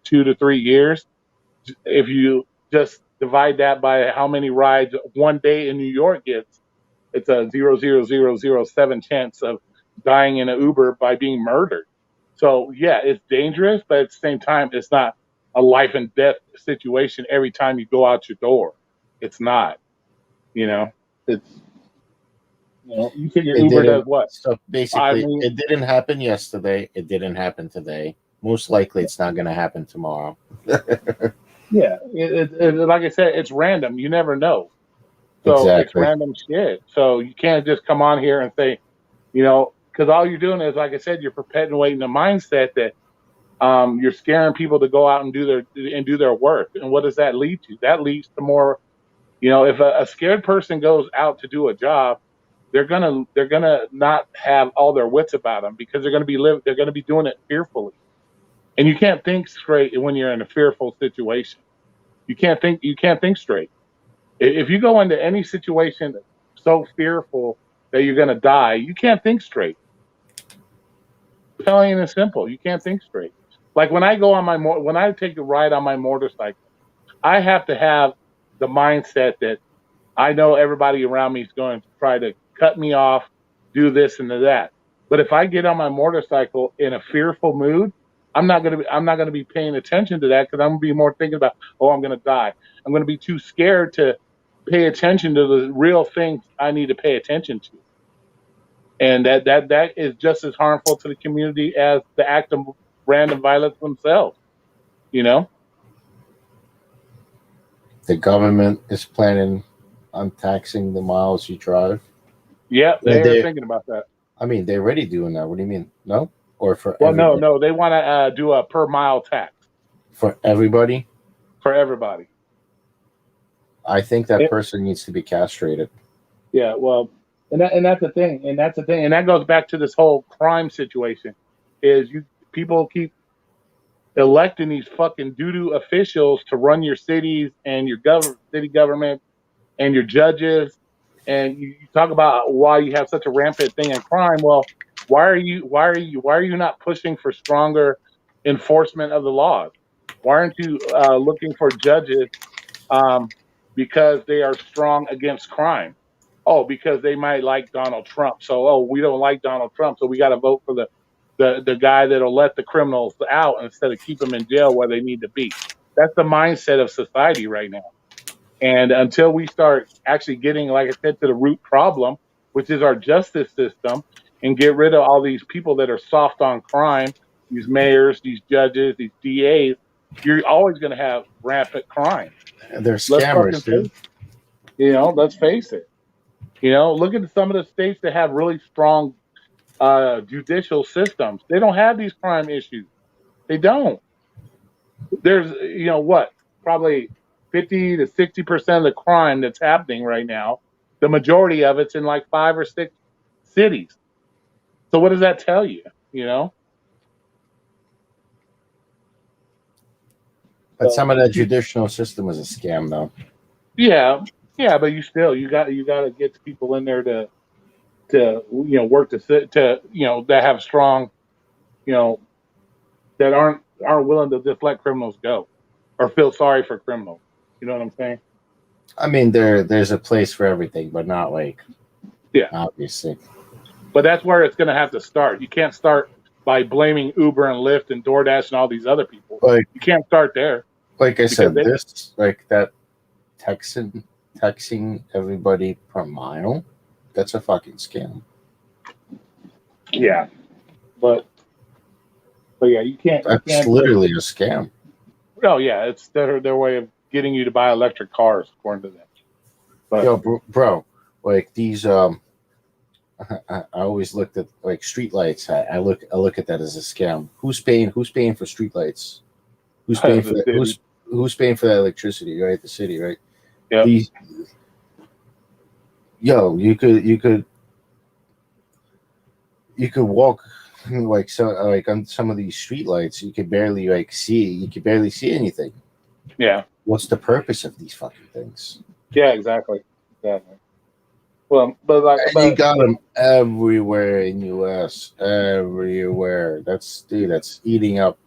2 to 3 years. If you just divide that by how many rides one day in New York gets, it's a 0.00007 chance of dying in an Uber by being murdered. So yeah, it's dangerous, but at the same time, it's not a life and death situation every time you go out your door. It's not. It's you figure Uber does what? So basically, it didn't happen yesterday. It didn't happen today. Most likely, it's not going to happen tomorrow. Yeah, like I said, it's random. You never know. So exactly. It's random shit. So you can't just come on here and say, because all you're doing is, like I said, you're perpetuating the mindset that You're scaring people to go out and do their work. And what does that lead to? That leads to more. If a scared person goes out to do a job, they're gonna not have all their wits about them because they're gonna be doing it fearfully. And you can't think straight when you're in a fearful situation. You can't think straight. If you go into any situation so fearful that you're gonna die, you can't think straight. Plain and simple. You can't think straight. Like when I go on when I take a ride on my motorcycle, I have to have the mindset that I know everybody around me is going to try to cut me off, do this and that. But if I get on my motorcycle in a fearful mood, I'm not gonna be paying attention to that because I'm gonna be more thinking about, oh, I'm gonna die. I'm gonna be too scared to pay attention to the real things I need to pay attention to. And that is just as harmful to the community as the act of random violence themselves. You know? The government is planning on taxing the miles you drive. Yeah, Yeah, they're thinking about that. I mean, they're already doing that. What do you mean? No? Or for Well, everybody? no, they want to do a per mile tax For everybody? for everybody. I think that It- person needs to be castrated. Yeah, well, and that's the thing, and that goes back to this whole crime situation. Is people keep electing these fucking doo-doo officials to run your cities and your city government and your judges, and you talk about why you have such a rampant thing in crime. Well, why are you not pushing for stronger enforcement of the laws? Why aren't you looking for judges um, because they are strong against crime? Oh, because they might like Donald Trump. So, we don't like Donald Trump, so we got to vote for the guy that'll let the criminals out instead of keep them in jail where they need to be. That's the mindset of society right now. And until we start actually getting, like I said, to the root problem, which is our justice system, and get rid of all these people that are soft on crime, these mayors, these judges, these DAs, you're always going to have rampant crime. They're Let's fucking scammers, face dude. let's face it. Look at some of the states that have really strong judicial systems. They don't have these crime issues. They don't. There's, what, probably 50 to 60% of the crime that's happening right now, the majority of it's in like 5 or 6 cities. So what does that tell you? But some of that judicial system is a scam, though. Yeah, yeah, but you got to get people in there to work that have strong, that aren't willing to just let criminals go or feel sorry for criminals. You know what I'm saying? I mean, there's a place for everything, but not like, Yeah. obviously. But that's where it's going to have to start. You can't start by blaming Uber and Lyft and DoorDash and all these other people. Like You can't start there. like I said, Because this like that texting everybody per mile, that's a fucking scam. Yeah, but yeah, you can't. That's literally a scam. Oh yeah, it's their way of getting you to buy electric cars, according to them. But Yo, bro, like these I always looked at like streetlights. I look at that as a scam. Who's paying for streetlights? Who's paying for that? Who's paying for that electricity? Right, the city, right? yeah, You could walk like on some of these streetlights. You could barely see anything. yeah, What's the purpose of these fucking things? yeah, exactly. Well, And you got them everywhere in U.S. Everywhere. That's eating up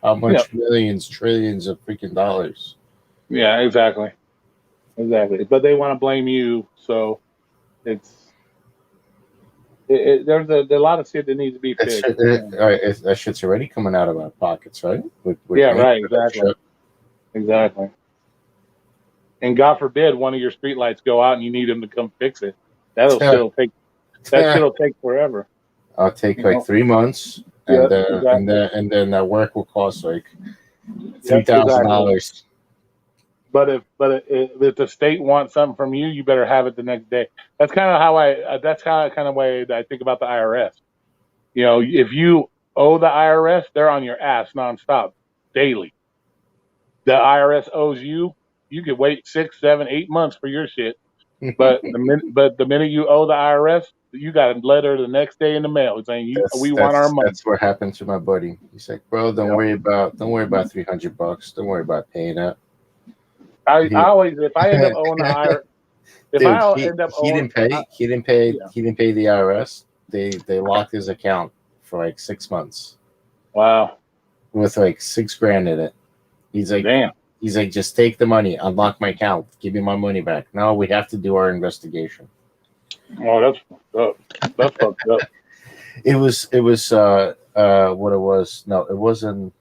how much millions, trillions of freaking dollars. yeah, exactly. But they want to blame you, so there's a lot of shit that needs to be fixed. That shit's already coming out of our pockets, right? Yeah, right, exactly. And God forbid one of your streetlights go out and you need them to come fix it. That shit'll take forever. I'll take like 3 months, and then that work will cost like $3,000. But if the state wants something from you, you better have it the next day. That's kind of how I think about the IRS. If you owe the IRS, they're on your ass nonstop, daily. The IRS owes you. You could wait 6, 7, 8 months for your shit. But the minute you owe the IRS, you got a letter the next day in the mail saying we want our money. That's what happened to my buddy. He's like, bro, don't worry about $300. Don't worry about paying it. I always, if I end up owing the IRS, he didn't pay the IRS. They locked his account for like 6 months. Wow. With like $6,000 in it. He's like, damn. He's like, just take the money, unlock my account, give me my money back. No, we have to do our investigation. Oh, that's fucked up. That's fucked up. It was what it was. No, it wasn't.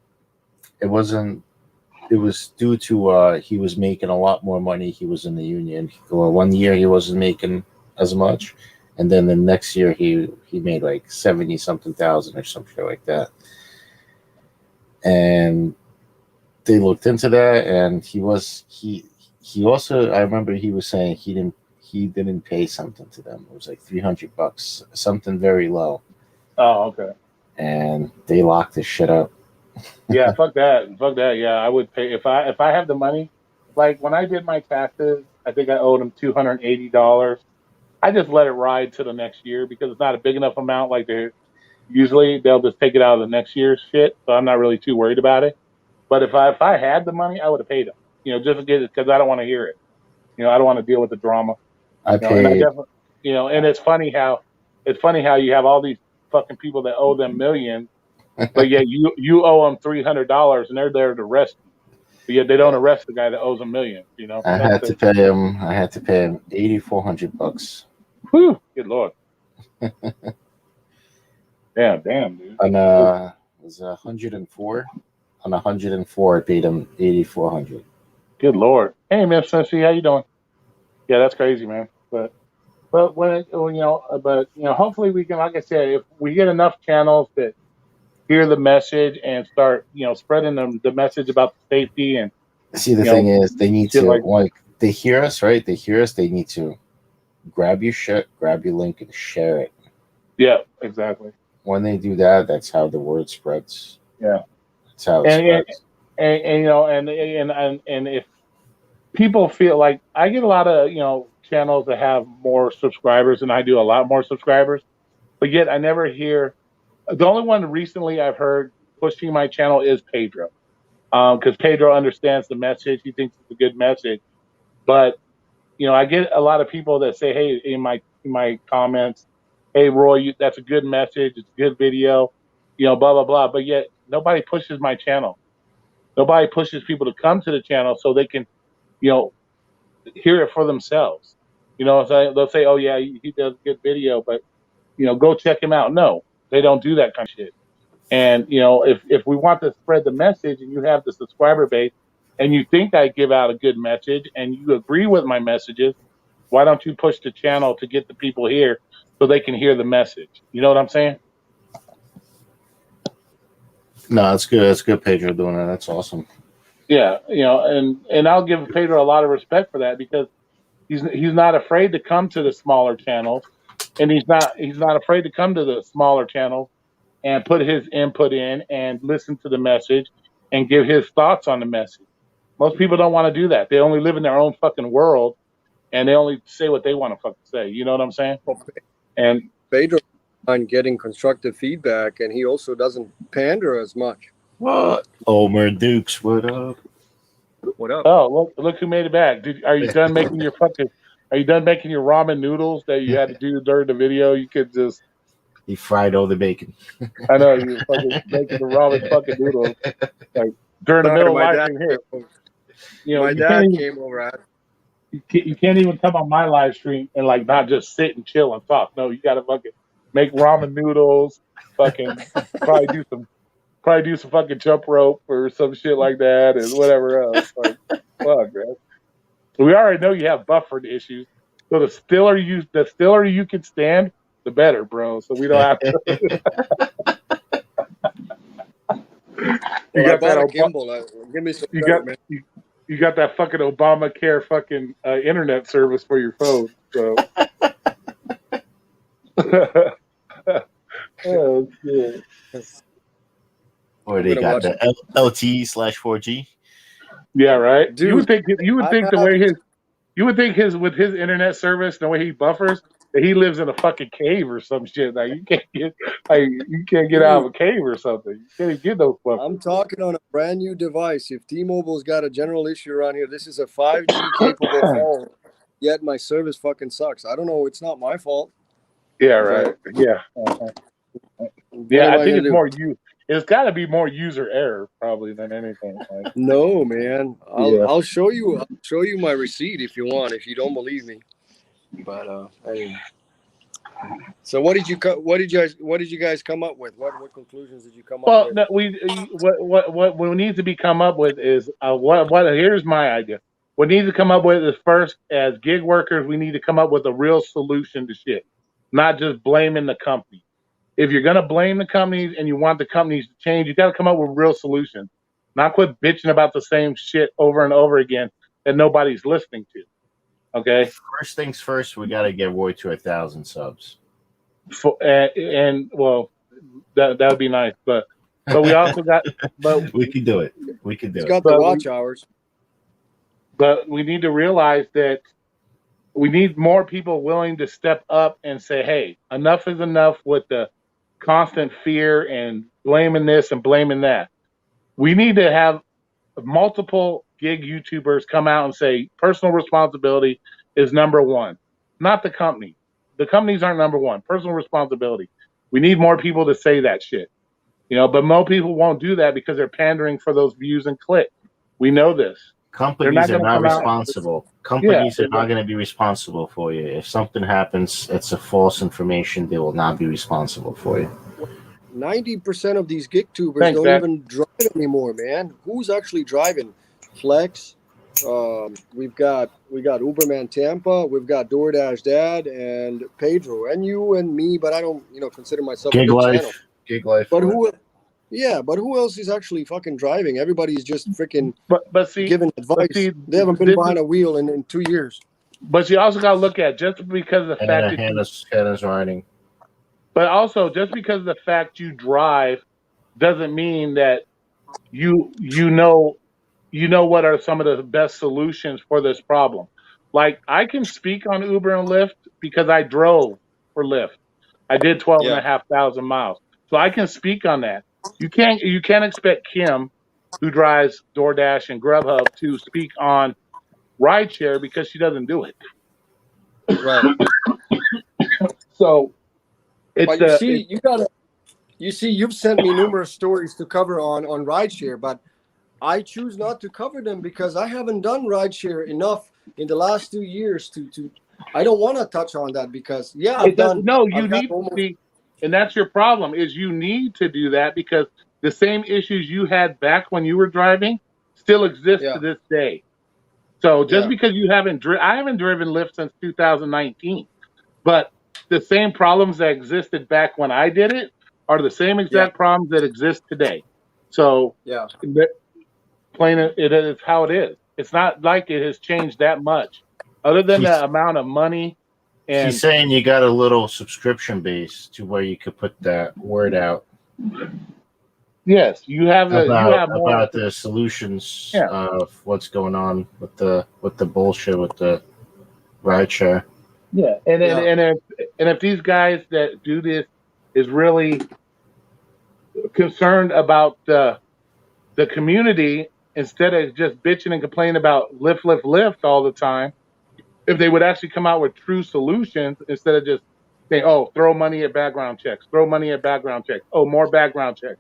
It was due to he was making a lot more money. He was in the union. Well, 1 year he wasn't making as much, and then the next year he made like 70-something thousand or some shit like that. And they looked into that, and he also, I remember he was saying he didn't pay something to them. It was like $300, something very low. Oh, okay. And they locked this shit up. Yeah, fuck that. Yeah, I would pay if I have the money. Like when I did my taxes, I think I owed them $280. I just let it ride to the next year because it's not a big enough amount. Like usually they'll just take it out of the next year's shit, so I'm not really too worried about it. But if I had the money, I would have paid them. Just to get it because I don't want to hear it. I don't want to deal with the drama. I paid. And I definitely, and it's funny how you have all these fucking people that owe them millions. But yet you owe them $300 and they're there to arrest you. But yet they don't arrest the guy that owes $1 million. I had to pay him $8,400. Whew, good lord. Damn, dude. On it was 104. On 104, I paid him $8,400. Good lord. Hey, Miss Cincy, how you doing? Yeah, that's crazy, man. But hopefully we can, like I said, if we get enough channels that hear the message and start, spreading the message about the safety and. See, the thing is, they need to like they hear us, right? They hear us. They need to grab your shit, grab your link, and share it. Yeah, exactly. When they do that, that's how the word spreads. Yeah, that's how it spreads. And if people feel like I get a lot of channels that have more subscribers and I do a lot more subscribers, but yet I never hear. The only one recently I've heard pushing my channel is Pedro, because Pedro understands the message. He thinks it's a good message, but I get a lot of people that say, "Hey," in my comments, "Hey, Roy, that's a good message. It's a good video," blah blah blah. But yet nobody pushes my channel. Nobody pushes people to come to the channel so they can, hear it for themselves. So they'll say, "Oh yeah, he does a good video," but go check him out. No, they don't do that kind of shit. And if we want to spread the message, and you have the subscriber base, and you think I give out a good message, and you agree with my messages, why don't you push the channel to get the people here so they can hear the message? You know what I'm saying? No, that's good. That's good, Pedro, doing that. That's awesome. Yeah, and I'll give Pedro a lot of respect for that because he's not afraid to come to the smaller channels, and he's not afraid to come to the smaller channels and put his input in and listen to the message and give his thoughts on the message. Most people don't want to do that. They only live in their own fucking world and they only say what they want to fucking say. You know what I'm saying? And Pedro on getting constructive feedback, and he also doesn't pander as much. What? Omer Dukes, what up? What up? Oh, look who made it back. Are you done making your ramen noodles that you had to do during the video? You could just. He fried all the bacon. I know, you fucking making the ramen fucking noodles like during the middle of live stream here. My dad came over. You can't even come on my live stream and like not just sit and chill and talk. No, you gotta fucking make ramen noodles, fucking probably do some fucking jump rope or some shit like that and whatever else. Like, fuck, man. We already know you have buffering issues. So the stiller you can stand, the better, bro. So we don't have to. You got that gimbal. Give me some. You got that fucking Obamacare fucking internet service for your phone. So. Oh shit. where they got the LTE/4G. Yeah, right. Dude, You would think the have- way his with his internet service, the way he buffers, that he lives in a fucking cave or some shit. Like you can't get out of a cave or something. You can't even get those buffers. I'm talking on a brand new device. If T-Mobile's got a general issue around here, this is a 5G capable phone. Yet my service fucking sucks. I don't know. It's not my fault. Yeah, right. Yeah. Uh-huh. What Yeah, am I think gonna it's do? it's got to be more user error probably than anything. Like, No, man. Yeah. I'll show you. I'll show you my receipt if you want. If you don't believe me. But anyway. So what did you guys come up with? What conclusions did you come up well, with? no, what we need to be come up with is what here's my idea. What needs to come up with is first, as gig workers, we need to come up with a real solution to shit, not just blaming the company. If you're gonna blame the companies and you want the companies to change, you got to come up with real solutions. Not quit bitching about the same shit over and over again that nobody's listening to. Okay. First things first, we got to get Roy to 1,000 subs. And well, that would be nice, but we also got, but we can do it. We can do It's it. got the watch hours. But we need to realize that we need more people willing to step up and say, hey, enough is enough with the constant fear and blaming this and blaming that. We need to have multiple gig YouTubers come out and say personal responsibility is number one, not the company. The companies aren't number one. Personal responsibility. We need more people to say that shit. But most people won't do that because they're pandering for those views and clicks. We know this. Companies are not responsible. Companies are not going to be responsible for you. If something happens, it's a false information. They will not be responsible for you. 90% of these gig tubers don't even drive anymore, man. Who's actually driving? Flex. We've got Uberman Tampa. We've got DoorDash Dad and Pedro and you and me. But I don't, consider myself Gig a big life. channel. Gig life. But who else is actually fucking driving? Everybody's just freaking giving advice. They haven't been behind a wheel in 2 years. But you also got to look at just because of the fact that Hannah's riding. But also, just because of the fact you drive doesn't mean that you know what are some of the best solutions for this problem. Like, I can speak on Uber and Lyft because I drove for Lyft. I did 12,500 miles. So I can speak on that. You can't expect Kim, who drives DoorDash and Grubhub, to speak on rideshare because she doesn't do it. Right. So but you've sent me numerous stories to cover on rideshare, but I choose not to cover them because I haven't done rideshare enough in the last 2 years to I don't want to touch on that because you need to see, and that's your problem, is you need to do that because the same issues you had back when you were driving still exist to this day. So just because you haven't I haven't driven Lyft since 2019, but the same problems that existed back when I did it are the same exact problems that exist today. So plain it is how it is. It's not like it has changed that much, other than the amount of money. And she's saying you got a little subscription base to where you could put that word out. Yes, you have about the solutions of what's going on with the bullshit with the rideshare. Yeah, and if these guys that do this is really concerned about the community instead of just bitching and complaining about Lyft all the time, if they would actually come out with true solutions instead of just saying, "Oh, throw money at background checks, throw money at background checks, oh, more background checks,"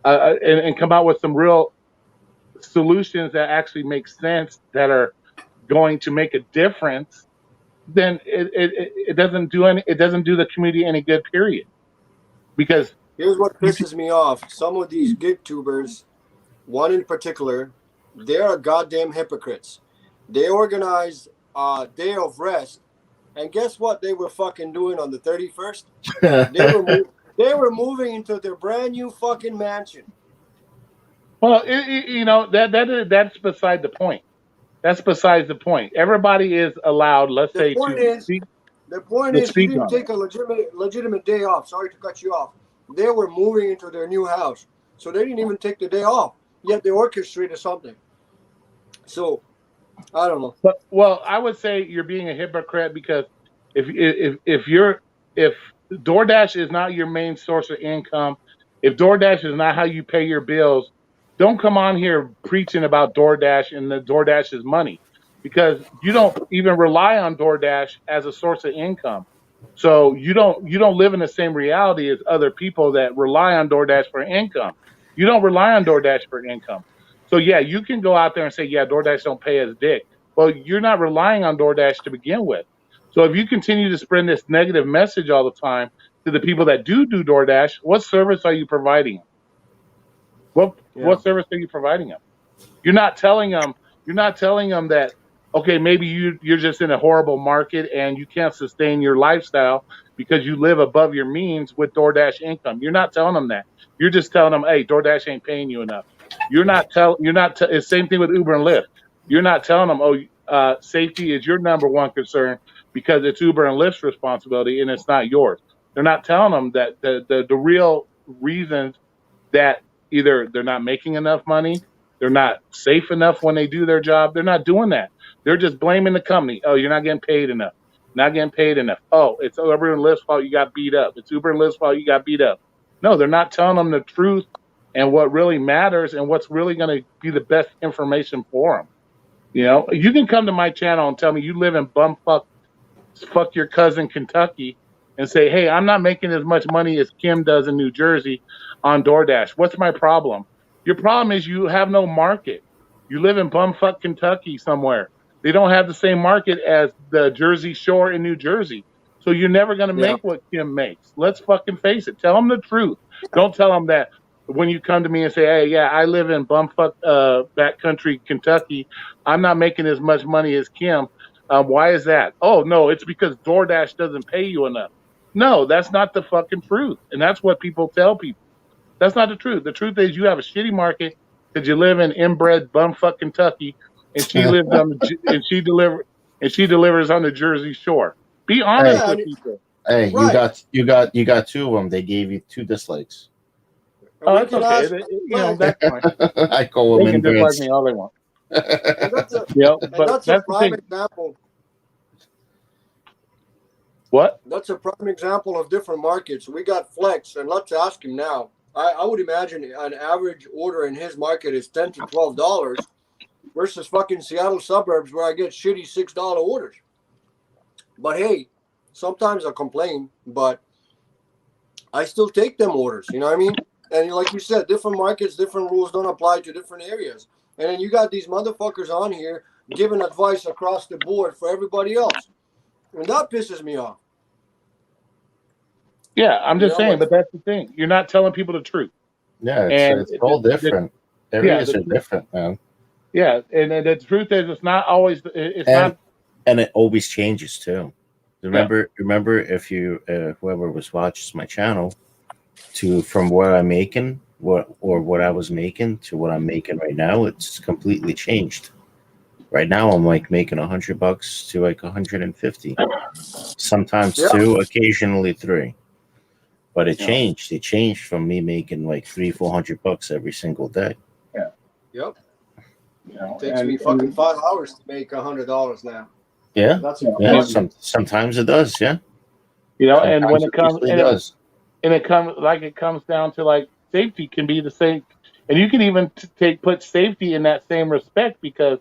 and come out with some real solutions that actually make sense, that are going to make a difference, then it doesn't do the community any good, period. Because here's what pisses me off. Some of these gig tubers, one in particular, they are goddamn hypocrites. They organized a day of rest, and guess what they were fucking doing on the 31st? They were moving into their brand new fucking mansion. Well, that's beside the point. That's besides the point. Everybody is allowed, the point is, you didn't take a legitimate day off. Sorry to cut you off. They were moving into their new house. So they didn't even take the day off, yet they orchestrated something. So I don't know. But well, I would say you're being a hypocrite because if DoorDash is not your main source of income, if DoorDash is not how you pay your bills, don't come on here preaching about DoorDash and the DoorDash's money because you don't even rely on DoorDash as a source of income. So you don't live in the same reality as other people that rely on DoorDash for income. You don't rely on DoorDash for income. So yeah, you can go out there and say, yeah, DoorDash don't pay us dick. Well, you're not relying on DoorDash to begin with. So if you continue to spread this negative message all the time to the people that do DoorDash, what service are you providing them? What service are you providing them? You're not telling them. You're not telling them that okay, maybe you're just in a horrible market and you can't sustain your lifestyle because you live above your means with DoorDash income. You're not telling them that. You're just telling them, hey, DoorDash ain't paying you enough. You're not tell. You're not. It's same thing with Uber and Lyft. You're not telling them, oh, safety is your number one concern because it's Uber and Lyft's responsibility and it's not yours. They're not telling them that the real reasons that either they're not making enough money, they're not safe enough when they do their job. They're not doing that. They're just blaming the company. Oh, you're not getting paid enough. Not getting paid enough. Oh, it's Uber and Lyft's fault you got beat up. It's Uber and Lyft's fault you got beat up. No, they're not telling them the truth and what really matters and what's really going to be the best information for them. You know, you can come to my channel and tell me you live in bumfuck fuck your cousin Kentucky and say, hey, I'm not making as much money as Kim does in New Jersey on DoorDash. What's my problem? Your problem is you have no market. You live in bumfuck Kentucky somewhere. They don't have the same market as the Jersey Shore in New Jersey. So you're never going to make what Kim makes. Let's fucking face it. Tell them the truth. Don't tell them that when you come to me and say, hey, yeah, I live in bumfuck backcountry Kentucky. I'm not making as much money as Kim. Why is that? Oh, no, it's because DoorDash doesn't pay you enough. No, that's not the fucking truth. And that's what people tell people. That's not the truth. The truth is you have a shitty market because you live in inbred bumfuck Kentucky and she lives on the and she delivers on the Jersey Shore. Be honest with people. Hey, you got two of them. They gave you 2 dislikes. Oh, that's okay. That's fine. I call them they can dislike me all they want. That's a prime example. What? That's a prime example of different markets. We got Flex, and let's ask him now. I would imagine an average order in his market is $10 to $12 versus fucking Seattle suburbs where I get shitty $6 orders. But hey, sometimes I complain, but I still take them orders. You know what I mean? And like you said, different markets, different rules don't apply to different areas. And then you got these motherfuckers on here giving advice across the board for everybody else. And that pisses me off. Yeah, I'm just saying, but that's the thing. You're not telling people the truth. Yeah, it's all different. Areas are different, man. Yeah, and the truth is, it's not always. Not, and it always changes too. Remember, if you whoever was watching my channel, from what I'm making, what I was making to what I'm making right now, it's completely changed. Right now, I'm like making $100 to like 150, sometimes 2, occasionally 3. But it changed. It changed from me making like $300-400 every single day. Yeah. Yep. It takes me fucking 5 hours to make $100 now. Yeah. Sometimes it does. Yeah. You know, sometimes and when it comes, it comes down to like safety can be the same, and you can even put safety in that same respect because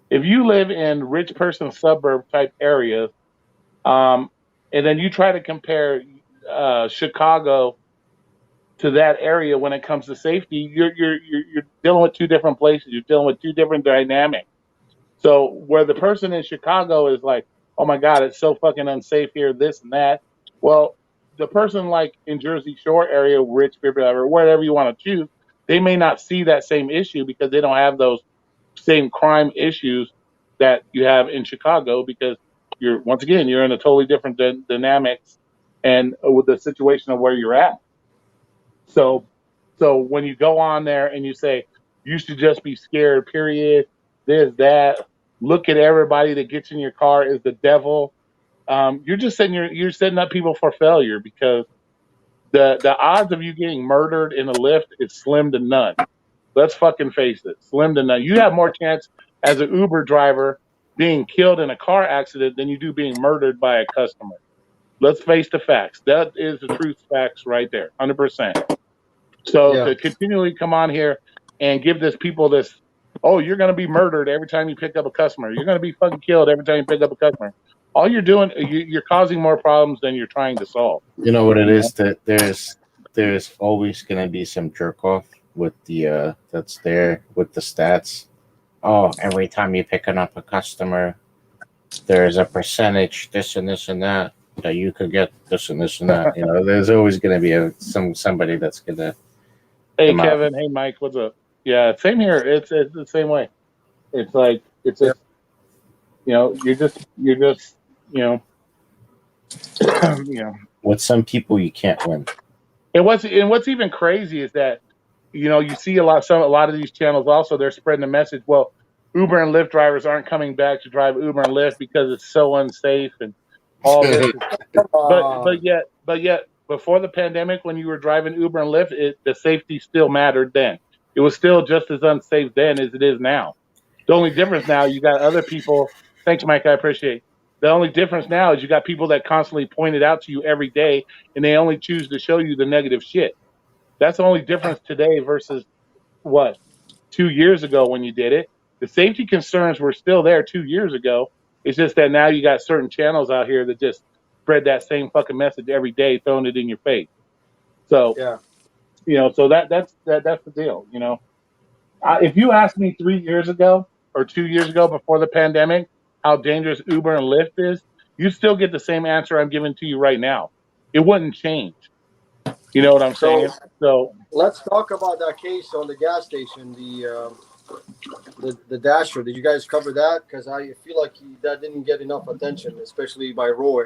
if you live in rich person suburb type areas, and then you try to compare Chicago to that area when it comes to safety, you're dealing with 2 different places. You're dealing with 2 different dynamics. So where the person in Chicago is like, oh my God, it's so fucking unsafe here, this and that. Well, the person like in Jersey Shore area, rich people, or whatever you want to choose, they may not see that same issue because they don't have those same crime issues that you have in Chicago because you're in a totally different dynamics and with the situation of where you're at. So when you go on there and you say you should just be scared, period, this, that, look at everybody that gets in your car is the devil. You're just setting you're setting up people for failure because The odds of you getting murdered in a lift is slim to none. Let's fucking face it, slim to none. You have more chance as an Uber driver being killed in a car accident than you do being murdered by a customer. Let's face the facts. That is the truth facts right there, 100%. So Yeah. to continually come on here and give this people this, oh, you're going to be murdered every time you pick up a customer. You're going to be fucking killed every time you pick up a customer. All you're doing, you're causing more problems than you're trying to solve. You know what it is? That there's always gonna be some jerk off with the that's there with the stats. Oh, every time you picking up a customer, there's a percentage, this and this and that you could get this and this and that. You know, there's always gonna be somebody that's gonna. Hey, come out. Kevin. Hey, Mike. What's up? Yeah, same here. It's the same way. It's like, it's just, you're just, you know, you know. With some people, you can't win. And what's even crazy is that, you see a lot of these channels also, they're spreading the message. Well, Uber and Lyft drivers aren't coming back to drive Uber and Lyft because it's so unsafe and all this. but yet before the pandemic, when you were driving Uber and Lyft, the safety still mattered then. It was still just as unsafe then as it is now. The only difference now, you got other people. Thanks, Mike. I appreciate it. The only difference now is you got people that constantly point it out to you every day, and they only choose to show you the negative shit. That's the only difference today versus what 2 years ago when you did it. The safety concerns were still there 2 years ago. It's just that now you got certain channels out here that just spread that same fucking message every day, throwing it in your face. So so that's the deal. If you asked me 3 years ago or 2 years ago before the pandemic how dangerous Uber and Lyft is, you'd still get the same answer I'm giving to you right now. It wouldn't change. You know what I'm saying? So let's talk about that case on the gas station, the dasher. Did you guys cover that? Because I feel like that didn't get enough attention, especially by Roy.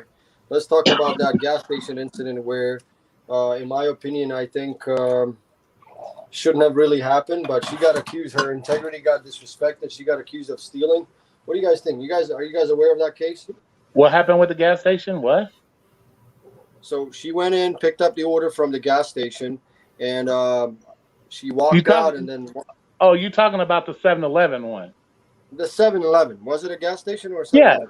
Let's talk about that gas station incident where, in my opinion, I think shouldn't have really happened, but she got accused. Her integrity got disrespected. She got accused of stealing. What do you guys think? Are you guys aware of that case? What happened with the gas station? What? So she went in, picked up the order from the gas station, and she walked out and then... Oh, you talking about the 7-Eleven one? The 7-Eleven. Was it a gas station or a 7-Eleven?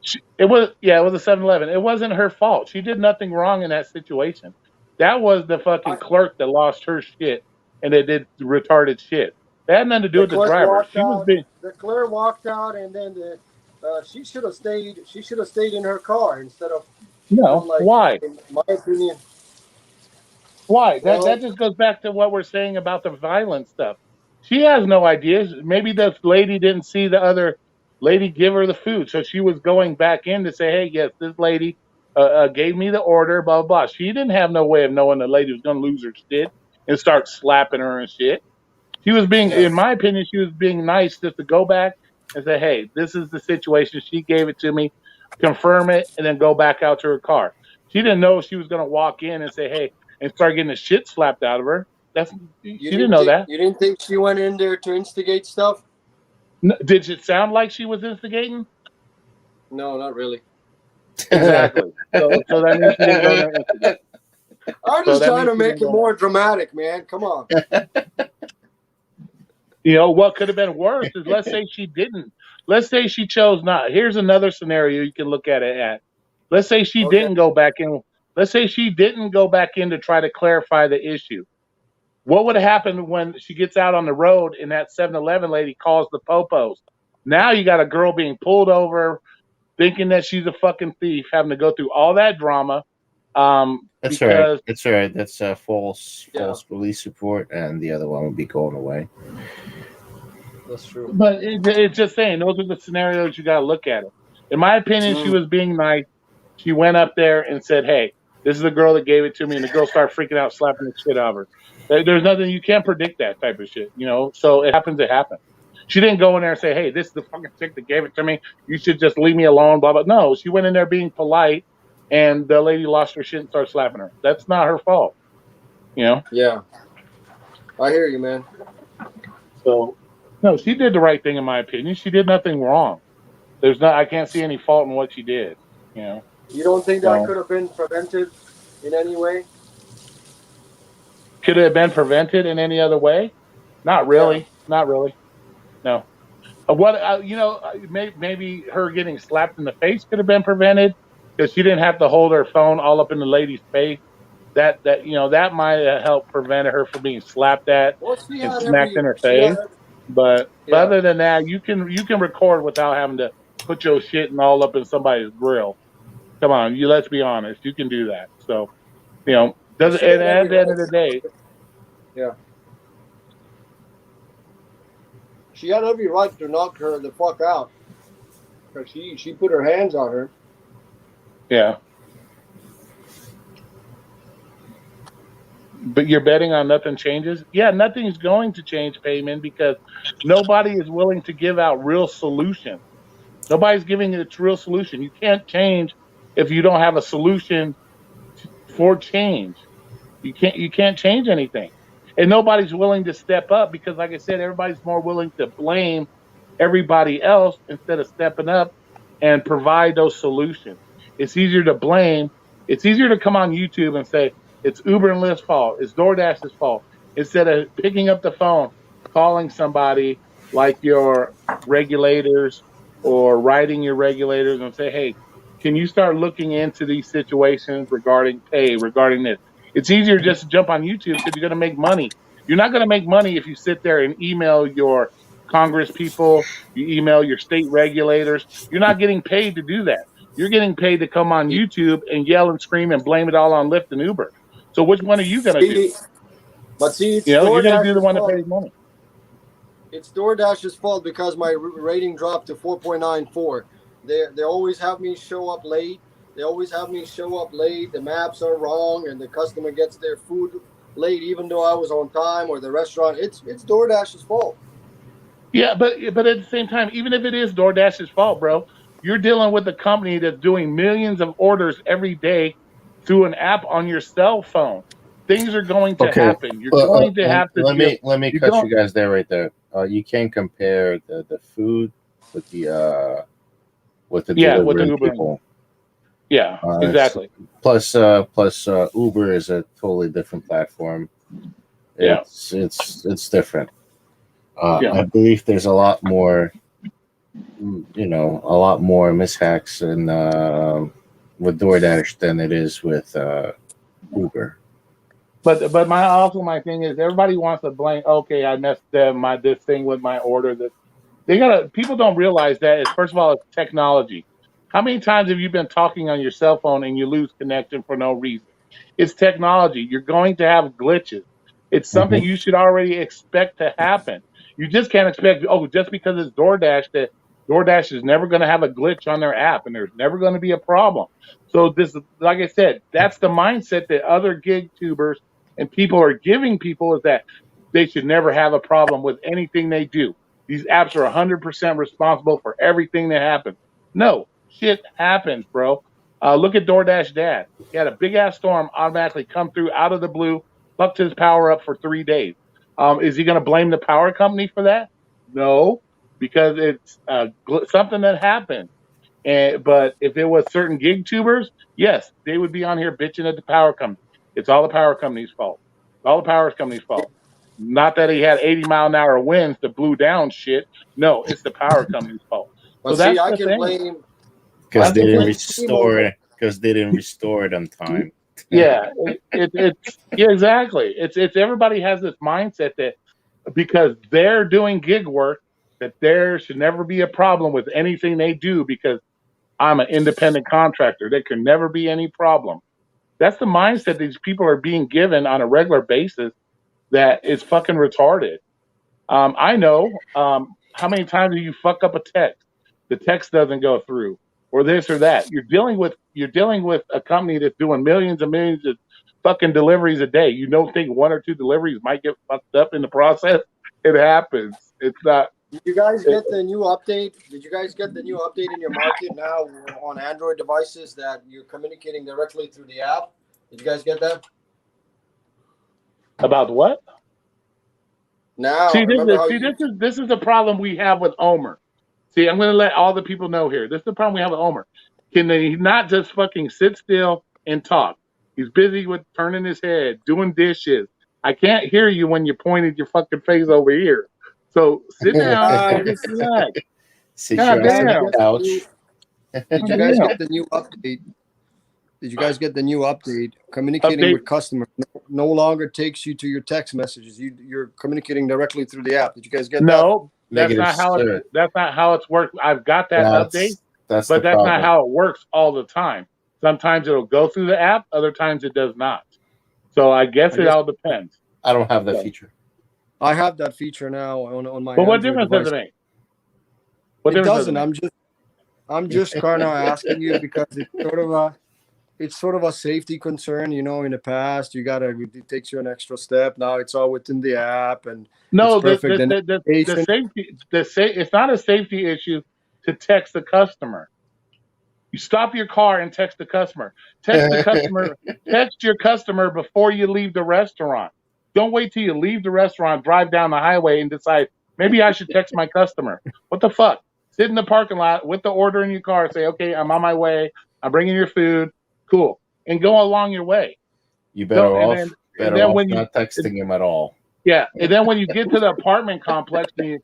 Yeah. It was a 7-Eleven. It wasn't her fault. She did nothing wrong in that situation. That was the fucking clerk that lost her shit and they did retarded shit. That had nothing to do with the driver. The clerk walked out, and then she should have stayed. She should have stayed in her car instead of. Why? In my opinion. Why? That just goes back to what we're saying about the violent stuff. She has no idea. Maybe this lady didn't see the other lady give her the food, so she was going back in to say, "Hey, yes, this lady gave me the order." Blah blah blah. She didn't have no way of knowing the lady was gonna lose her shit and start slapping her and shit. She was being, in my opinion, she was being nice just to go back and say, "Hey, this is the situation. She gave it to me. Confirm it, and then go back out to her car." She didn't know she was gonna walk in and say, "Hey," and start getting the shit slapped out of her. She didn't know that. You didn't think she went in there to instigate stuff? No, did it sound like she was instigating? No, not really. Exactly. so that means she didn't go there and instigate. I'm just trying to make it more dramatic, man. Come on. What could have been worse is, let's say she didn't. Let's say she chose not. Here's another scenario you can look at it at. Let's say she didn't go back in. Let's say she didn't go back in to try to clarify the issue. What would have happened when she gets out on the road and that 7-Eleven lady calls the popos? Now you got a girl being pulled over, thinking that she's a fucking thief, having to go through all that drama. That's right. That's right. That's a false police report, and the other one will be going away. That's true. But it's just saying, those are the scenarios you got to look at it. In my opinion, she was being nice. She went up there and said, "Hey, this is the girl that gave it to me," and the girl started freaking out, slapping the shit out of her. There's nothing, you can't predict that type of shit, So it happens. It happens. She didn't go in there and say, "Hey, this is the fucking chick that gave it to me. You should just leave me alone." Blah blah. No, she went in there being polite, and the lady lost her shit and started slapping her. That's not her fault. Yeah, I hear you, man. So, no, she did the right thing in my opinion. She did nothing wrong. I can't see any fault in what she did. You don't think that could have been prevented in any way? Could it have been prevented in any other way? Not Yeah. really. Not really. No. Maybe her getting slapped in the face could have been prevented because she didn't have to hold her phone all up in the lady's face. That might have helped prevent her from being slapped at Well, and smacked in her face. But yeah. other than that, you can record without having to put your shit and all up in somebody's grill. Come on, let's be honest. You can do that. So But doesn't she and had at every the end of right. the day, Yeah. She had every right to knock her the fuck out. Because she put her hands on her. yeah. But you're betting on nothing changes? Yeah, nothing's going to change, Payman, because nobody is willing to give out real solutions. Nobody's giving it a real solution. You can't change if you don't have a solution for change. You can't change anything. And nobody's willing to step up because like I said, everybody's more willing to blame everybody else instead of stepping up and provide those solutions. It's easier to blame. It's easier to come on YouTube and say it's Uber and Lyft's fault. It's DoorDash's fault instead of picking up the phone, calling somebody like your regulators or writing your regulators and say, hey, can you start looking into these situations regarding pay, regarding this? It's easier just to jump on YouTube because you're going to make money. You're not going to make money if you sit there and email your Congress people, you email your state regulators. You're not getting paid to do that. You're getting paid to come on YouTube and yell and scream and blame it all on Lyft and Uber. So which one are you going to do? See, but see, it's You're going to do the DoorDash's one that fault. pays money. It's DoorDash's fault because my rating dropped to 4.94. They always have me show up late. The maps are wrong, and the customer gets their food late, even though I was on time, or the restaurant. It's DoorDash's fault. Yeah, but at the same time, even if it is DoorDash's fault, bro, you're dealing with a company that's doing millions of orders every day through an app on your cell phone. Things are going to Okay, happen. You're going to have to deal. let me You're cut going, you guys there right there. You can't compare the food with the yeah, with the delivering Uber. people. Yeah, exactly. Plus Uber is a totally different platform. Yeah. It's different. Yeah. I believe there's a lot more, a lot more mishaps in with DoorDash than it is with Uber. But my thing is everybody wants to blame. Okay, I messed them. This thing with my order. That people don't realize that is first of all it's technology. How many times have you been talking on your cell phone and you lose connection for no reason? It's technology. You're going to have glitches. It's something Mhm. you should already expect to happen. You just can't expect, just because it's DoorDash, that DoorDash is never going to have a glitch on their app and there's never going to be a problem. So this, like I said, that's the mindset that other gig tubers and people are giving people, is that they should never have a problem with anything they do. These apps are 100% responsible for everything that happens. No, shit happens, bro. Look at DoorDash Dad. He had a big ass storm automatically come through out of the blue, fucked his power up for 3 days. Is he going to blame the power company for that? No, because it's something that happened. But if it was certain gig tubers, yes, they would be on here bitching at the power company. It's all the power company's fault. It's all the power company's fault. Not that he had 80-mile-an-hour winds that blew down shit. No, it's the power company's fault. So But see, that's I the can thing. blame Because That's they the didn't thing. restore it on time. Yeah, it's yeah, exactly. It's everybody has this mindset that because they're doing gig work, that there should never be a problem with anything they do because I'm an independent contractor. There can never be any problem. That's the mindset these people are being given on a regular basis that is fucking retarded. I know how many times do you fuck up a text? The text doesn't go through, or this or that. You're dealing with a company that's doing millions and millions of fucking deliveries a day. You don't think one or two deliveries might get fucked up in the process? It happens. It's not. Did you guys It, get the new update? Did you guys get the new update in your market now on Android devices that you're communicating directly through the app? Did you guys get that? about what? Now, See, this remember is how see you? this is the problem we have with Omer. See, I'm going to let all the people know here. This is the problem we have with Omer. Can he not just fucking sit still and talk? He's busy with turning his head, doing dishes, I can't hear you when you pointed your fucking face over here. So sit down and just relax. Sit God your ass on damn. the couch. Did you guys get the new update? Did you guys get the new update? Communicating with customers no longer takes you to your text messages. You're communicating directly through the app. Did you guys get that? No, that's Negative, not how sir. it. That's not how it's worked. I've got that update, That's but the that's problem. not how it works all the time. Sometimes it'll go through the app. Other times it does not. So I guess it all depends. I don't have that feature. I have that feature now on my. But what Android difference device. does it make? What It difference does it doesn't. make? I'm just kind of asking you because it's sort of a safety concern. You know, in the past, it takes you an extra step. Now it's all within the app, and No, it's perfect. the safety, it's not a safety issue to text the customer. You stop your car and text the customer. Text the customer. Text your customer before you leave the restaurant. Don't wait till you leave the restaurant, drive down the highway, and decide maybe I should text my customer. What the fuck? Sit in the parking lot with the order in your car. Say, okay, I'm on my way. I'm bringing your food. Cool, and go along your way. You better off when not texting him at all. Yeah, and then when you get to the apartment complex, you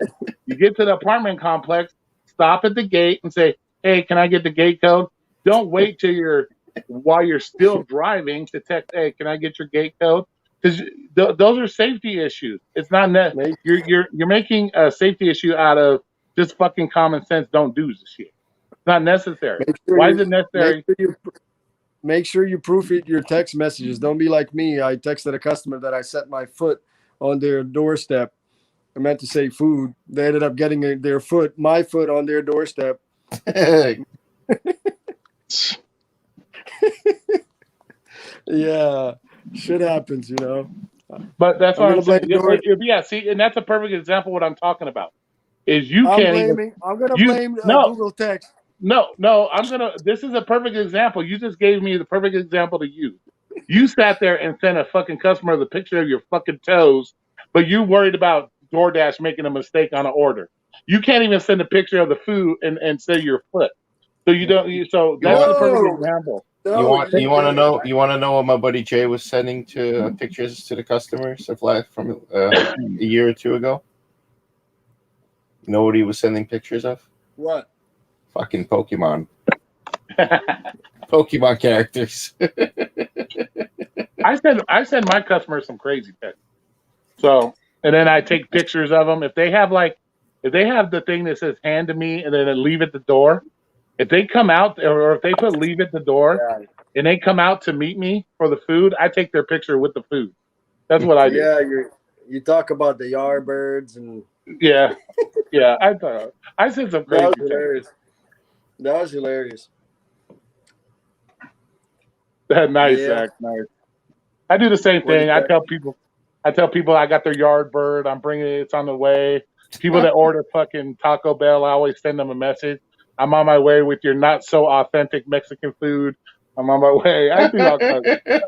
get to the apartment complex, stop at the gate and say, "Hey, can I get the gate code?" Don't wait till while you're still driving to text, "Hey, can I get your gate code?" Because those are safety issues. It's not you're making a safety issue out of just fucking common sense. Don't do this shit. It's not necessary. Why is it necessary? Make sure you proofread your text messages. Don't be like me. I texted a customer that I set my foot on their doorstep. I meant to say food. They ended up getting my foot on their doorstep. Yeah, shit happens, you know. But that's what I'm saying. Yeah, see, and that's a perfect example of what I'm talking about. Is I'm gonna blame Google Text. No, this is a perfect example. You just gave me the perfect example to use. You sat there and sent a fucking customer the picture of your fucking toes, but you worried about DoorDash making a mistake on an order. You can't even send a picture of the food and say your foot. So that's the perfect example. You want to know what my buddy Jay was sending pictures to the customers from a year or two ago? You know what he was sending pictures of? What? Fucking Pokemon. Pokemon characters. I send my customers some crazy pictures. So, and then I take pictures of them. If they have the thing that says hand to me and then leave at the door, if they come out or if they put leave at the door and they come out to meet me for the food, I take their picture with the food. That's what I do. Yeah, you talk about the Yardbirds and yeah. I said some crazy things. That was hilarious. Nice, Zach. Nice. I do the same thing. I tell people I got their Yardbird. I'm bringing it. It's on the way. People that order fucking Taco Bell, I always send them a message. I'm on my way with your not so authentic Mexican food. I'm on my way. I do all kinds of crazy.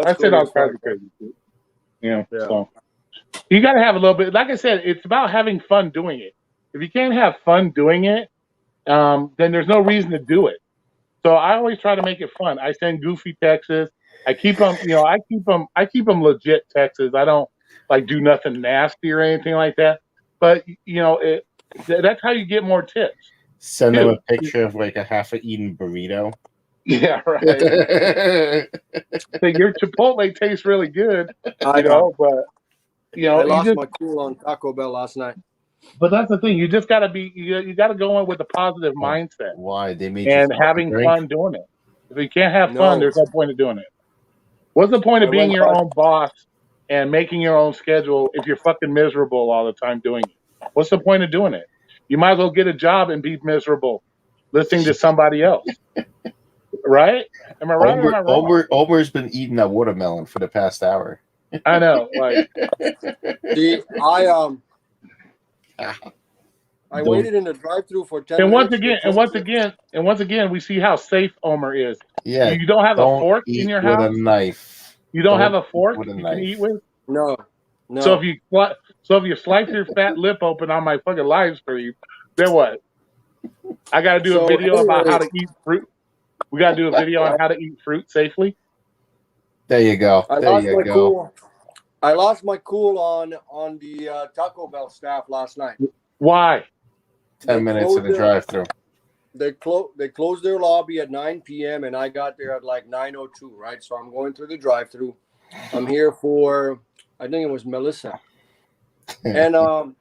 I said all kinds of crazy shit. Yeah. So you got to have a little bit. Like I said, it's about having fun doing it. If you can't have fun doing it, then there's no reason to do it. So I always try to make it fun. I send goofy texts. I keep them. I keep them legit texts. I don't do nothing nasty or anything like that. But that's how you get more tips. Send them a picture of a half-eaten burrito. Yeah, right. So your Chipotle tastes really good, I lost my cool on Taco Bell last night. But that's the thing. You just got to you got to go in with a positive mindset. Why they made and having fun doing it. If you can't have fun, there's no point of doing it. What's the point of being your own boss and making your own schedule if you're fucking miserable all the time doing it? What's the point of doing it? You might as well get a job and be miserable listening to somebody else. Right? Am I right or am I wrong? Omer's been eating that watermelon for the past hour. I know. See, I waited in the drive-thru for 10 minutes. And once again, we see how safe Omer is. Yeah. You don't have a fork in your house? With a knife. You don't have a fork you can eat with? No. So if you slice your fat lip open on my fucking live stream, then what? I got to do a video about how to eat fruit. We got to do a video on how to eat fruit safely. There you go. I There lost you my go. cool. I lost my cool on the Taco Bell staff last night. Why? 10 minutes in the drive-through. They closed their lobby at 9 p.m. and I got there at like 9:02. Right, so I'm going through the drive-through. I'm here for, I think it was Melissa, and I'm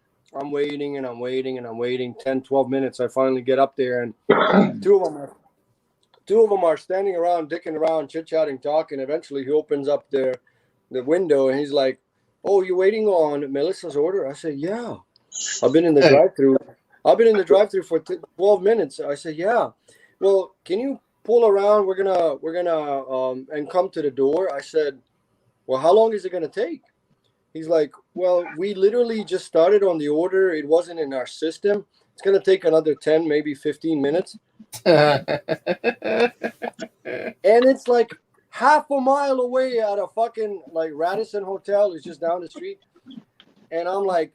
waiting and I'm waiting and I'm waiting 10, 12 minutes. I finally get up there and two of them are standing around, dicking around, chit-chatting, talking. Eventually, he opens up the window and he's like, "Oh, you waiting on Melissa's order?" I said, "Yeah." I've been in the drive-through. I've been in the drive-through for 12 minutes. I said, "Yeah." Well, can you pull around? We're gonna and come to the door. I said, "Well, how long is it gonna take?" He's like, "Well, we literally just started on the order. It wasn't in our system. It's gonna take another 10, maybe 15 minutes." And it's like half a mile away at a fucking like Radisson Hotel. It's just down the street. And I'm like,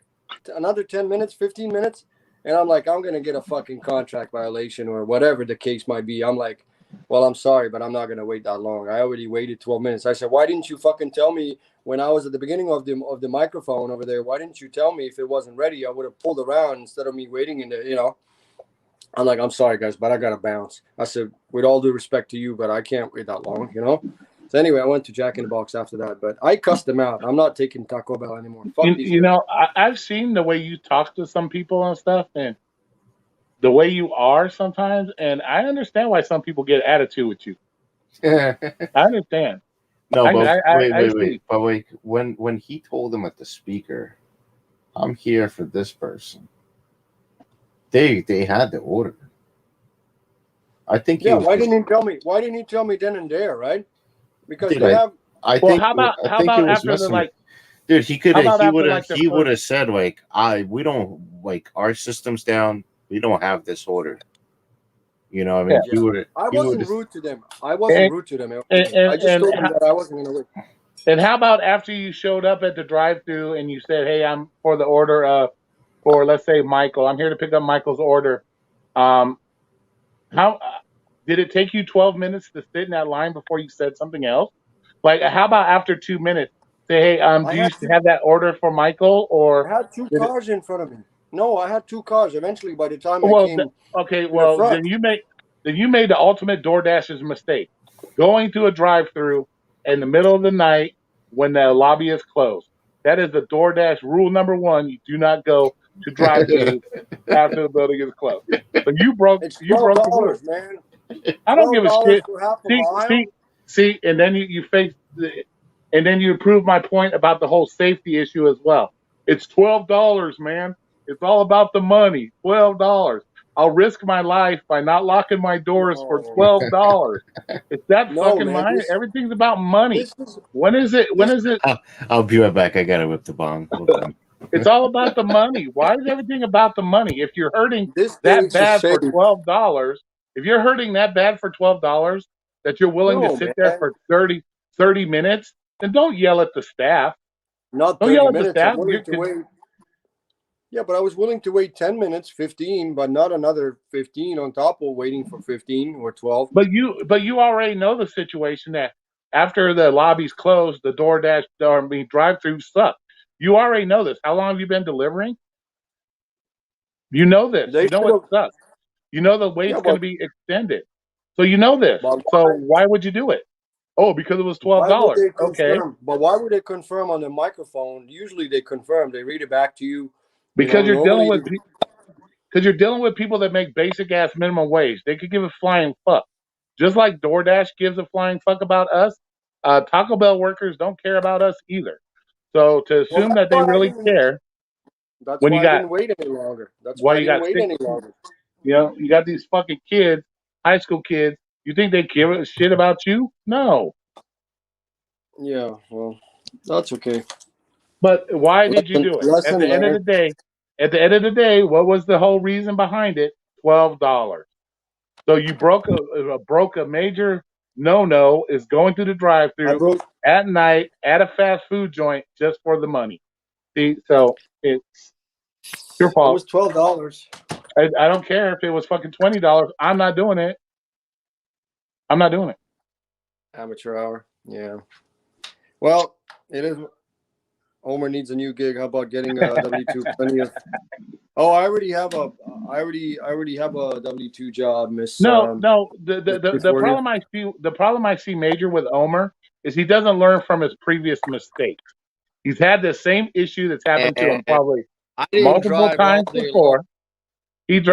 another 10 minutes, 15 minutes. And I'm like, I'm going to get a fucking contract violation or whatever the case might be. I'm like, well, I'm sorry, but I'm not going to wait that long. I already waited 12 minutes. I said, why didn't you fucking tell me when I was at the beginning of the microphone over there? Why didn't you tell me if it wasn't ready? I would have pulled around instead of me waiting in the. I'm like, I'm sorry, guys, but I got to bounce. I said, with all due respect to you, but I can't wait that long, So anyway, I went to Jack in the Box after that, but I cussed them out. I'm not taking Taco Bell anymore. Fuck these guys. I've seen the way you talk to some people and stuff, and the way you are sometimes, and I understand why some people get attitude with you. I understand. No, but I see. wait. But wait, when he told him at the speaker, "I'm here for this person," they had the order. I think. Yeah, why didn't he tell me? Why didn't he tell me then and there, right? Because Dude, they have. I Well, think. how about after the like? Dude, he could How have. about He after, would have. like, the He would have first- said like, we don't like our systems down. We don't have this order. You know, what I mean, Yeah. he would have. I wasn't rude to them. I wasn't rude to them. I just told them that I wasn't going to wait. And how about after you showed up at the drive-thru and you said, "Hey, I'm for the order for, let's say, Michael. I'm here to pick up Michael's order." How did it take you 12 minutes to sit in that line before you said something else? Like, how about after 2 minutes, say, "Hey, do you have that order for Michael?" Or I had two cars in front of me. No, I had two cars. Eventually, by the time I well, came, then you made the ultimate DoorDash's mistake, going to a drive-thru in the middle of the night when the lobby is closed. That is the DoorDash rule number one. You do not go to drive-thru after the building is closed. So you broke it's the rule. $12, man. I don't give a shit. For half a mile. See, and then you face, and then you prove my point about the whole safety issue as well. It's $12, man. It's all about the money. $12. I'll risk my life by not locking my doors for $12. It's that fucking money. Everything's about money. When is it? I'll be right back. I gotta whip the bong. It's all about the money. Why is everything about the money? If you're hurting that bad for $12, if you're hurting that bad for $12 that you're willing to sit there for 30 minutes, then don't yell at the staff. Not 30 minutes. I'm willing to wait. Yeah, but I was willing to wait 10 minutes, 15, but not another 15 on top of waiting for 15 or 12. But you already know the situation that after the lobby's closed, the DoorDash drive-through suck. You already know this. How long have you been delivering? You know this. You know it sucks. You know the wait's going to be extended. So you know this. So why would you do it? Oh, because it was $12. Okay. But why would they confirm on the microphone? Usually they confirm. They read it back to you. Because you're dealing with people that make basic ass minimum wage. They could give a flying fuck. Just like DoorDash gives a flying fuck about us, Taco Bell workers don't care about us either. So to assume that they really care, that's why I didn't wait any longer. That's why I didn't wait any longer. You know, you got these fucking kids, high school kids. You think they give a shit about you? No. Yeah, well, that's okay. But why did you do it? At the end of the day, what was the whole reason behind it? $12. So you broke a major no is going through the drive-through at night at a fast food joint just for the money. See, so it's your fault. It was $12. I don't care if it was fucking $20. I'm not doing it. I'm not doing it. Amateur hour. Yeah. Well, it is. Homer needs a new gig. How about getting a W-2? Plenty of. Oh, I already have a. I already have a W-2 job, Miss. No, no. Miss The Warrior. problem I see major with Omer is he doesn't learn from his previous mistakes. He's had the same issue that's happened to him And probably I didn't multiple drive all times day long. before. He's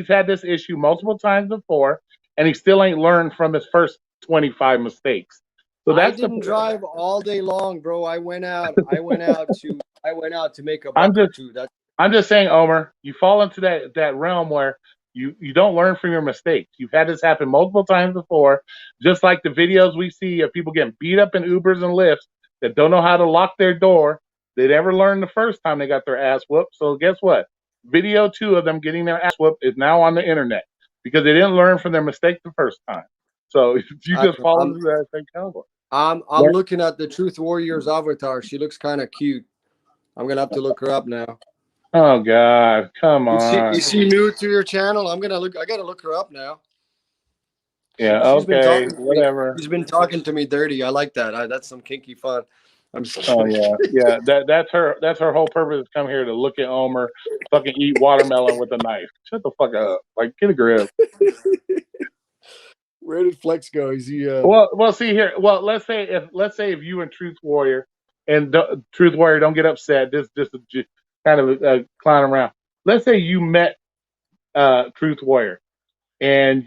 had this issue multiple times before, and he still ain't learned from his first 25 mistakes. So I that's the. didn't drive all day long, bro. I went out. I went out to make a I'm buck or just two. That's I'm just saying, Omer, you fall into that realm where you don't learn from your mistakes. You've had this happen multiple times before, just like the videos we see of people getting beat up in Ubers and Lyfts that don't know how to lock their door. They never learned the first time they got their ass whooped. So guess what? Video 2 of them getting their ass whooped is now on the internet because they didn't learn from their mistake the first time. So you I, just fall I'm into that same category. I'm looking at the Truth Warrior's avatar. She looks kind of cute. I'm gonna have to look her up now. Oh God, come on. Is she new to your channel? I gotta look her up now. Yeah, She's been okay, talking to me. whatever. She's been talking to me dirty. I like that. That's some kinky fun. I'm just Oh kidding. yeah. That's her. That's her whole purpose. To come here to look at Omer, fucking eat watermelon with a knife. Shut the fuck up. Like get a grip. Where did Flex go? Is he? Well, see here. Well, let's say if you and Truth Warrior and Truth Warrior don't get upset. Just kind of clown around. Let's say you met Truth Warrior and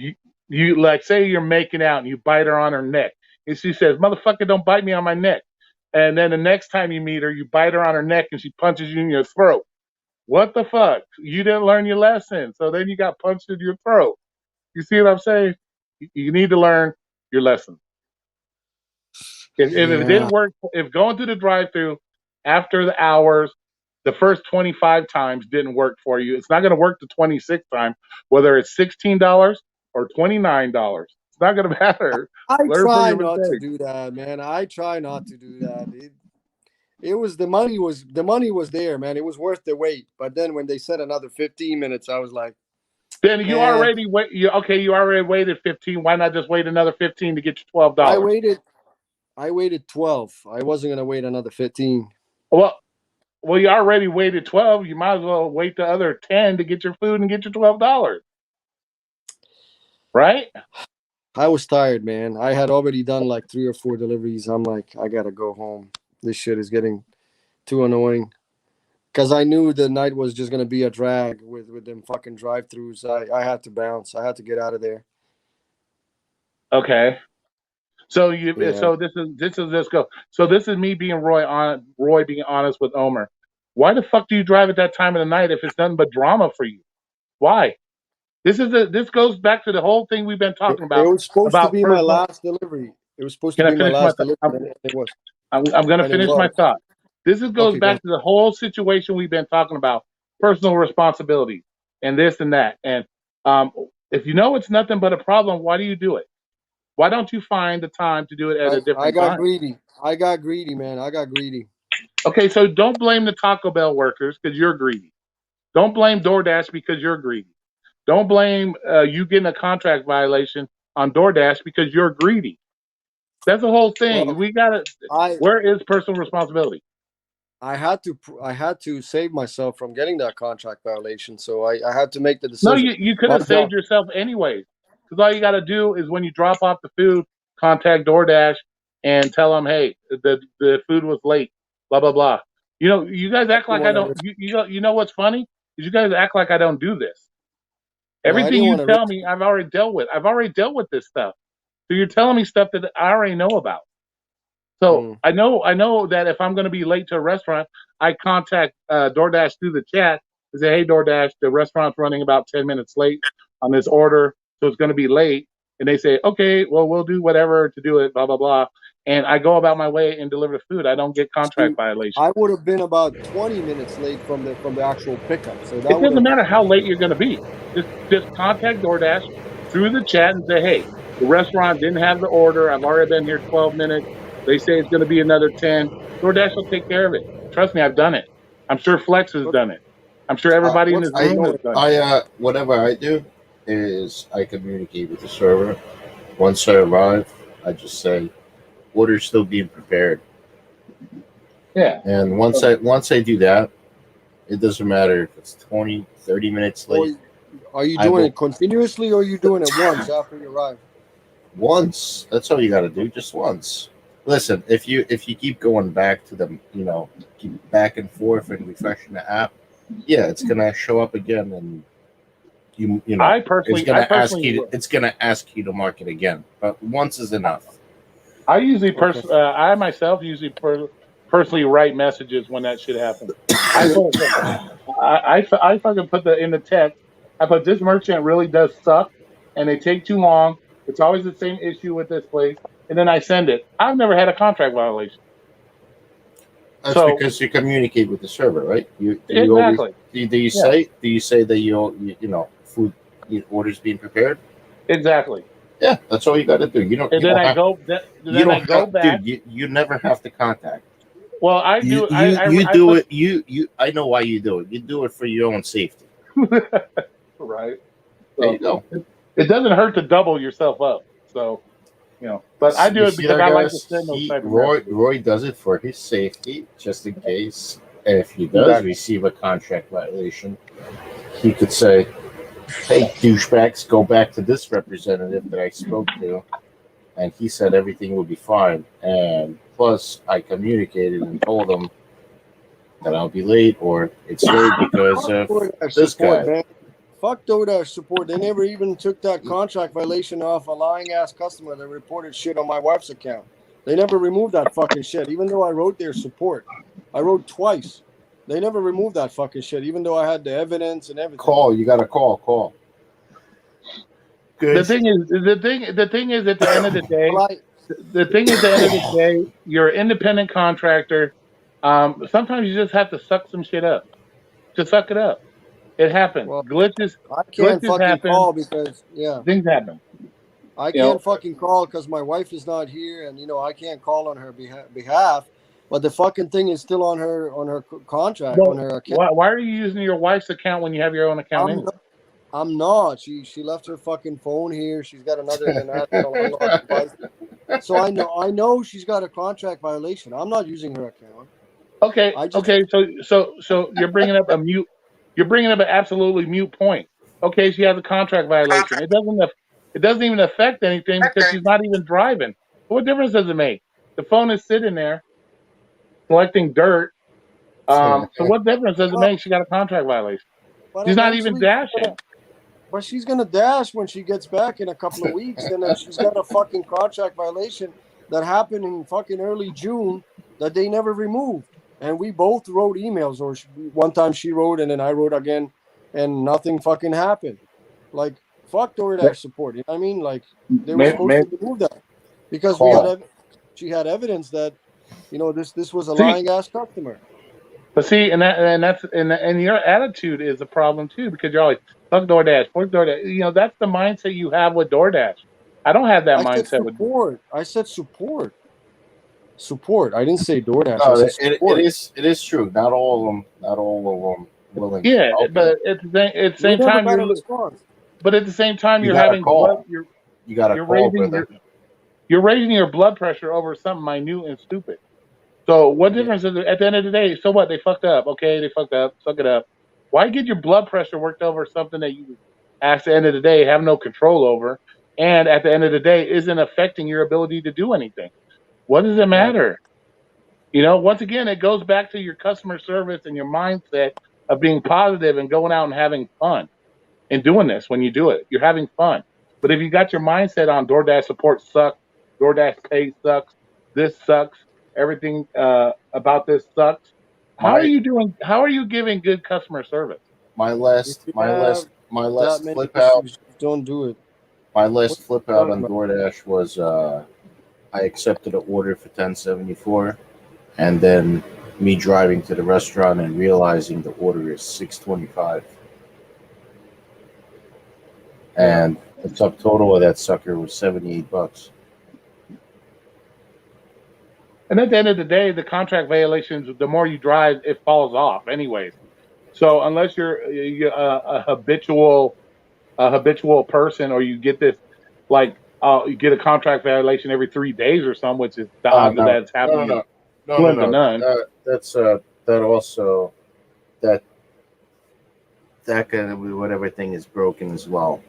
you like say you're making out and you bite her on her neck and she says, "Motherfucker, don't bite me on my neck." And then the next time you meet her, you bite her on her neck and she punches you in your throat. What the fuck? You didn't learn your lesson. So then you got punched in your throat. You see what I'm saying? You need to learn your lesson. If it Yeah. didn't work, if going through the drive through after the hours, the first 25 times didn't work for you, it's not going to work the 26th time, whether it's $16 or $29. It's not going to matter. I Learn from try your not to mistakes. do that, man. I try not to do that. It was the money was there, man. It was worth the wait. But then when they said another 15 minutes, I was like, Then you eh. already wait. You already waited 15. Why not just wait another 15 to get you I $12? waited. I waited 12. I wasn't gonna wait another 15. Well, you already waited 12. You might as well wait the other 10 to get your food and get your $12, right? I was tired, man. I had already done like 3 or 4 deliveries. I'm like, I gotta go home. This shit is getting too annoying. Because I knew the night was just gonna be a drag with them fucking drive-throughs. I had to bounce. I had to get out of there. Okay. So Yeah. so this go. So this is me being Roy being honest with Omer. Why the fuck do you drive at that time of the night if it's nothing but drama for you? Why? This goes back to the whole thing we've been talking It about was supposed to be my personal. last delivery. It was supposed to Can I be my finish my? last delivery, and it was. I'm going to And it finish my was. thought. Goes Okay, go back ahead. to the whole situation we've been talking about, personal responsibility, and this and that. And if you know it's nothing but a problem, why do you do it? Why don't you find the time to do it at a I different got time? greedy. I got greedy, man. I got greedy. Okay, so don't blame the Taco Bell workers because you're greedy. Don't blame DoorDash because you're greedy. Don't blame you getting a contract violation on DoorDash because you're greedy. That's the whole thing. Well, We gotta. I Where is personal responsibility? I had to save myself from getting that contract violation. So I had to make the No, decision. you could My have job. saved yourself anyways. Because all you got to do is when you drop off the food, contact DoorDash and tell them, hey, the food was late, blah blah blah. You guys I act didn't like I want to don't. risk. You know what's funny is you guys act like I don't do this. No, I Everything didn't you want to tell risk. me, I've already dealt with. I've already dealt with this stuff. So you're telling me stuff that I already know about. So Mm. I know that if I'm going to be late to a restaurant, I contact DoorDash through the chat and say, "Hey, DoorDash, the restaurant's running about 10 minutes late on this order, so it's going to be late." And they say, "Okay, well, we'll do whatever to do it." Blah blah blah. And I go about my way and deliver the food. I don't get See, contract violations. I would have been about 20 minutes late from the actual pickup. So It that would doesn't have. matter how late you're going to be. Just contact DoorDash through the chat and say, "Hey, the restaurant didn't have the order. I've already been here 12 minutes. They say it's going to be another 10. DoorDash will take care of it. Trust me, I've done it. I'm sure Flex has done it. I'm sure everybody in What's this the room has going? done it." Whatever I do is I communicate with the server. Once I arrive, I just say, order's still being prepared. Yeah. And once I do that, it doesn't matter if it's 20, 30 minutes Or late. are you I doing will- it continuously, or are you doing it once after you arrive? Once. That's all you got to do, just once. Listen, if you keep going back to them, keep back and forth and refreshing the app, yeah, it's gonna show up again, and I it's personally gonna ask you to mark it again. But once is enough. I usually Okay. I myself usually personally write messages when that shit happens. I fucking put in the text. I put, this merchant really does suck, and they take too long. It's always the same issue with this place, and then I send it. I've never had a contract violation. That's So because you communicate with the server, right? Do you always exactly, do you say that food orders being prepared? exactly. Yeah, that's all you got to do. And then I go back. Dude. You never have to contact. Well, I do. You I do put, it. You. I know why you do it. You do it for your own safety. right. There you go. It doesn't hurt to double yourself up. So, but I do You it see because that, I like to guys? send those type of messages. Roy does it for his safety, just in case. If he does receive a contract violation, he could say, "Hey, douchebags, go back to this representative that I spoke to, and he said everything will be fine. And plus, I communicated and told him that I'll be late, or it's late because of DoorDash this support, guy." man. Fuck DoorDash support. They never even took that contract violation off a lying ass customer that reported shit on my wife's account. They never removed that fucking shit, even though I wrote their support. I wrote twice. They never removed that fucking shit, even though I had the evidence and everything. Call. You got to call. Good. The thing is, at the end of the day, you're an independent contractor. Sometimes you just have to suck some shit up. Just suck it up. It happens. Well, Glitches. I can't Glitches fucking happen. call because Things happen. I can't fucking call because my wife is not here, and I can't call on her behalf. But the fucking thing is still on her contract, on her account. Why are you using your wife's account when you have your own account anyway? I'm not. She left her fucking phone here. She's got another international unlocked device. So I know she's got a contract violation. I'm not using her account. Okay. So you're bringing up a mute. You're bringing up an absolutely mute point. Okay, she has a contract violation. It doesn't even affect anything because she's not even driving. What difference does it make? The phone is sitting there collecting dirt. So what difference does it make? She got a contract violation. She's not even dashing. But she's gonna dash when she gets back in a couple of weeks, and then she's got a fucking contract violation that happened in fucking early June that they never removed. And we both wrote emails, or one time she wrote and then I wrote again, and nothing fucking happened. Like, fuck DoorDash support. You know what I mean? Like, they were supposed to remove that because she had evidence that this was a lying ass customer. But see, and your attitude is a problem too, because you're always fuck DoorDash. That's the mindset you have with DoorDash. I don't have that mindset with support. I said support. Support. I didn't say DoorDash. No, I said it is true. Not all of them willing. Yeah, but at the same time, you're having call. You got to call, brother. You're raising your blood pressure over something minute and stupid. So what difference is it at the end of the day? So what? They fucked up. Okay, they fucked up. Suck it up. Why get your blood pressure worked over something that you, at the end of the day, have no control over, and at the end of the day, isn't affecting your ability to do anything? What does it matter? Once again, it goes back to your customer service and your mindset of being positive and going out and having fun and doing this. When you do it, you're having fun. But if you got your mindset on DoorDash support sucks, DoorDash pay sucks, this sucks, everything about this sucks. How are you doing? How are you giving good customer service? My last flip out. Don't do it. My last flip out on DoorDash was I accepted an order for $10.74, and then me driving to the restaurant and realizing the order is $6.25, and the subtotal of that sucker was $78. And at the end of the day, the contract violations, the more you drive, it falls off anyways. So unless you're a habitual person, or you get this, like, you get a contract violation every 3 days or something, which is the odds of that's happening. No. that also that that kind of whatever thing is broken as well.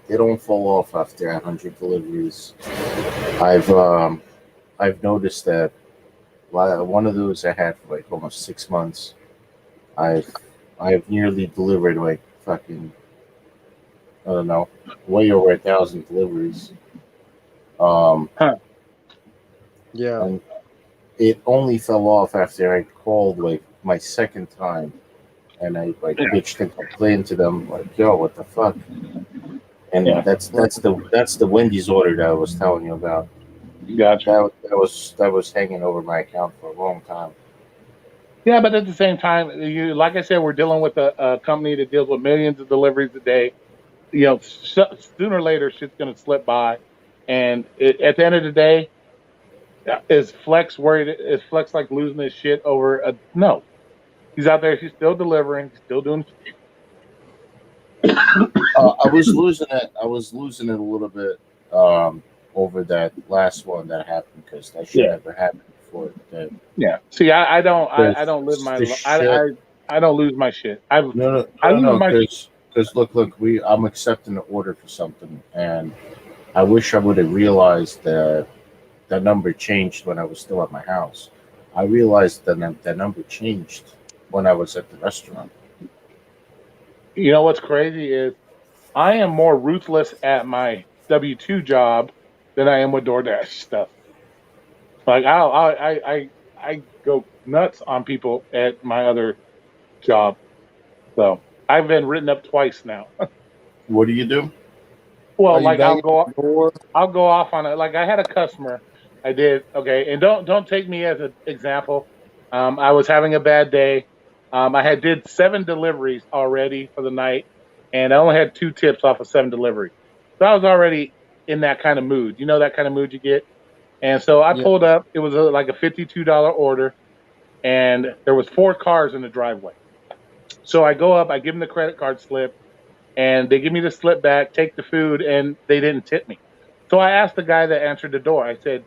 They don't fall off after 100 deliveries. I've I've noticed that one of those I had for like almost 6 months. I've I've nearly delivered like fucking I don't know, way over 1,000 deliveries. Um, Yeah. and it only fell off after I called like my second time, and I like bitched and complained to them like, "Yo, what the fuck?" And Yeah. that's the Wendy's order that I was telling you about. Gotcha. That was hanging over my account for a long time. Yeah, but at the same time, you like I said, we're dealing with a company that deals with millions of deliveries a day. Sooner or later, shit's gonna slip by, and at the end of the day, is Flex worried? Is Flex like losing his shit over a no? He's out there. He's still delivering. He's still doing. I was losing it. I was losing it a little bit over that last one that happened because that should never happen before. Yeah. See, I don't. I The, don't live my. the shit. I don't lose my shit. I lose No, my. because look, I'm accepting an order for something, and I wish I would have realized that that number changed when I was still at my house. I realized that number changed when I was at the restaurant. You know what's crazy is I am more ruthless at my W-2 job than I am with DoorDash stuff. Like I go nuts on people at my other job. So I've been written up twice now. What do you do? Are Well, you like banging the door? I'll go off on it. Like I had a customer, I did okay, and don't take me as an example. I was having a bad day. I had did 7 deliveries already for the night, and I only had 2 tips off of 7 deliveries. So I was already in that kind of mood. You know that kind of mood you get. And so I Yeah. pulled up. It was like a $52 order, and there was 4 cars in the driveway. So I go up. I give them the credit card slip, and they give me the slip back, take the food, and they didn't tip me. So I asked the guy that answered the door, I said,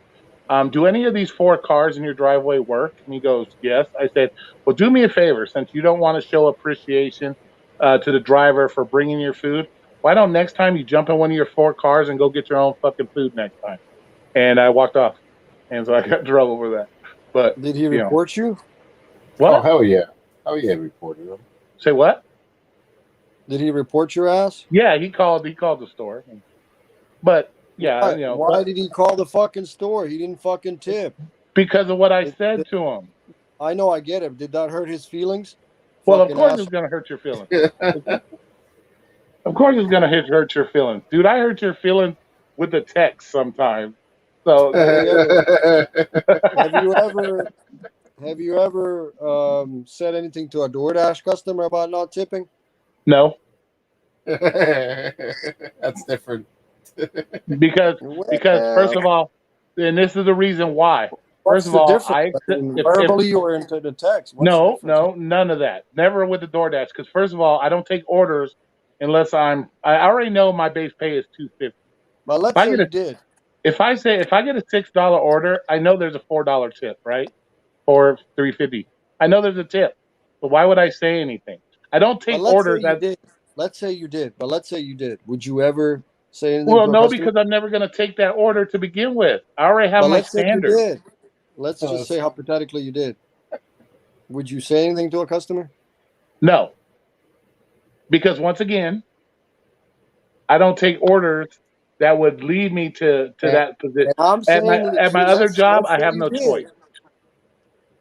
do any of these 4 cars in your driveway work? And he goes, yes. I said, well, do me a favor, since you don't want to show appreciation to the driver for bringing your food, why don't next time you jump in one of your 4 cars and go get your own fucking food next time? And I walked off. And so I got in trouble for that. But, Did he report you? Oh what? hell yeah, reported them. Say what? Did he report your ass? Yeah, he called the store. But, yeah, Why did he call the fucking store? He didn't fucking tip. because of what I said to him. I know, I get it. Did that hurt his feelings? Well, of Fucking course asshole. it's gonna hurt your feelings. Of course it's gonna hurt your feelings, dude. I hurt your feelings with the text sometimes. So Have you ever said anything to a DoorDash customer about not tipping? no, That's different. because first of all, and this is the reason why. First of all, verbally or into the text? What's the difference? no, none of that. Never with the DoorDash. Because first of all, I don't take orders unless I already know my base pay is $2.50. But let's say you did. If I get a $6 order, I know there's a $4 tip, right? Or $3.50. I know there's a tip. But why would I say anything? I don't take orders that. Let's say you did. But let's say you did. Would you ever say anything Well, to a no, customer? because I'm never going to take that order to begin with. I already have But my let's say you standard. did. Let's just say hypothetically you did. Would you say anything to a customer? No. Because once again, I don't take orders that would lead me to that position. I'm saying At my other job, I have no choice.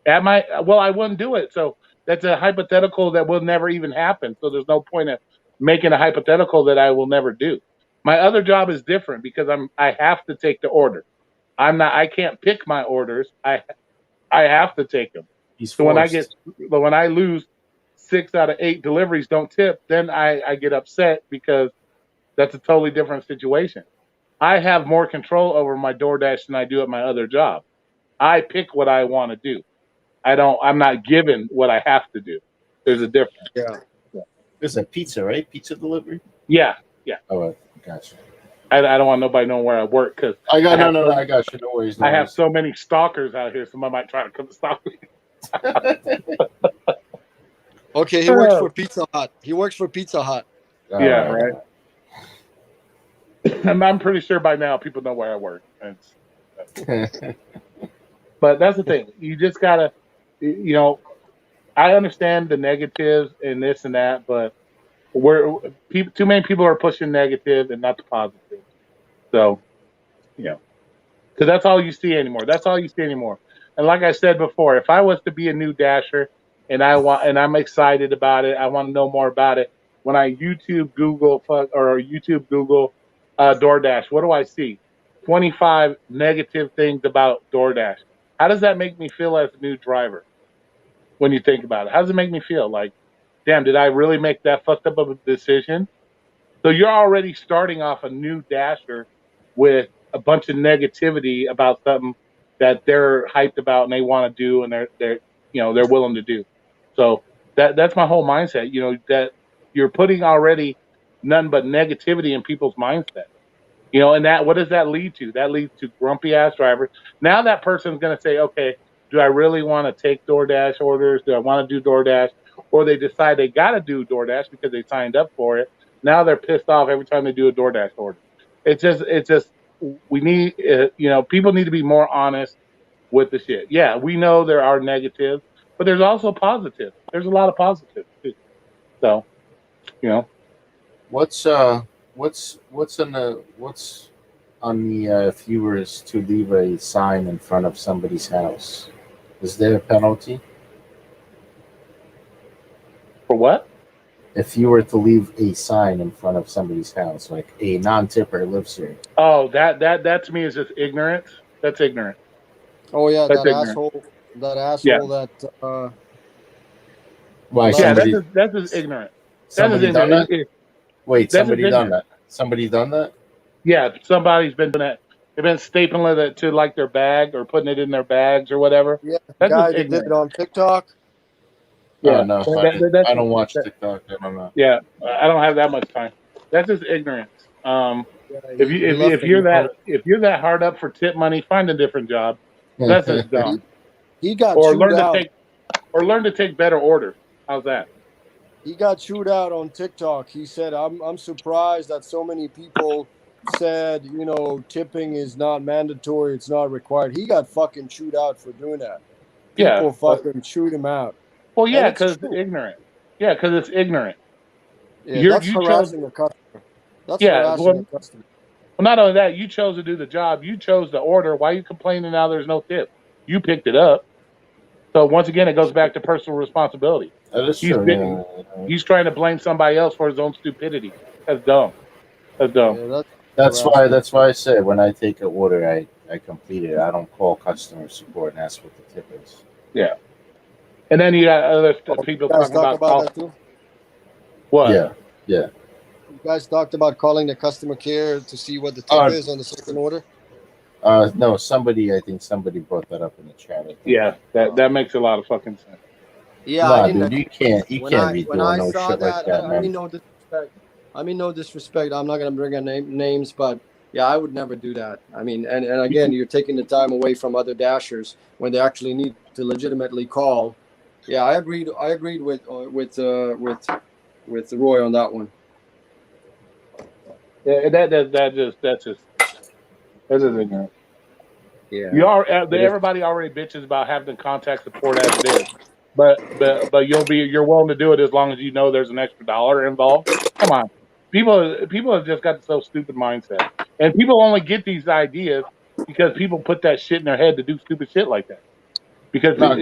I wouldn't do it. So that's a hypothetical that will never even happen. So there's no point of making a hypothetical that I will never do. My other job is different because I have to take the order. I can't pick my orders. I have to take them. So when I lose 6 out of 8 deliveries don't tip, then I get upset because that's a totally different situation. I have more control over my DoorDash than I do at my other job. I pick what I want to do. I'm not given what I have to do. There's a difference. Yeah. This is a pizza, right? Pizza delivery? Yeah. All right, gotcha. I don't want nobody knowing where I work because I got you. No worries. I have so many stalkers out here. Somebody might try to come stalk me. Okay, he works for Pizza Hut. He works for Pizza Hut. Yeah, right. And I'm pretty sure by now people know where I work. But that's the thing. You just gotta, you know, I understand the negatives and this and that, but too many people are pushing negative and not the positive. So, you know, because that's all you see anymore. That's all you see anymore. And like I said before, if I was to be a new dasher and I'm excited about it, I want to know more about it. When I YouTube Google DoorDash, what do I see? 25 negative things about DoorDash. How does that make me feel as a new driver when you think about it? How does it make me feel? Like, damn, did I really make that fucked up of a decision? So you're already starting off a new dasher with a bunch of negativity about something that they're hyped about and they want to do and they're willing to do. So that's my whole mindset. You know that you're putting already none but negativity in people's mindset. You know, and that what does that lead to? That leads to grumpy ass drivers. Now that person's going to say, okay, do I really want to take DoorDash orders? Do I want to do DoorDash? Or they decide they got to do DoorDash because they signed up for it. Now they're pissed off every time they do a DoorDash order. It's just we need, people need to be more honest with the shit. Yeah, we know there are negatives, but there's also positives. There's a lot of positives too. So, you know, What's on the if you were to leave a sign in front of somebody's house? Is there a penalty? for what? If you were to leave a sign in front of somebody's house, like a non-tipper lives here. Oh, that to me is just ignorance. That's ignorant. Oh yeah, That's that ignorant. asshole. That Yeah. asshole. That. Why Yeah, somebody that's just ignorant. That's just somebody done ignorant. that? Wait, That's just somebody done ignorant. that? Somebody done that? Yeah, somebody's been doing that. They've been stapling it to like their bag or putting it in their bags or whatever. Yeah, the That's guy just that did it ignorant. on TikTok. Yeah, No, that's I don't watch TikTok. I don't know. yeah. I don't have that much time. That's just ignorance. Yeah, If he left a note. if you're that hard up for tip money, find a different job. That's just dumb. He got Or chewed out. learn to take better orders. How's that? He got chewed out on TikTok. He said, "I'm surprised that so many people said, tipping is not mandatory. It's not required." He got fucking chewed out for doing that. Yeah. People fucking chewed him out. Well, And yeah, it's because true. ignorant. Yeah, because it's ignorant. Yeah, that's You chose. harassing a customer. That's Yeah. harassing a customer. Well, not only that, you chose to do the job. You chose the order. Why are you complaining now there's no tip? You picked it up. So once again, it goes back to personal responsibility. That is He's true. he's trying to blame somebody else for his own stupidity. That's dumb. That's dumb. Yeah, That's why I say when I take an order, I complete it. I don't call customer support and ask what the tip is. Yeah. And then you got other people You guys talking talk about that too? what? Yeah. You guys talked about calling the customer care to see what the tip is on the second order? No, I think somebody brought that up in the chat. Yeah, that makes a lot of fucking sense. Yeah, nah, I didn't. dude, you can't be When doing I no saw shit like that, that, I man. mean no disrespect. No disrespect. I'm not gonna bring up names, but yeah, I would never do that. I mean, and again, you're taking the time away from other dashers when they actually need to legitimately call. Yeah, I agreed with Roy on that one. Yeah, that's just ignorant. Yeah. Everybody already bitches about having contact support as it is, but you're willing to do it as long as you know there's an extra dollar involved. Come on, people have just got so stupid mindset, and people only get these ideas because people put that shit in their head to do stupid shit like that. Because No,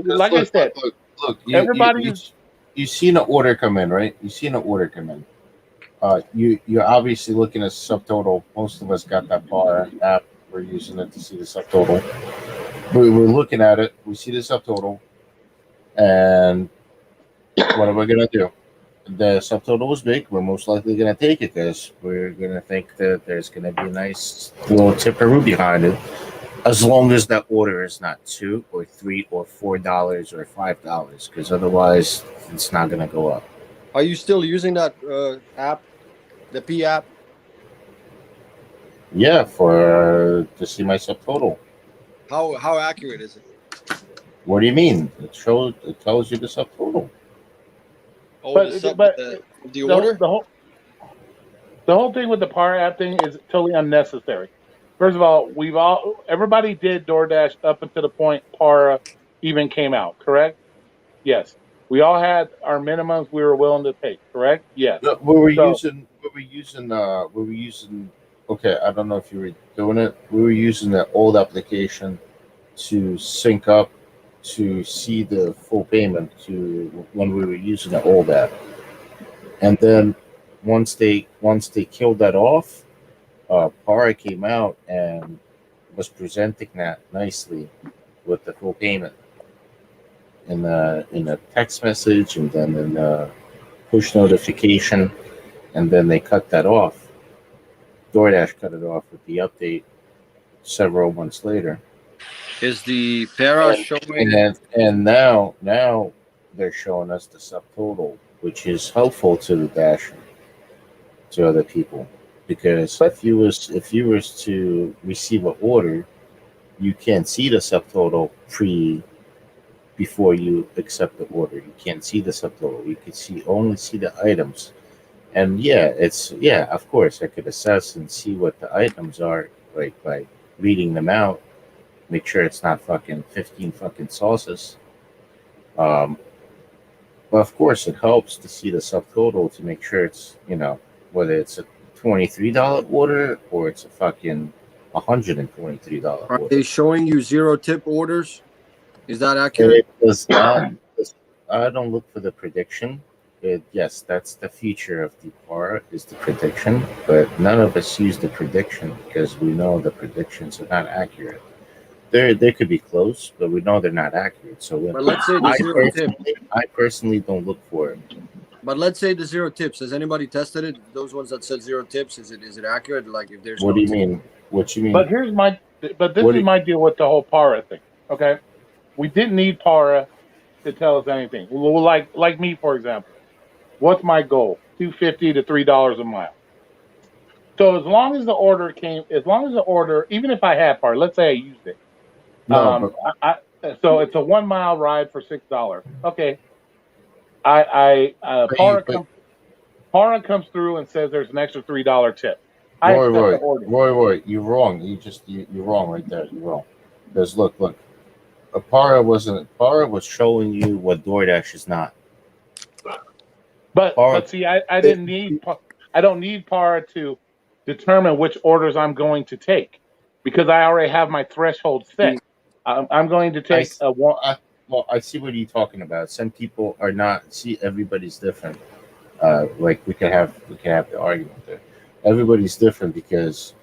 like I said, look. everybody's You seen an order come in, right? You seen an order come in. You're obviously looking at subtotal. Most of us got that bar app. We're using it to see the subtotal. We're looking at it. We see the subtotal, and what are we gonna do? The subtotal was big. We're most likely gonna take it because we're gonna think that there's gonna be a nice little tipperoo behind it, as long as that order is not $2 or $3 or $4 or $5, because otherwise it's not gonna go up. Are you still using that app, the P app? Yeah, for to see my subtotal. How accurate is it? What do you mean? It tells you the subtotal. Oh, But the order. the whole thing with the Par app thing is totally unnecessary. First of all, everybody did DoorDash up until the point Para even came out, correct? Yes. We all had our minimums we were willing to take, correct? Yes. No, So we were using. Okay, I don't know if you were doing it. We were using the old application to sync up to see the full payment to when we were using the old app, and then once they killed that off, Para came out and was presenting that nicely with the full payment in a text message and then in a push notification, and then they cut that off. DoorDash cut it off with the update several months later. Is the para showing? And now they're showing us the subtotal, which is helpful to the dasher, to other people, because but if you was to receive an order, you can't see the subtotal before you accept the order. You can't see the subtotal. You can only see the items. And yeah, of course I could assess and see what the items are, like by reading them out, make sure it's not fucking 15 fucking sauces. Um, but of course it helps to see the subtotal to make sure it's, whether it's a $23 order or it's a fucking $123 Are order. they showing you zero tip orders? Is that accurate? It does not. I don't look for the prediction. Yes, that's the feature of the Para is the prediction, but none of us use the prediction because we know the predictions are not accurate. They could be close, but we know they're not accurate. So But let's say the zero tip. I personally don't look for it. But let's say the zero tips. Has anybody tested it? Those ones that said zero tips, is it accurate? Like if there's What no do you tip? mean? What you mean? but this is my deal with the whole Para thing. Okay, we didn't need Para to tell us anything. Well, like me, for example, what's my goal? $2.50 to $3 a mile. So as long as the order, even if I had Para, let's say I used it, No, but so it's a 1 mile ride for $6. Okay, Para comes through and says there's an extra $3 tip. I accept the order. Roy, you're wrong. You're wrong right there. You're wrong. Because look, Para was showing you what DoorDash is not. But see, I don't need Para to determine which orders I'm going to take because I already have my threshold set. I'm going to take a one. Well, I see what you're talking about. Some people are not. See, everybody's different. Like we can have the argument there. Everybody's different because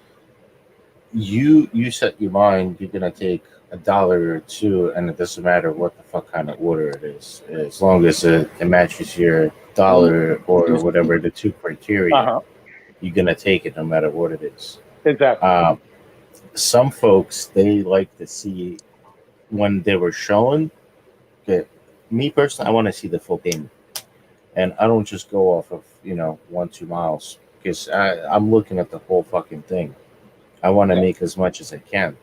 you set your mind. You're gonna take $1 or $2, and it doesn't matter what the fuck kind of order it is, as long as it matches your dollar or whatever the two criteria. You're gonna take it no matter what it is. Exactly. Some folks they like to see when they were showing. Okay, me personally, I want to see the full payment, and I don't just go off of 1-2 miles because I'm looking at the whole fucking thing. I want to make as much as I can,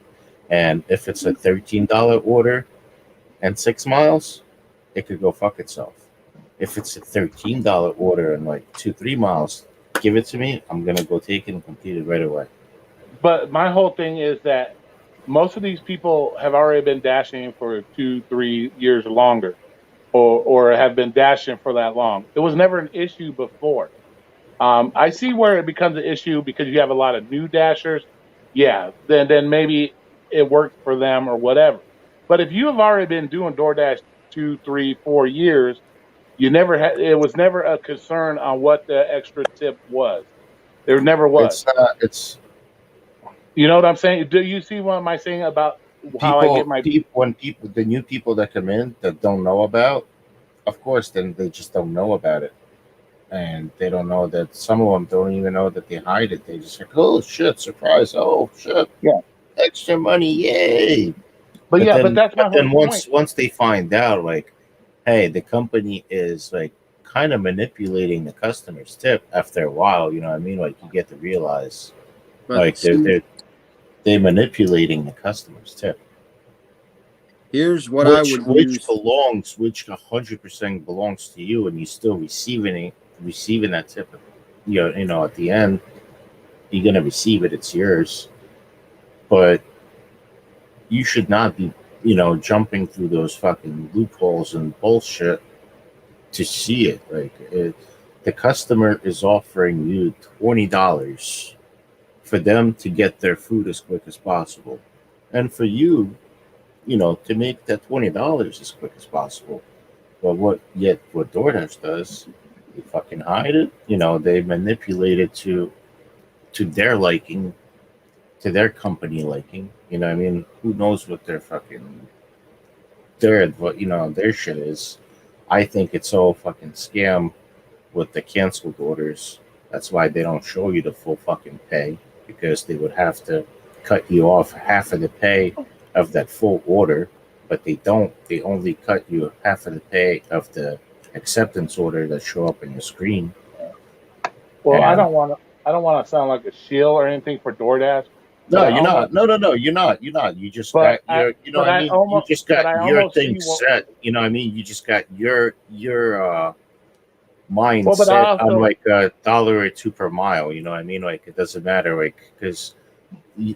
and if it's a $13 order and 6 miles, it could go fuck itself. If it's a $13 order and like 2-3 miles, give it to me. I'm gonna go take it and complete it right away. But my whole thing is that most of these people have already been dashing for 2-3 years longer, or have been dashing for that long. It was never an issue before. I see where it becomes an issue because you have a lot of new dashers. Yeah, then maybe it works for them or whatever. But if you have already been doing DoorDash 2, 3, 4 years, you never had. It was never a concern on what the extra tip was. There never was. It's You know what I'm saying? Do you see what am I saying about how I get my the new people that come in that don't know about, of course, then they just don't know about it, and they don't know that some of them don't even know that they hide it. They just like, oh shit, surprise! Oh shit, yeah, extra money, yay! But that's my whole point. Once they find out, like, hey, the company is like kind of manipulating the customer's tip after a while. You know what I mean? Like you get to realize, like they're manipulating the customer's tip. Here's what I would use. Which 100% belongs to you, and you still receiving that tip. At the end, you're gonna receive it. It's yours, but you should not be, jumping through those fucking loopholes and bullshit to see it. The customer is offering you $20 for them to get their food as quick as possible, and for you, to make that $20 as quick as possible. But what DoorDash does, they fucking hide it. They manipulate it to their liking, to their company liking. Who knows what their shit is. I think it's all fucking scam with the canceled orders. That's why they don't show you the full fucking pay, because they would have to cut you off half of the pay of that full order, but they don't. They only cut you half of the pay of the acceptance order that show up on your screen. Well, I don't want to sound like a shill or anything for DoorDash. No, you're not. No, you're not. You just got your, you just got your thing set. You just got your mind set on like $1 or $2 per mile. It doesn't matter, because.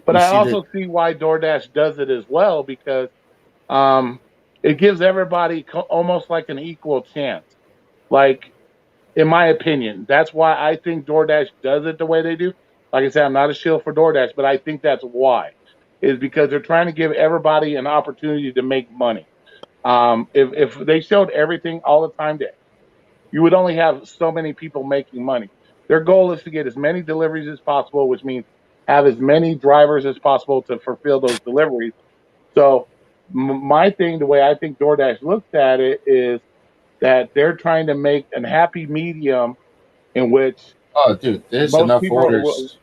But I also see why DoorDash does it as well, because it gives everybody almost like an equal chance. Like, in my opinion, that's why I think DoorDash does it the way they do. Like I said, I'm not a shill for DoorDash, but I think that's why. Is because they're trying to give everybody an opportunity to make money. If they showed everything all the time, you would only have so many people making money. Their goal is to get as many deliveries as possible, which means have as many drivers as possible to fulfill those deliveries. So my thing, the way I think DoorDash looks at it, is that they're trying to make a happy medium in which there's enough orders.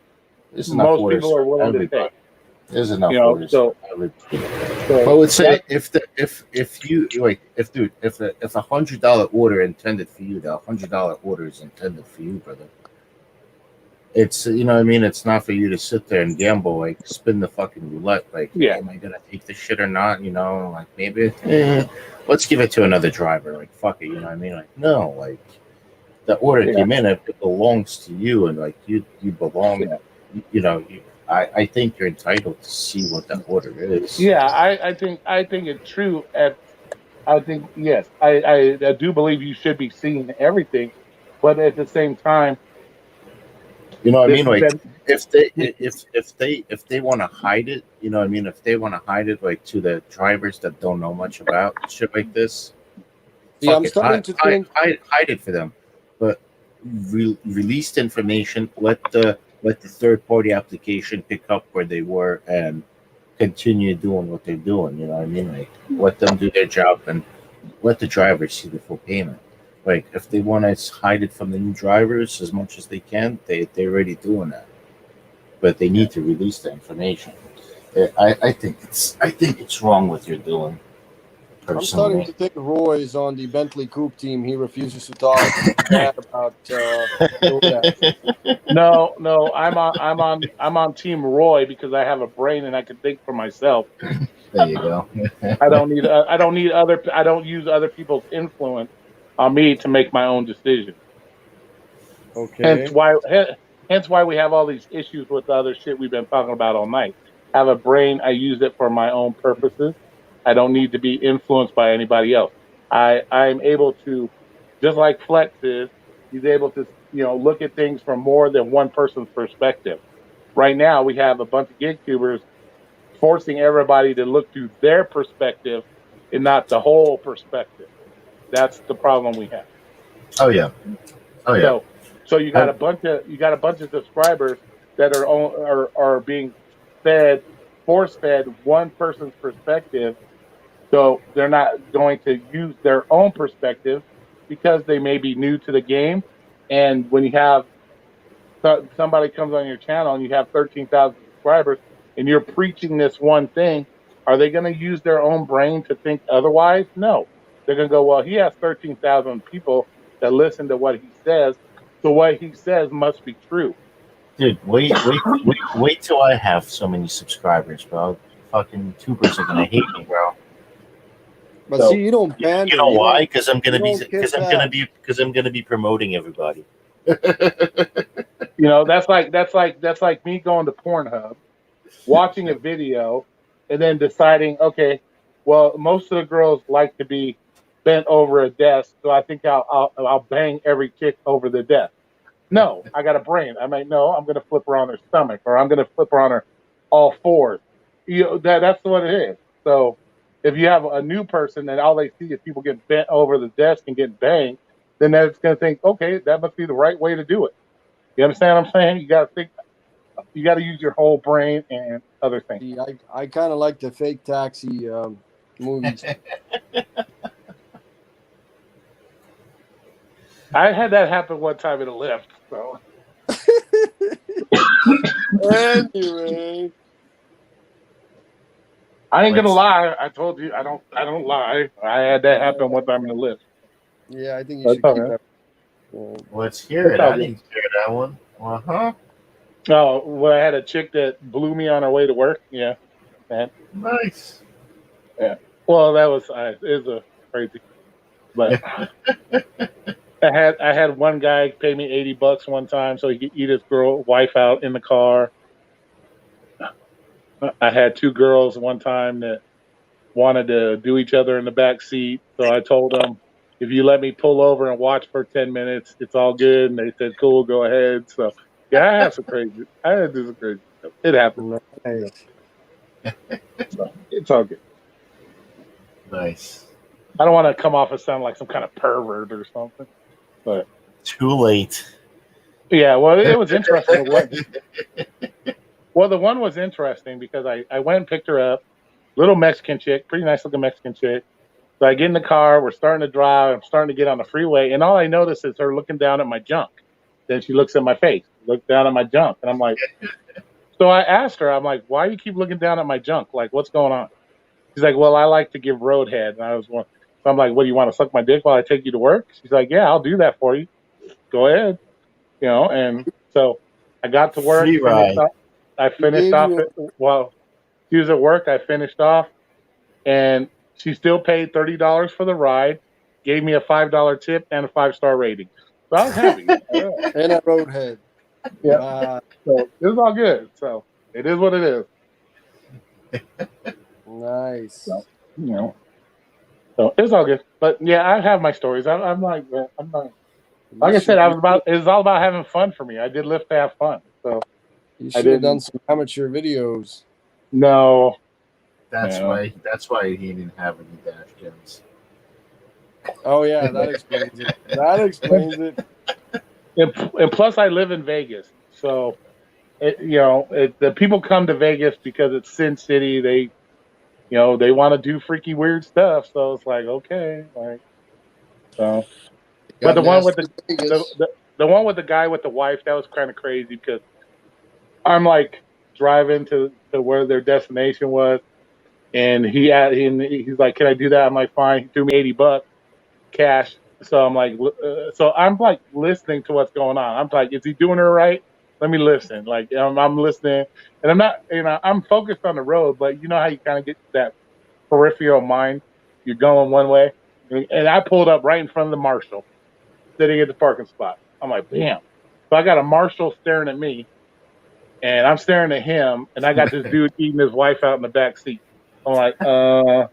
There's enough most orders people are willing to take. There's enough orders. So I would say if a $100 order intended for you, the $100 order is intended for you, brother. It's it's not for you to sit there and gamble, spin the fucking roulette, am I gonna take this shit or not? Maybe let's give it to another driver, fuck it, no, the order came in, it belongs to you, and you belong. I think you're entitled to see what that order is. Yeah, I think it's true. I think yes, I do believe you should be seeing everything, but at the same time, if they want to hide it, if they want to hide it, to the drivers that don't know much about shit like this, I'm starting to think hide it for them, but release information. Let the third party application pick up where they were and continue doing what they're doing. Let them do their job and let the drivers see the full payment. If they want to hide it from the new drivers as much as they can, they're already doing that. But they need to release the information. I think it's wrong what you're doing. I'm starting to think Roy is on the Bentley Coupe team. He refuses to talk bad about DoorDash. No, I'm on Team Roy because I have a brain and I can think for myself. There you go. I don't use other people's influence on me to make my own decision. Okay. Hence why we have all these issues with the other shit we've been talking about all night. I have a brain. I use it for my own purposes. I don't need to be influenced by anybody else. I'm able to, just like Flex is, he's able to, look at things from more than one person's perspective. Right now, we have a bunch of gig tubers forcing everybody to look through their perspective and not the whole perspective. That's the problem we have. Oh yeah. So you got a bunch of subscribers that are being force fed one person's perspective. So they're not going to use their own perspective because they may be new to the game. And when you have somebody comes on your channel and you have 13,000 subscribers and you're preaching this one thing, are they going to use their own brain to think otherwise? No. They're going to go, well, he has 13,000 people that listen to what he says, so what he says must be true. Dude, wait till I have so many subscribers, bro. Fucking tubers are going to hate me, bro. But So, see, you don't pander. You know you why? don't- Because I'm gonna you be don't kiss ass. because I'm gonna be promoting everybody. that's like me going to Pornhub, watching a video, and then deciding, okay, well, most of the girls like to be bent over a desk, so I think I'll bang every chick over the desk. No, I got a brain. I might no, I'm gonna flip her on her stomach, or I'm gonna flip her on her all fours. That's what it is. So if you have a new person and all they see is people getting bent over the desk and getting banged, then that's gonna think, okay, that must be the right way to do it. You understand what I'm saying? You gotta use your whole brain and other things. See, I kind of like the fake taxi movies. I had that happen one time in a lift. So Anyway, I ain't gonna Let's lie. I told you I don't lie. I had that happen one time in a lift. yeah, I think you That's should all keep right. that. let's hear It's it. all I good. didn't hear that one. Uh-huh. Oh, well, I had a chick that blew me on her way to work. Yeah, man. Nice. Yeah. Well, that was it was a crazy, but I had one guy pay me $80 one time so he could eat his wife out in the car. I had two girls one time that wanted to do each other in the back seat, so I told them, if you let me pull over and watch for 10 minutes, it's all good. And they said, "Cool, go ahead." So yeah, I had to do some crazy stuff. It happens. Nice. So it's all good. Nice. I don't want to come off as sound like some kind of pervert or something, but Too late. yeah. Well, it was interesting. Well, the one was interesting because I went and picked her up, little Mexican chick, pretty nice looking Mexican chick. So I get in the car, we're starting to drive, I'm starting to get on the freeway, and all I notice is her looking down at my junk. Then she looks at my face, looks down at my junk, and I'm like, so I asked her, I'm like, why you keep looking down at my junk? Like, what's going on? She's like, well, I like to give road head, and so I'm like, what, do you want to suck my dick while I take you to work? She's like, yeah, I'll do that for you. Go ahead, And so I got to work, Free ride. I He finished gave off you while she was at work. I finished off, and she still paid $30 for the ride, gave me a $5 tip and a 5-star rating. So I was happy. and a roadhead. Yeah. So it was all good. So it is what it is. Nice. So, so it's all good. But yeah, I have my stories. I'm like I said, it was all about having fun for me. I did live to have fun. So You I should have didn't. done some amateur videos. No. That's Yeah. why. That's why he didn't have any dash cams. Oh yeah, that explains it. That explains it. And plus, I live in Vegas, so the people come to Vegas because it's Sin City. They want to do freaky weird stuff. So it's like, okay, like so. But Got the one with nasty the Vegas. the one with the guy with the wife, that was kind of crazy because I'm like driving to where their destination was, and he's like, "Can I do that?" I'm like, "Fine." He threw me $80 cash. So I'm like, so I'm like listening to what's going on. I'm like, is he doing her right? Let me listen. Like I'm listening, and I'm not, I'm focused on the road, but you know how you kind of get that peripheral mind. You're going one way, and I pulled up right in front of the marshal, sitting at the parking spot. I'm like, bam. So I got a marshal staring at me, and I'm staring at him, and I got this dude eating his wife out in the back seat. I'm like, So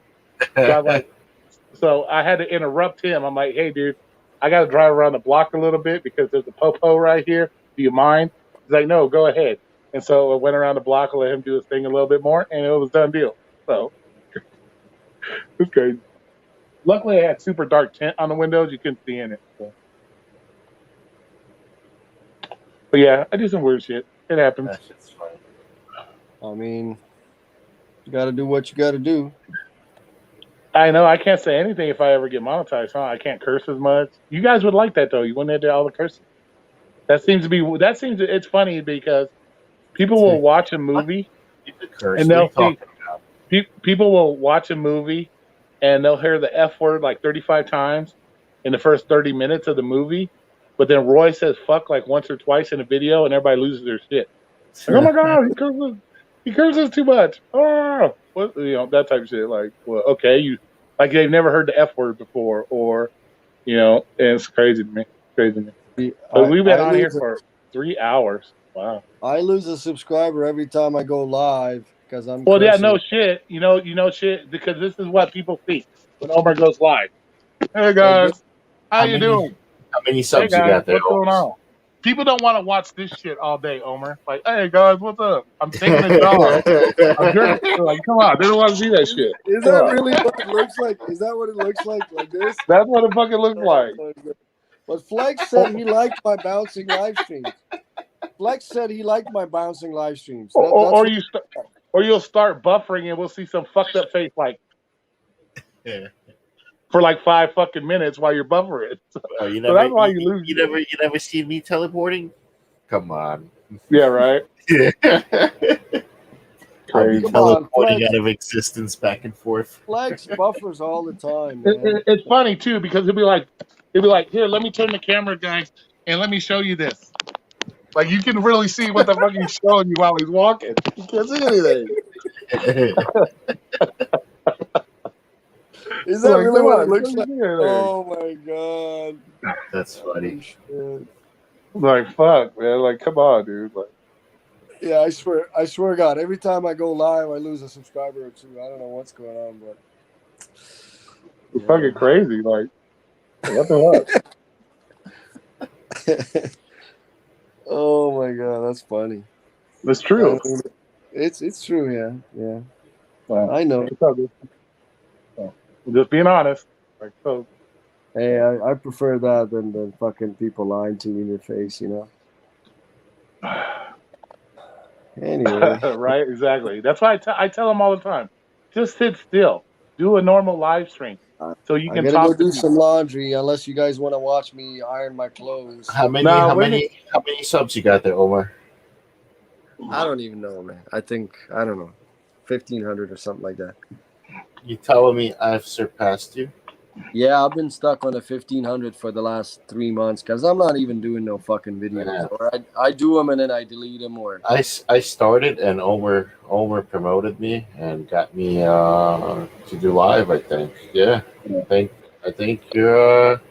I'm like, so I had to interrupt him. I'm like, hey, dude, I got to drive around the block a little bit because there's a popo right here. Do you mind? He's like, no, go ahead. And so I went around the block and let him do his thing a little bit more, and it was done deal. So it's crazy. Luckily, I had super dark tint on the windows. You couldn't see in it. So. But yeah, I do some weird shit. It happens. That shit's fun. I mean, you got to do what you got to do. I know I can't say anything if I ever get monetized, huh? I can't curse as much. You guys would like that though. You wouldn't have all the cursing. It's funny because people will watch a movie Curse. and What are they'll you see talking about? people will watch a movie and they'll hear the F word like 35 times in the first 30 minutes of the movie, but then Roy says fuck like once or twice in a video and everybody loses their shit. Like, oh my god, he curses too much. Oh, what, that type of shit. Like, well, okay, Like they've never heard the F word before, or and it's crazy to me. Crazy to me. But we've been on here for 3 hours. Wow. I lose a subscriber every time I go live because I'm. Well, yeah, cursing. no shit. You know shit because this is what people see when Omar goes live. Hey guys, how you doing? How many Hey subs you guys, got there? what's going on? People don't want to watch this shit all day, Omar. Like, hey guys, what's up? I'm taking a dog. I'm jerking. Like, come on, they don't want to see that shit. Is that really what it looks like? Is that what it looks like this? That's what it fucking looks like. But Flex said he liked my bouncing live streams. Flex said he liked my bouncing live streams. Or you'll start buffering and we'll see some fucked up face like for like 5 fucking minutes while you're buffering. So that's why you lose. You never see me teleporting? Come on. Yeah, right. I'll be teleporting out of existence back and forth. Flex buffers all the time, man. It's funny too because he'll be like, here, let me turn the camera, guys, and let me show you this. Like you can really see what the fuck he's showing you while he's walking. You can't see anything. Is that really what it looks like? Oh my god. That's funny. Like fuck, man. Like come on, dude. Like, yeah, I swear to God, every time I go live, I lose a subscriber or two. I don't know what's going on, but it's fucking crazy. Like, what the fuck? Oh my god, that's funny. It's true. It's true, yeah. Well, I know. Just being honest. Like so. Hey, I prefer that than fucking people lying to you in your face, Anyway. Right, exactly. That's why I tell them all the time. Just sit still. Do a normal live stream. So you can talk. I gotta go do some laundry unless you guys want to watch me iron my clothes. How many subs you got there, Omar? I don't even know, man. I don't know, 1,500 or something like that. You telling me I've surpassed you? Yeah, I've been stuck on a 1,500 for the last 3 months because I'm not even doing no fucking videos. Yeah. Or I do them and then I delete them. Or I started and Omar promoted me and got me to do live. I think. Yeah. I think you're.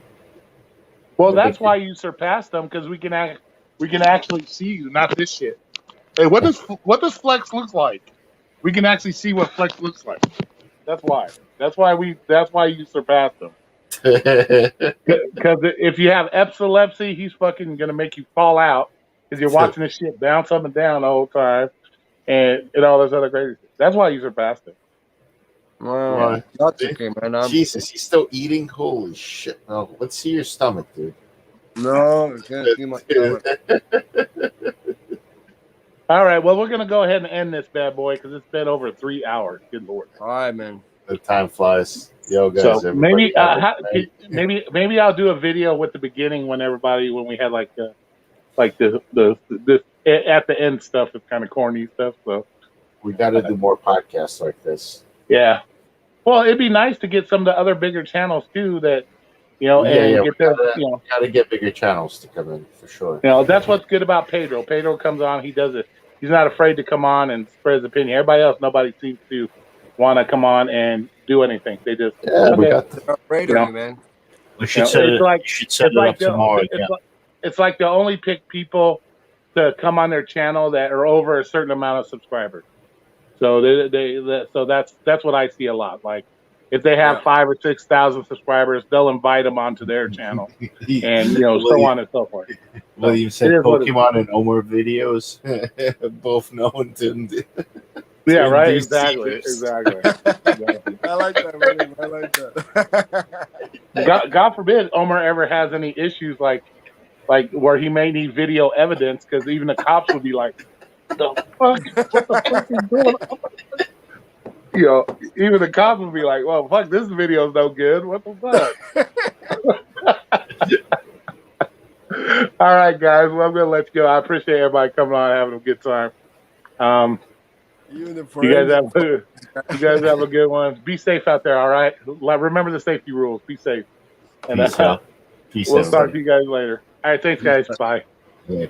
Well, that's why you surpassed them because we can actually see you, not this shit. Hey, what does Flex look like? We can actually see what Flex looks like. That's why. That's why you surpassed him. Because if you have epilepsy, he's fucking gonna make you fall out because you're watching this shit bounce up and down the whole time, and all this other crazy shit. That's why you surpassed him. Well, that's okay, man. Jesus, he's still eating. Holy shit! No, let's see your stomach, dude. No, I can't see my stomach. All right, well, we're gonna go ahead and end this bad boy because it's been over 3 hours. Good lord! All right, man. The time flies. Yo, guys. So maybe I'll do a video with the beginning when we had like the at the end stuff is kind of corny stuff. So we got to do more podcasts like this. Yeah. Well, it'd be nice to get some of the other bigger channels too that gotta get bigger channels to come in for sure. That's what's good about Pedro. Pedro comes on, he does it. He's not afraid to come on and spread his opinion. Everybody else, nobody seems to want to come on and do anything. They just we got the radio, man. We should set it up tomorrow. It's like they only pick people to come on their channel that are over a certain amount of subscribers. So that's what I see a lot. Like if they have 5,000 or 6,000 subscribers, they'll invite them onto their channel, and so on and so forth. William said Pokemon and Omar videos, both known to. Yeah, right. Exactly. I like that, William. I like that. God forbid Omar ever has any issues like where he may need video evidence because even the cops would be like, "The fuck? What the fuck is going on?" Even the cops would be like, "Well, fuck, this video's no good. What the fuck?" All right, guys. Well, I'm gonna let you go. I appreciate everybody coming on and having a good time. You guys have a good one. Be safe out there. All right. Remember the safety rules. Be safe. And Peace out. We'll talk to you guys later. All right. Thanks, guys. Bye. Yeah.